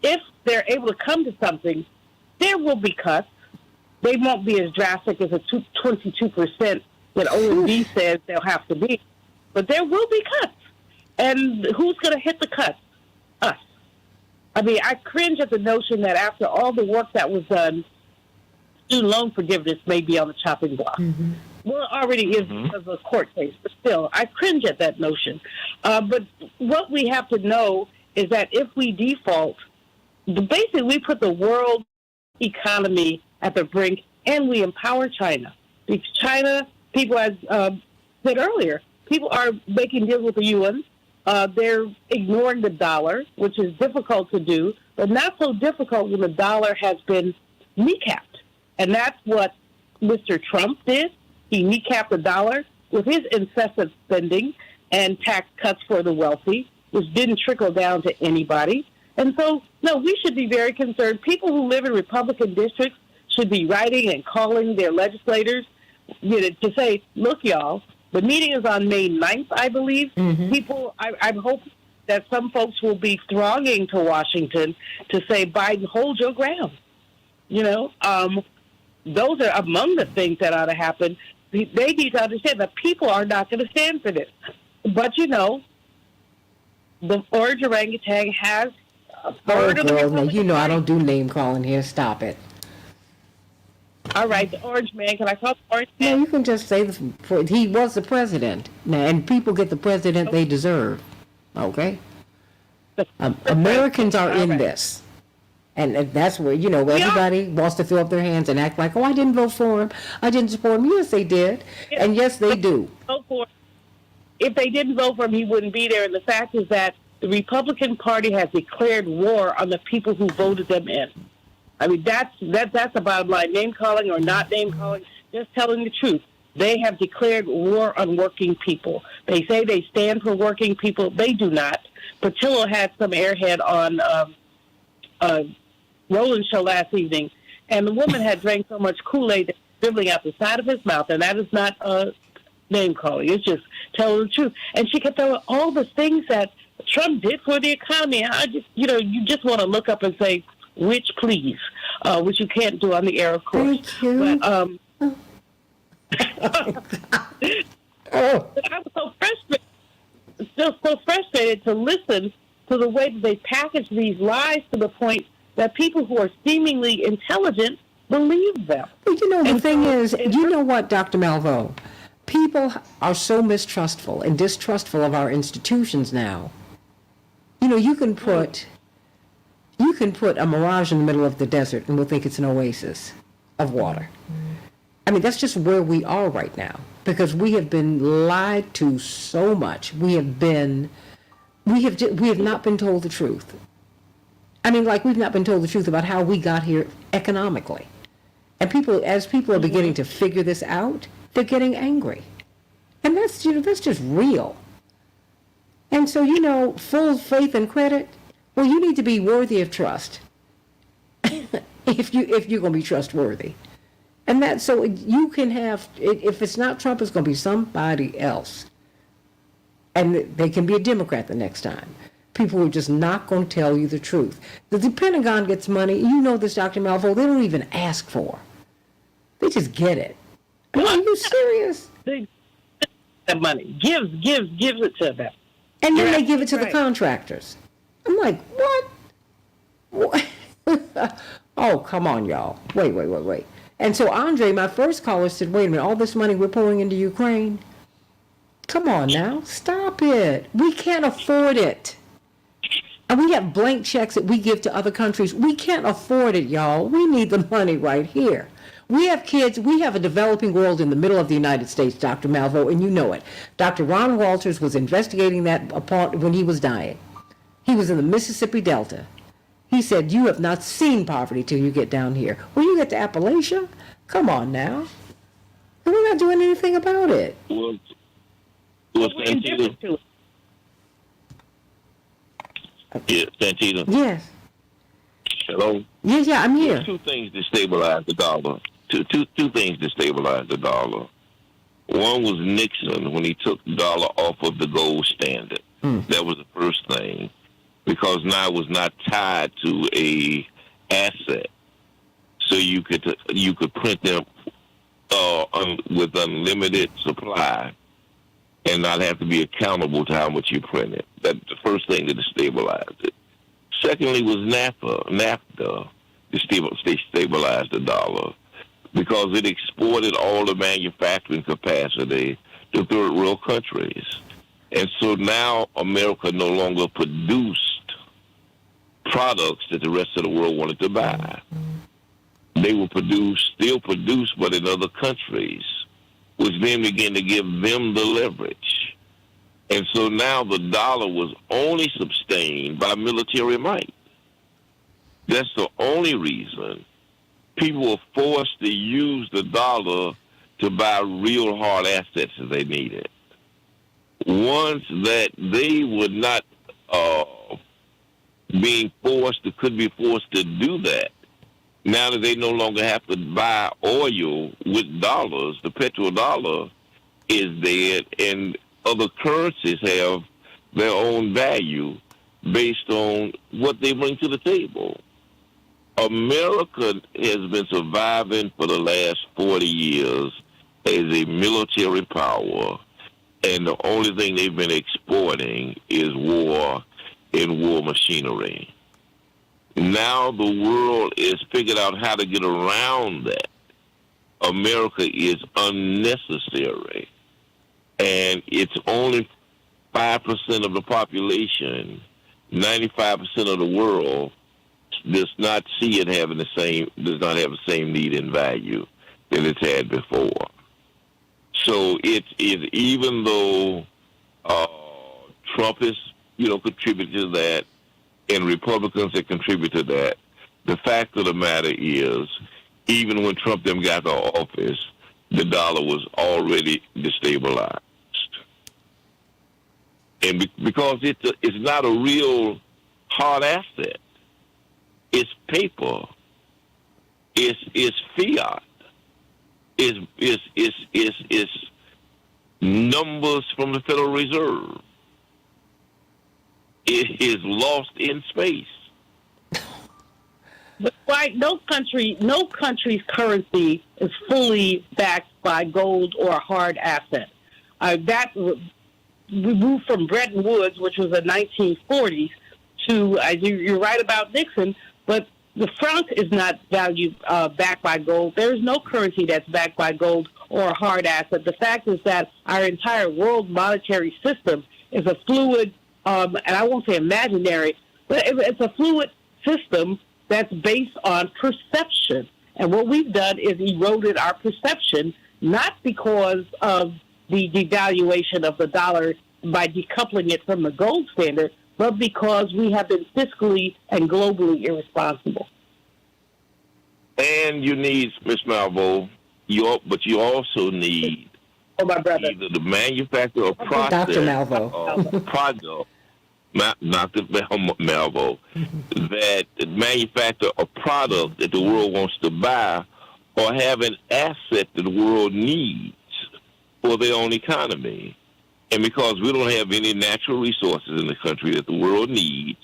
if they're able to come to something, there will be cuts. They won't be as drastic as the 22% that OMB says they'll have to be. But there will be cuts. And who's going to hit the cuts? Us. I mean, I cringe at the notion that after all the work that was done, student loan forgiveness may be on the chopping block. Mm-hmm. Well, it already is because of the court case, but still, I cringe at that notion. But what we have to know is that if we default, basically we put the world economy at the brink, and we empower China. Because China, people, as said earlier, people are making deals with the UN. They're ignoring the dollar, which is difficult to do, but not so difficult when the dollar has been kneecapped. And that's what Mr. Trump did. He kneecapped the dollar with his incessant spending and tax cuts for the wealthy, which didn't trickle down to anybody. And so, no, we should be very concerned. People who live in Republican districts should be writing and calling their legislators to say, look, y'all, the meeting is on May 9th, I believe. Mm-hmm. People, I hope that some folks will be thronging to Washington to say, Biden, hold your ground. Those are among the things that ought to happen. They need to understand that people are not going to stand for this. But, the orange orangutan has a third of the Republican I don't do name calling here. Stop it. All right, the orange man. Can I call the orange man? No, you can just say he was the president. Now, and people get the president they deserve. Okay? Americans are in this. And that's where, everybody wants to throw up their hands and act like, I didn't vote for him. I didn't support him. Yes, they did. Yeah. And yes, they do. If they didn't vote for him, he wouldn't be there. And the fact is that the Republican Party has declared war on the people who voted them in. I mean, that's the bottom line. Name calling or not name calling, just telling the truth. They have declared war on working people. They say they stand for working people. They do not. Patillo had some airhead on Roland's show last evening, and the woman had drank so much Kool-Aid that dribbling out the side of his mouth, and that is not name calling. It's just telling the truth. And she kept telling all the things that Trump did for the economy. I just, you just want to look up and say, which please, which you can't do on the air, of course. Thank you. But, but I was so frustrated to listen to the way that they package these lies to the point that people who are seemingly intelligent believe them. But the thing is, you know what, Dr. Malvo? People are so mistrustful and distrustful of our institutions now. You can put a mirage in the middle of the desert and we'll think it's an oasis of water. I mean, that's just where we are right now, because we have been lied to so much. We have not been told the truth. I mean, like, we've not been told the truth about how we got here economically. And as people are beginning to figure this out, they're getting angry. And that's just real. And so, full faith and credit, well, you need to be worthy of trust if you're going to be trustworthy. And so you can have, if it's not Trump, it's going to be somebody else. And they can be a Democrat the next time. People who are just not going to tell you the truth. The Pentagon gets money. You know this, Dr. Malvo, they don't even ask for. They just get it. I mean, are you serious? They the money. Gives it to them. And then they give it to the contractors. I'm like, what? Oh, come on, y'all. Wait. And so Andre, my first caller, said, wait a minute, all this money we're pouring into Ukraine? Come on now, stop it. We can't afford it. And we have blank checks that we give to other countries. We can't afford it, y'all. We need the money right here. We have kids, we have a developing world in the middle of the United States, Dr. Malvo, and you know it. Dr. Ron Walters was investigating that upon when he was dying. He was in the Mississippi Delta. He said, you have not seen poverty till you get down here. When you get to Appalachia, come on now. And we're not doing anything about it. Well, Santita. Yeah, Santita. Yes. Hello? Yeah, I'm here. There's two things that stabilize the dollar. Two things that stabilize the dollar. One was Nixon when he took the dollar off of the gold standard. That was the first thing. Because now it was not tied to a asset. So you could print them with unlimited supply and not have to be accountable to how much you printed. That's the first thing that stabilized it. Secondly was NAFTA stabilized the dollar because it exported all the manufacturing capacity to third world countries. And so now America no longer produced products that the rest of the world wanted to buy. They were still produced, but in other countries, which then began to give them the leverage. And so now the dollar was only sustained by military might. That's the only reason people were forced to use the dollar to buy real hard assets that they needed. Once that they would not could be forced to do that, now that they no longer have to buy oil with dollars, the petrodollar is dead, and other currencies have their own value based on what they bring to the table. America has been surviving for the last 40 years as a military power, and the only thing they've been exporting is war and war machinery. Now the world has figured out how to get around that. America is unnecessary, and it's only 5% of the population. 95% of the world does not see it having does not have the same need and value that it's had before. So it's even though Trump has contributed to that, and Republicans that contribute to that, the fact of the matter is, even when Trump them got to office, the dollar was already destabilized. And because it's not a real hard asset. It's paper. It's fiat. It's numbers from the Federal Reserve. It is lost in space. But right, no country's currency is fully backed by gold or a hard asset. We moved from Bretton Woods, which was the 1940s, to you're right about Nixon, but the franc is not valued backed by gold. There is no currency that's backed by gold or a hard asset. The fact is that our entire world monetary system is a fluid, and I won't say imaginary, but it's a fluid system that's based on perception. And what we've done is eroded our perception, not because of the devaluation of the dollar by decoupling it from the gold standard, but because we have been fiscally and globally irresponsible. And you need, Ms. Malvo, but you also need either the manufacturer or process Dr. Malvo. Product, not the Malvo, that manufacture a product that the world wants to buy or have an asset that the world needs for their own economy. And because we don't have any natural resources in the country that the world needs,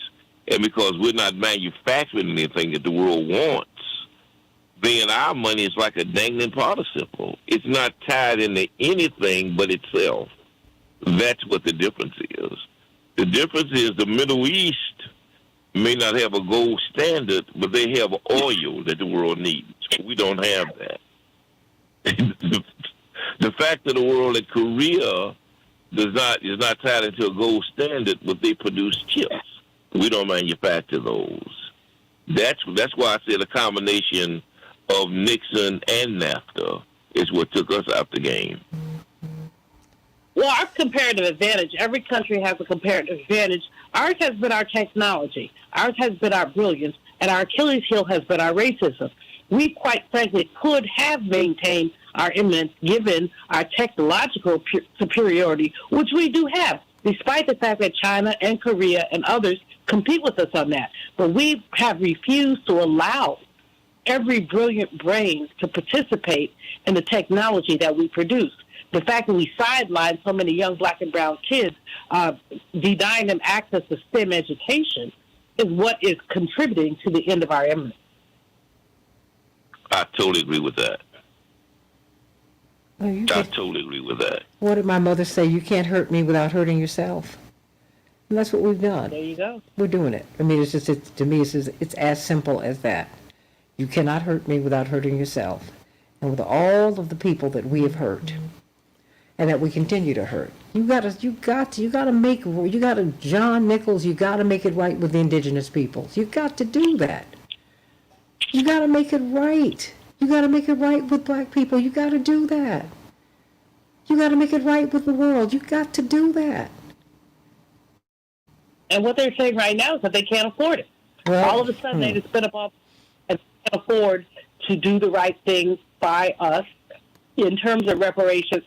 and because we're not manufacturing anything that the world wants, then our money is like a dangling participle. It's not tied into anything but itself. That's what the difference is. The difference is the Middle East may not have a gold standard, but they have oil that the world needs. We don't have that. The fact of the world that Korea is not tied into a gold standard, but they produce chips. We don't manufacture those. That's why I said a combination of Nixon and NAFTA is what took us out the game. Well, our comparative advantage, every country has a comparative advantage. Ours has been our technology. Ours has been our brilliance. And our Achilles heel has been our racism. We, quite frankly, could have maintained our eminence given our technological superiority, which we do have, despite the fact that China and Korea and others compete with us on that. But we have refused to allow every brilliant brain to participate in the technology that we produce. The fact that we sideline so many young black and brown kids, denying them access to STEM education, is what is contributing to the end of our eminence. I totally agree with that. Oh, I totally agree with that. What did my mother say? You can't hurt me without hurting yourself. And that's what we've done. There you go. We're doing it. I mean, to me, it's as simple as that. You cannot hurt me without hurting yourself. And with all of the people that we have hurt, and that we continue to hurt, you gotta, John Nichols, you gotta make it right with the indigenous peoples. You got to do that. You gotta make it right. You gotta make it right with black people. You gotta do that. You gotta make it right with the world. You got to do that. And what they're saying right now is that they can't afford it. Well, all of a sudden, they just spin up all and can't afford to do the right thing by us in terms of reparations.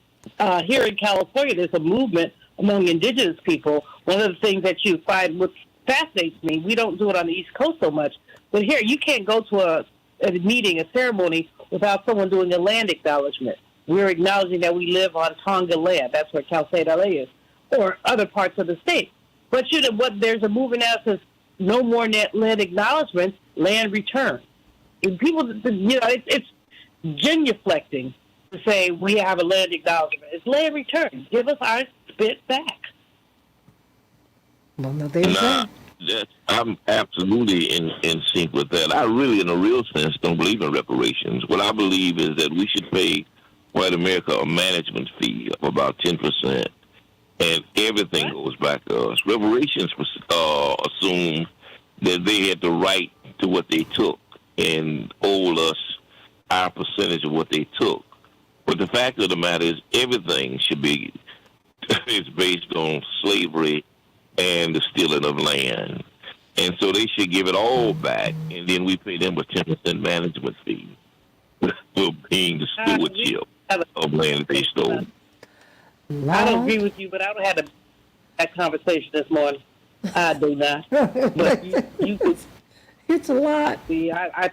Here in California, there's a movement among indigenous people. One of the things that you find, which fascinates me, we don't do it on the East Coast so much, but here you can't go to a meeting, a ceremony, without someone doing a land acknowledgement. We're acknowledging that we live on Tonga land. That's where Cal State LA is, or other parts of the state. But there's a movement now that says no more land acknowledgments, land return. And people, it's genuflecting to say we have a land acknowledgement. It's land return. Give us our spit back. Well, no, there's that. I'm absolutely in sync with that. I really, in a real sense, don't believe in reparations. What I believe is that we should pay white America a management fee of about 10%, and everything goes back to us. Reparations assume that they had the right to what they took and owed us our percentage of what they took. But the fact of the matter is everything should be is based on slavery and the stealing of land. And so they should give it all back, and then we pay them a 10% management fee for being the stewardship of land that they stole. I don't agree with you, but I don't have that conversation this morning. I do not. But you it's a lot. See, I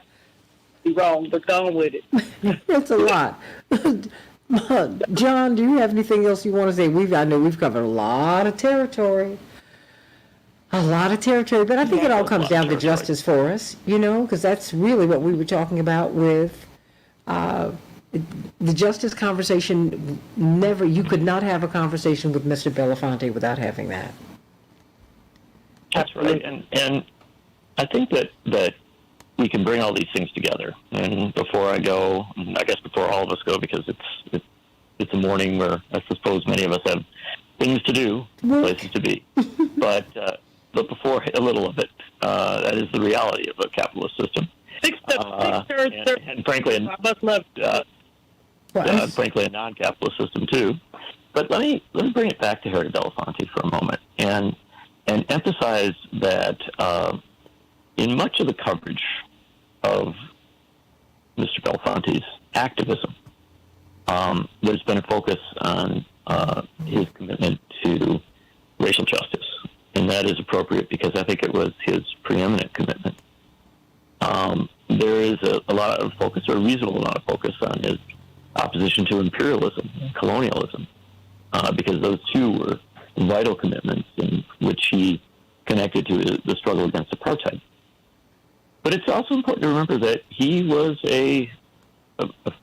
be wrong, but go on with it. It's a lot. John, do you have anything else you want to say? I know we've covered a lot of territory. But I think it all comes down to justice for us, because that's really what we were talking about with the justice conversation. You could not have a conversation with Mr. Belafonte without having that. That's right. And I think that we can bring all these things together. And before I go, I guess before all of us go, because it's a morning where I suppose many of us have things to do, places to be. But before a little of it, that is the reality of a capitalist system. And frankly, frankly, a non-capitalist system too. But let me bring it back to Harry Belafonte for a moment and emphasize that in much of the coverage of Mr. Belafonte's activism, there's been a focus on his commitment to racial justice. And that is appropriate because I think it was his preeminent commitment. There is a lot of focus, or a reasonable amount of focus, on his opposition to imperialism and colonialism, because those two were vital commitments in which he connected to the struggle against apartheid. But it's also important to remember that he was a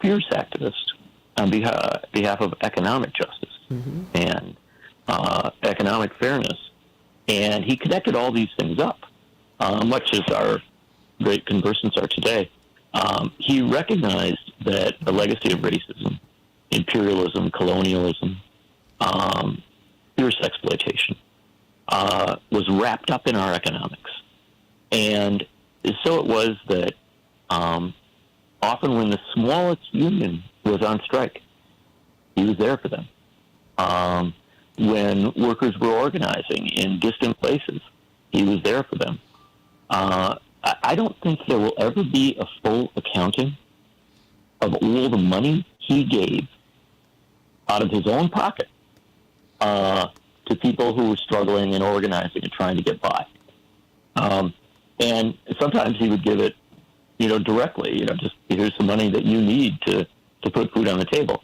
fierce activist on behalf of economic justice and economic fairness. And he connected all these things up, much as our great conversants are today. He recognized that the legacy of racism, imperialism, colonialism, fierce exploitation was wrapped up in our economics. And so it was that often when the smallest union was on strike, he was there for them. When workers were organizing in distant places, he was there for them. I don't think there will ever be a full accounting of all the money he gave out of his own pocket to people who were struggling and organizing and trying to get by. And sometimes he would give it, directly, just here's some money that you need to put food on the table.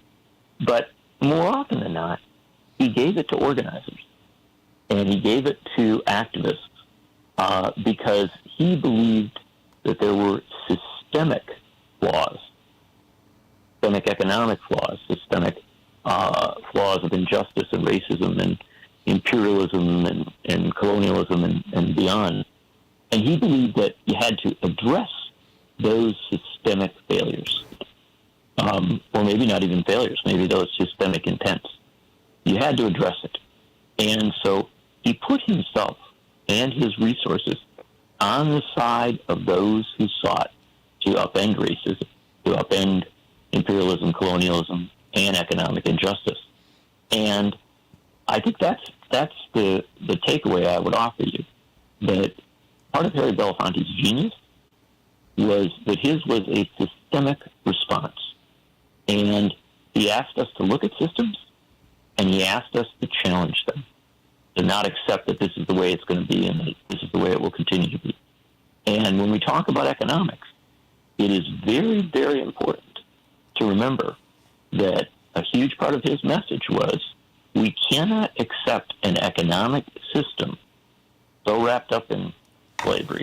But more often than not, he gave it to organizers and he gave it to activists because he believed that there were systemic flaws, systemic economic flaws, systemic flaws of injustice and racism and imperialism and colonialism and beyond. And he believed that you had to address those systemic failures, or maybe not even failures, maybe those systemic intents. You had to address it. And so he put himself and his resources on the side of those who sought to upend racism, to upend imperialism, colonialism, and economic injustice. And I think that's the takeaway I would offer you, that part of Harry Belafonte's genius was that his was a systemic response. And he asked us to look at systems, and he asked us to challenge them, to not accept that this is the way it's going to be and that this is the way it will continue to be. And when we talk about economics, it is very, very important to remember that a huge part of his message was we cannot accept an economic system so wrapped up in slavery,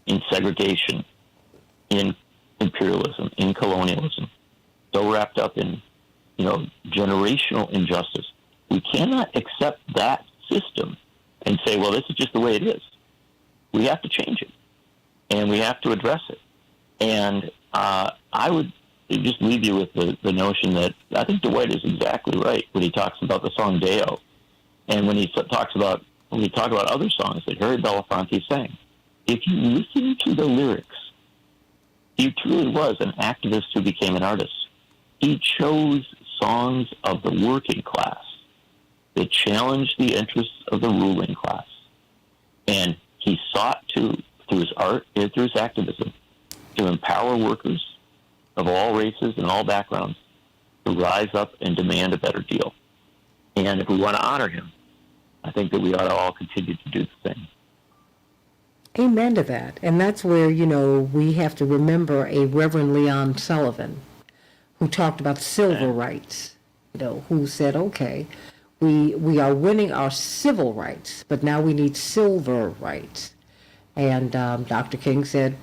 in segregation, in imperialism, in colonialism, so wrapped up in, generational injustice. We cannot accept that system and say, well, this is just the way it is. We have to change it, and we have to address it. And I would just leave you with the notion that I think Dwight is exactly right when he talks about the song Deo, and when he talks about other songs that Harry Belafonte sang. If you listen to the lyrics, he truly was an activist who became an artist. He chose songs of the working class that challenged the interests of the ruling class. And he sought to, through his art and through his activism, to empower workers of all races and all backgrounds to rise up and demand a better deal. And if we want to honor him, I think that we ought to all continue to do the same. Amen to that. And that's where, we have to remember a Reverend Leon Sullivan who talked about civil rights, who said, okay, we are winning our civil rights, but now we need silver rights. And Dr. King said,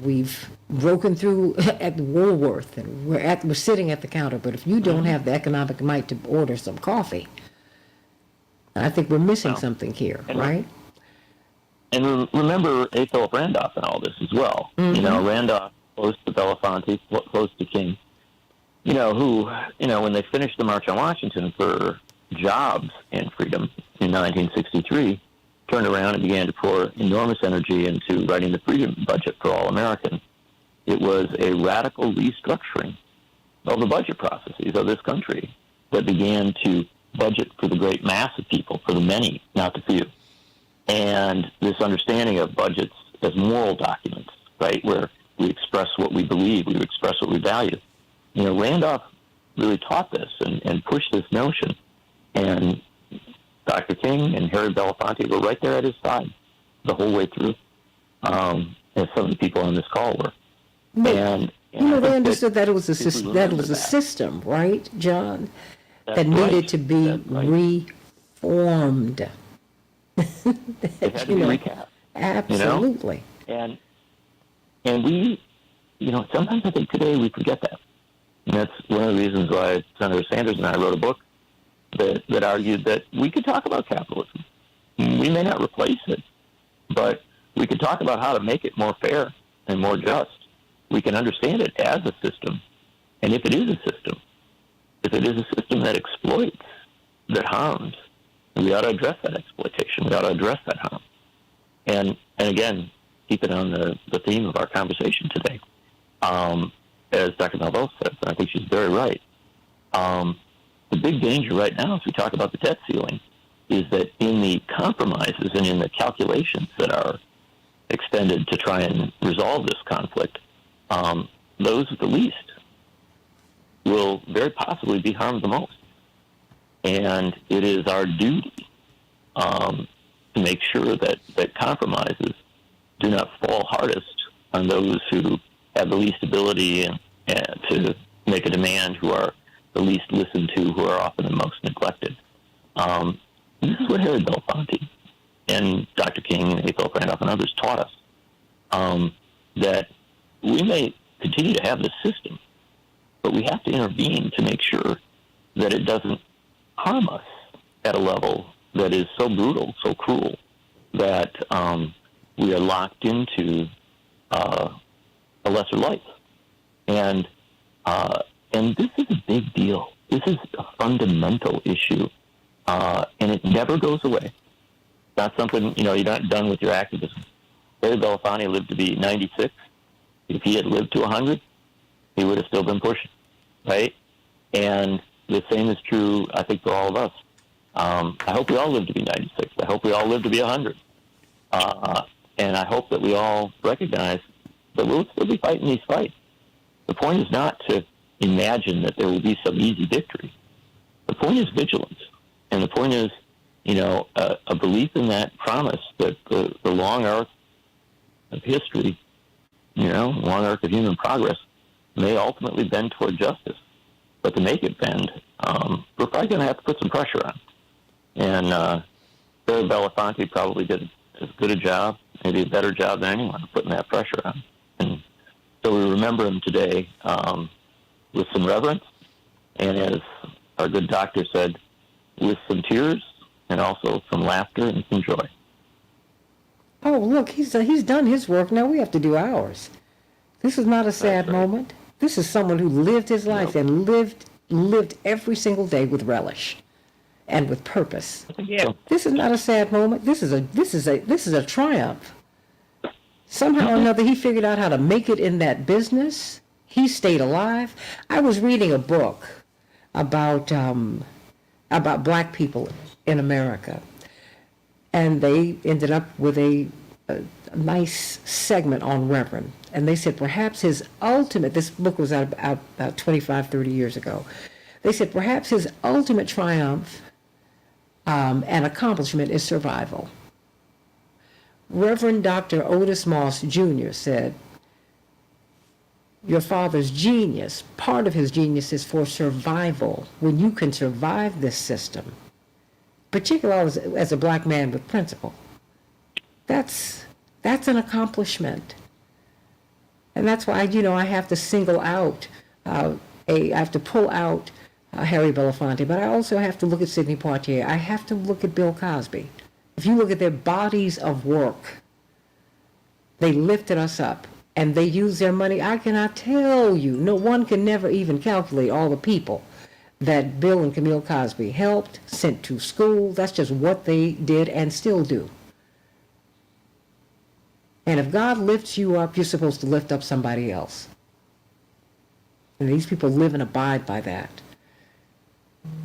we've broken through at Woolworth, and we're sitting at the counter, but if you don't have the economic might to order some coffee, I think we're missing something here, right? And remember A. Philip Randolph in all this as well. Randolph, close to Belafonte, close to King, who, when they finished the March on Washington for jobs and freedom in 1963, turned around and began to pour enormous energy into writing the freedom budget for all Americans. It was a radical restructuring of the budget processes of this country that began to budget for the great mass of people, for the many, not the few. And this understanding of budgets as moral documents, right, where we express what we believe, we express what we value. Randolph really taught this and pushed this notion. And Dr. King and Harry Belafonte were right there at his side the whole way through, as some of the people on this call were. And they understood that it was a system, right, John, that needed to be reformed. It had to be recast. Absolutely. And And we, sometimes I think today we forget that. And that's one of the reasons why Senator Sanders and I wrote a book that argued that we could talk about capitalism. We may not replace it, but we could talk about how to make it more fair and more just. We can understand it as a system. And if it is a system, if it is a system that exploits, that harms, we ought to address that exploitation. We ought to address that harm. And again, keep it on the theme of our conversation today. As Dr. Malveaux says, and I think she's very right, the big danger right now as we talk about the debt ceiling is that in the compromises and in the calculations that are extended to try and resolve this conflict, those with the least will very possibly be harmed the most. And it is our duty to make sure that compromises do not fall hardest on those who have the least ability and to make a demand, who are the least listened to, who are often the most neglected. This is what Harry Belafonte and Dr. King and A. Philip Randolph and others taught us, that we may continue to have this system, but we have to intervene to make sure that it doesn't harm us at a level that is so brutal, so cruel, that we are locked into a lesser life. And this is a big deal. This is a fundamental issue, and it never goes away. It's not something, you're not done with your activism. Harry Belafonte lived to be 96. If he had lived to 100, he would have still been pushing, right? And the same is true, I think, for all of us. I hope we all live to be 96. I hope we all live to be 100. And I hope that we all recognize that we'll still be fighting these fights. The point is not to imagine that there will be some easy victory. The point is vigilance. And the point is, a belief in that promise that the long arc of history, long arc of human progress, may ultimately bend toward justice. But to make it bend, we're probably going to have to put some pressure on. And Harry Belafonte probably did as good a job, maybe a better job than anyone, putting that pressure on. And so we remember him today with some reverence, and as our good doctor said, with some tears and also some laughter and some joy. Oh, look, he's done his work. Now we have to do ours. This is not a sad moment. This is someone who lived his life and lived every single day with relish and with purpose. Yeah. This is not a sad moment. This is a triumph. Somehow or another, he figured out how to make it in that business. He stayed alive. I was reading a book about black people in America, and they ended up with a nice segment on Reverend. And they said perhaps his ultimate, this book was out about 25, 30 years ago. They said perhaps his ultimate triumph and accomplishment is survival. Reverend Dr. Otis Moss Jr. said, your father's genius, part of his genius is for survival. When you can survive this system, particularly as a black man with principle, that's an accomplishment. And that's why, I have to single out, I have to pull out Harry Belafonte, but I also have to look at Sidney Poitier. I have to look at Bill Cosby. If you look at their bodies of work, they lifted us up, and they used their money. I cannot tell you, no one can never even calculate all the people that Bill and Camille Cosby helped, sent to school. That's just what they did and still do. And if God lifts you up, you're supposed to lift up somebody else. And these people live and abide by that.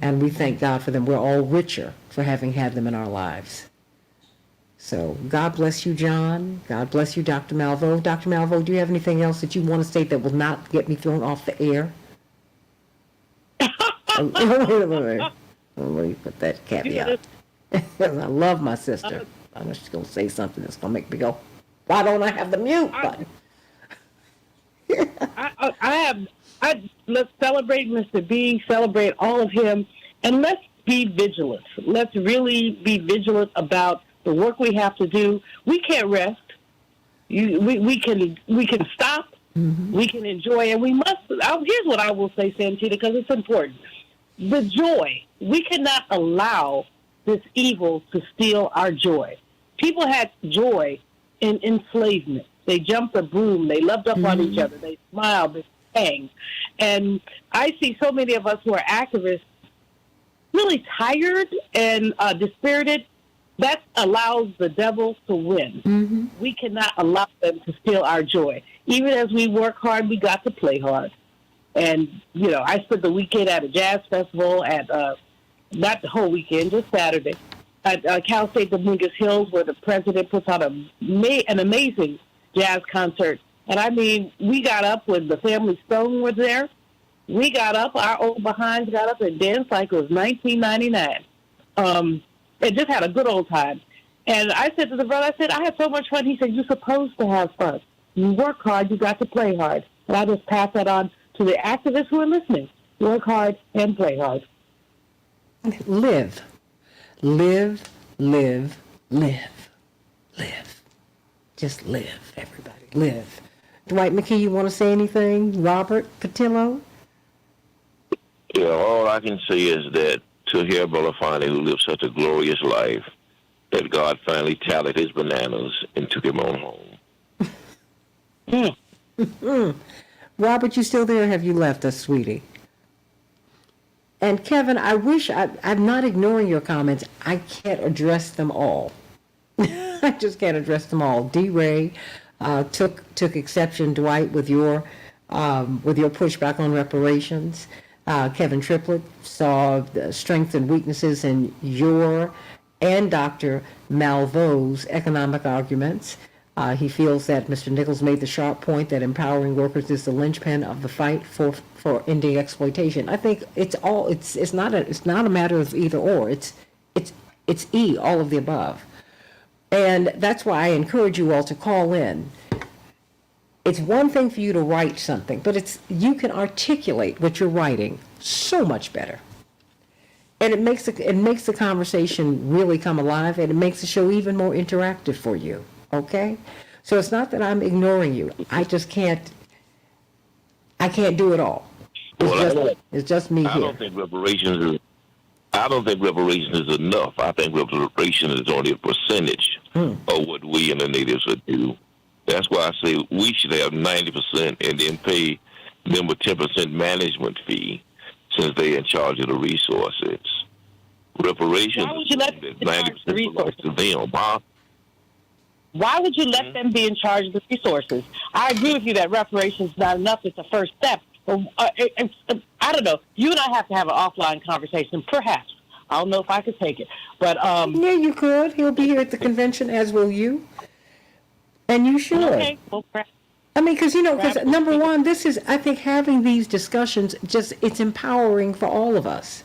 And we thank God for them. We're all richer for having had them in our lives. So God bless you, John. God bless you, Dr. Malveaux. Dr. Malveaux, do you have anything else that you want to state that will not get me thrown off the air? Wait a minute. Let me put that caveat. I love my sister. I'm just going to say something that's going to make me go, why don't I have the mute button? Let's celebrate Mr. B, celebrate all of him, and let's be vigilant. Let's really be vigilant about the work we have to do. We can't rest. we can stop. We can enjoy, and we must. Here's what I will say, Santita, because it's important. The joy. We cannot allow this evil to steal our joy. People had joy in enslavement. They jumped a broom. They loved up on each other. They smiled. They sang. And I see so many of us who are activists really tired and dispirited. That allows the devil to win. We cannot allow them to steal our joy. Even as we work hard, we got to play hard. And, you know, I spent the weekend at a jazz festival at, not the whole weekend, just Saturday, at Cal State Dominguez Hills, where the president puts out an amazing jazz concert. And, I mean, we got up when the Family Stone was there. We got up, our old behinds got up and danced like it was 1999. And just had a good old time. And I said to the brother, I said, I had so much fun. He said, you're supposed to have fun. You work hard, you got to play hard. And I just pass that on to the activists who are listening. Work hard and play hard. Live. Live, live, live. Live. Just live, everybody. Live. Dwight McKee, you want to say anything? Robert Patillo? Yeah, all I can say is that to hear Belafonte, who lived such a glorious life, that God finally tallied his bananas and took him on home. Robert, you still there or have you left us, sweetie? And Kevin, I wish, I'm not ignoring your comments. I can't address them all. I just can't address them all. D. Ray took exception, Dwight, with your pushback on reparations. Kevin Triplett saw the strengths and weaknesses in your and Dr. Malveau's economic arguments. He feels that Mr. Nichols made the sharp point that empowering workers is the linchpin of the fight for ending exploitation. I think it's not a matter of either or. It's E, all of the above. And that's why I encourage you all to call in. It's one thing for you to write something, but you can articulate what you're writing so much better. And it makes the conversation really come alive, and it makes the show even more interactive for you. Okay? So it's not that I'm ignoring you. I can't do it all. It's just me here. I don't think reparations is enough. I think reparations is only a percentage of what we and the natives would do. That's why I say we should have 90% and then pay them a 10% management fee since they're in charge of the resources. Reparations is 90% belongs to them, huh? Why would you let them be in charge of the resources? I agree with you that reparations is not enough. It's a first step. But, I don't know. You and I have to have an offline conversation, perhaps. I don't know if I could take it. But yeah, you could. He'll be here at the convention, as will you. And you should. Okay. Well, I mean, because number one, I think having these discussions, it's empowering for all of us.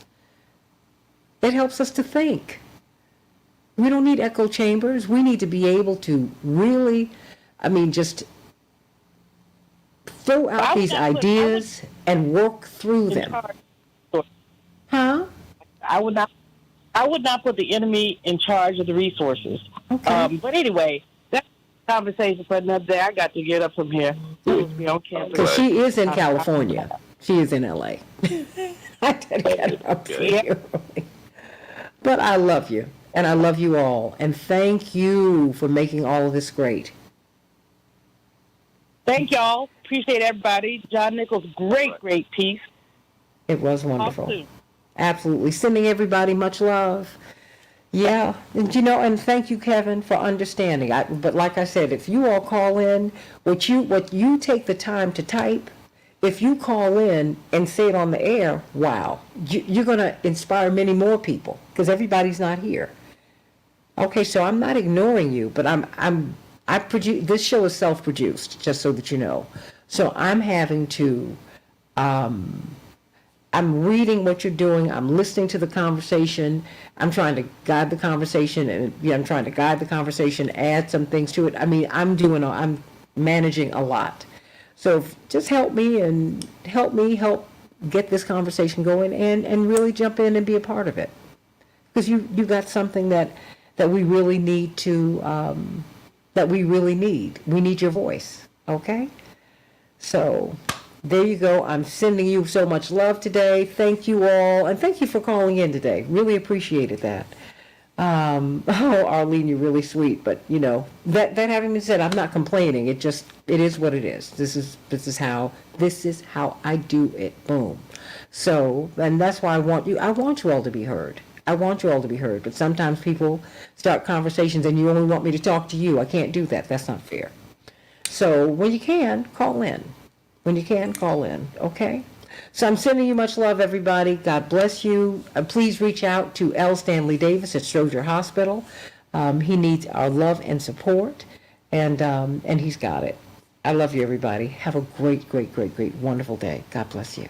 It helps us to think. We don't need echo chambers. We need to be able to really, just throw out these ideas and work through them. Huh? I would not put the enemy in charge of the resources. Okay. But anyway, that's a conversation for another day. I got to get up from here. Because she is in California. She is in L.A. I did get up for you. But I love you. And I love you all. And thank you for making all of this great. Thank y'all. Appreciate everybody. John Nichols, great piece. It was wonderful. Absolutely. Sending everybody much love. Yeah. And thank you, Kevin, for understanding. But like I said, if you all call in, what you take the time to type, if you call in and say it on the air, wow, you're going to inspire many more people because everybody's not here. Okay, so I'm not ignoring you, but this show is self-produced, just so that you know. So I'm having to, I'm reading what you're doing. I'm listening to the conversation. I'm trying to guide the conversation, add some things to it. I mean, I'm managing a lot. So just help me help get this conversation going and really jump in and be a part of it. Because you got something that we really need to that we really need. We need your voice, okay? So there you go. I'm sending you so much love today. Thank you all, and thank you for calling in today. Really appreciated that. Oh, Arlene, you're really sweet, but that having been said, I'm not complaining. It is what it is. This is how I do it. Boom. So, and that's why I want you all to be heard. I want you all to be heard, but sometimes people start conversations and you only want me to talk to you. I can't do that. That's not fair. So when you can, call in. Okay? So I'm sending you much love, everybody. God bless you. Please reach out to L. Stanley Davis at Stroger Hospital. He needs our love and support, and he's got it. I love you, everybody. Have a great, great, great, great, wonderful day. God bless you.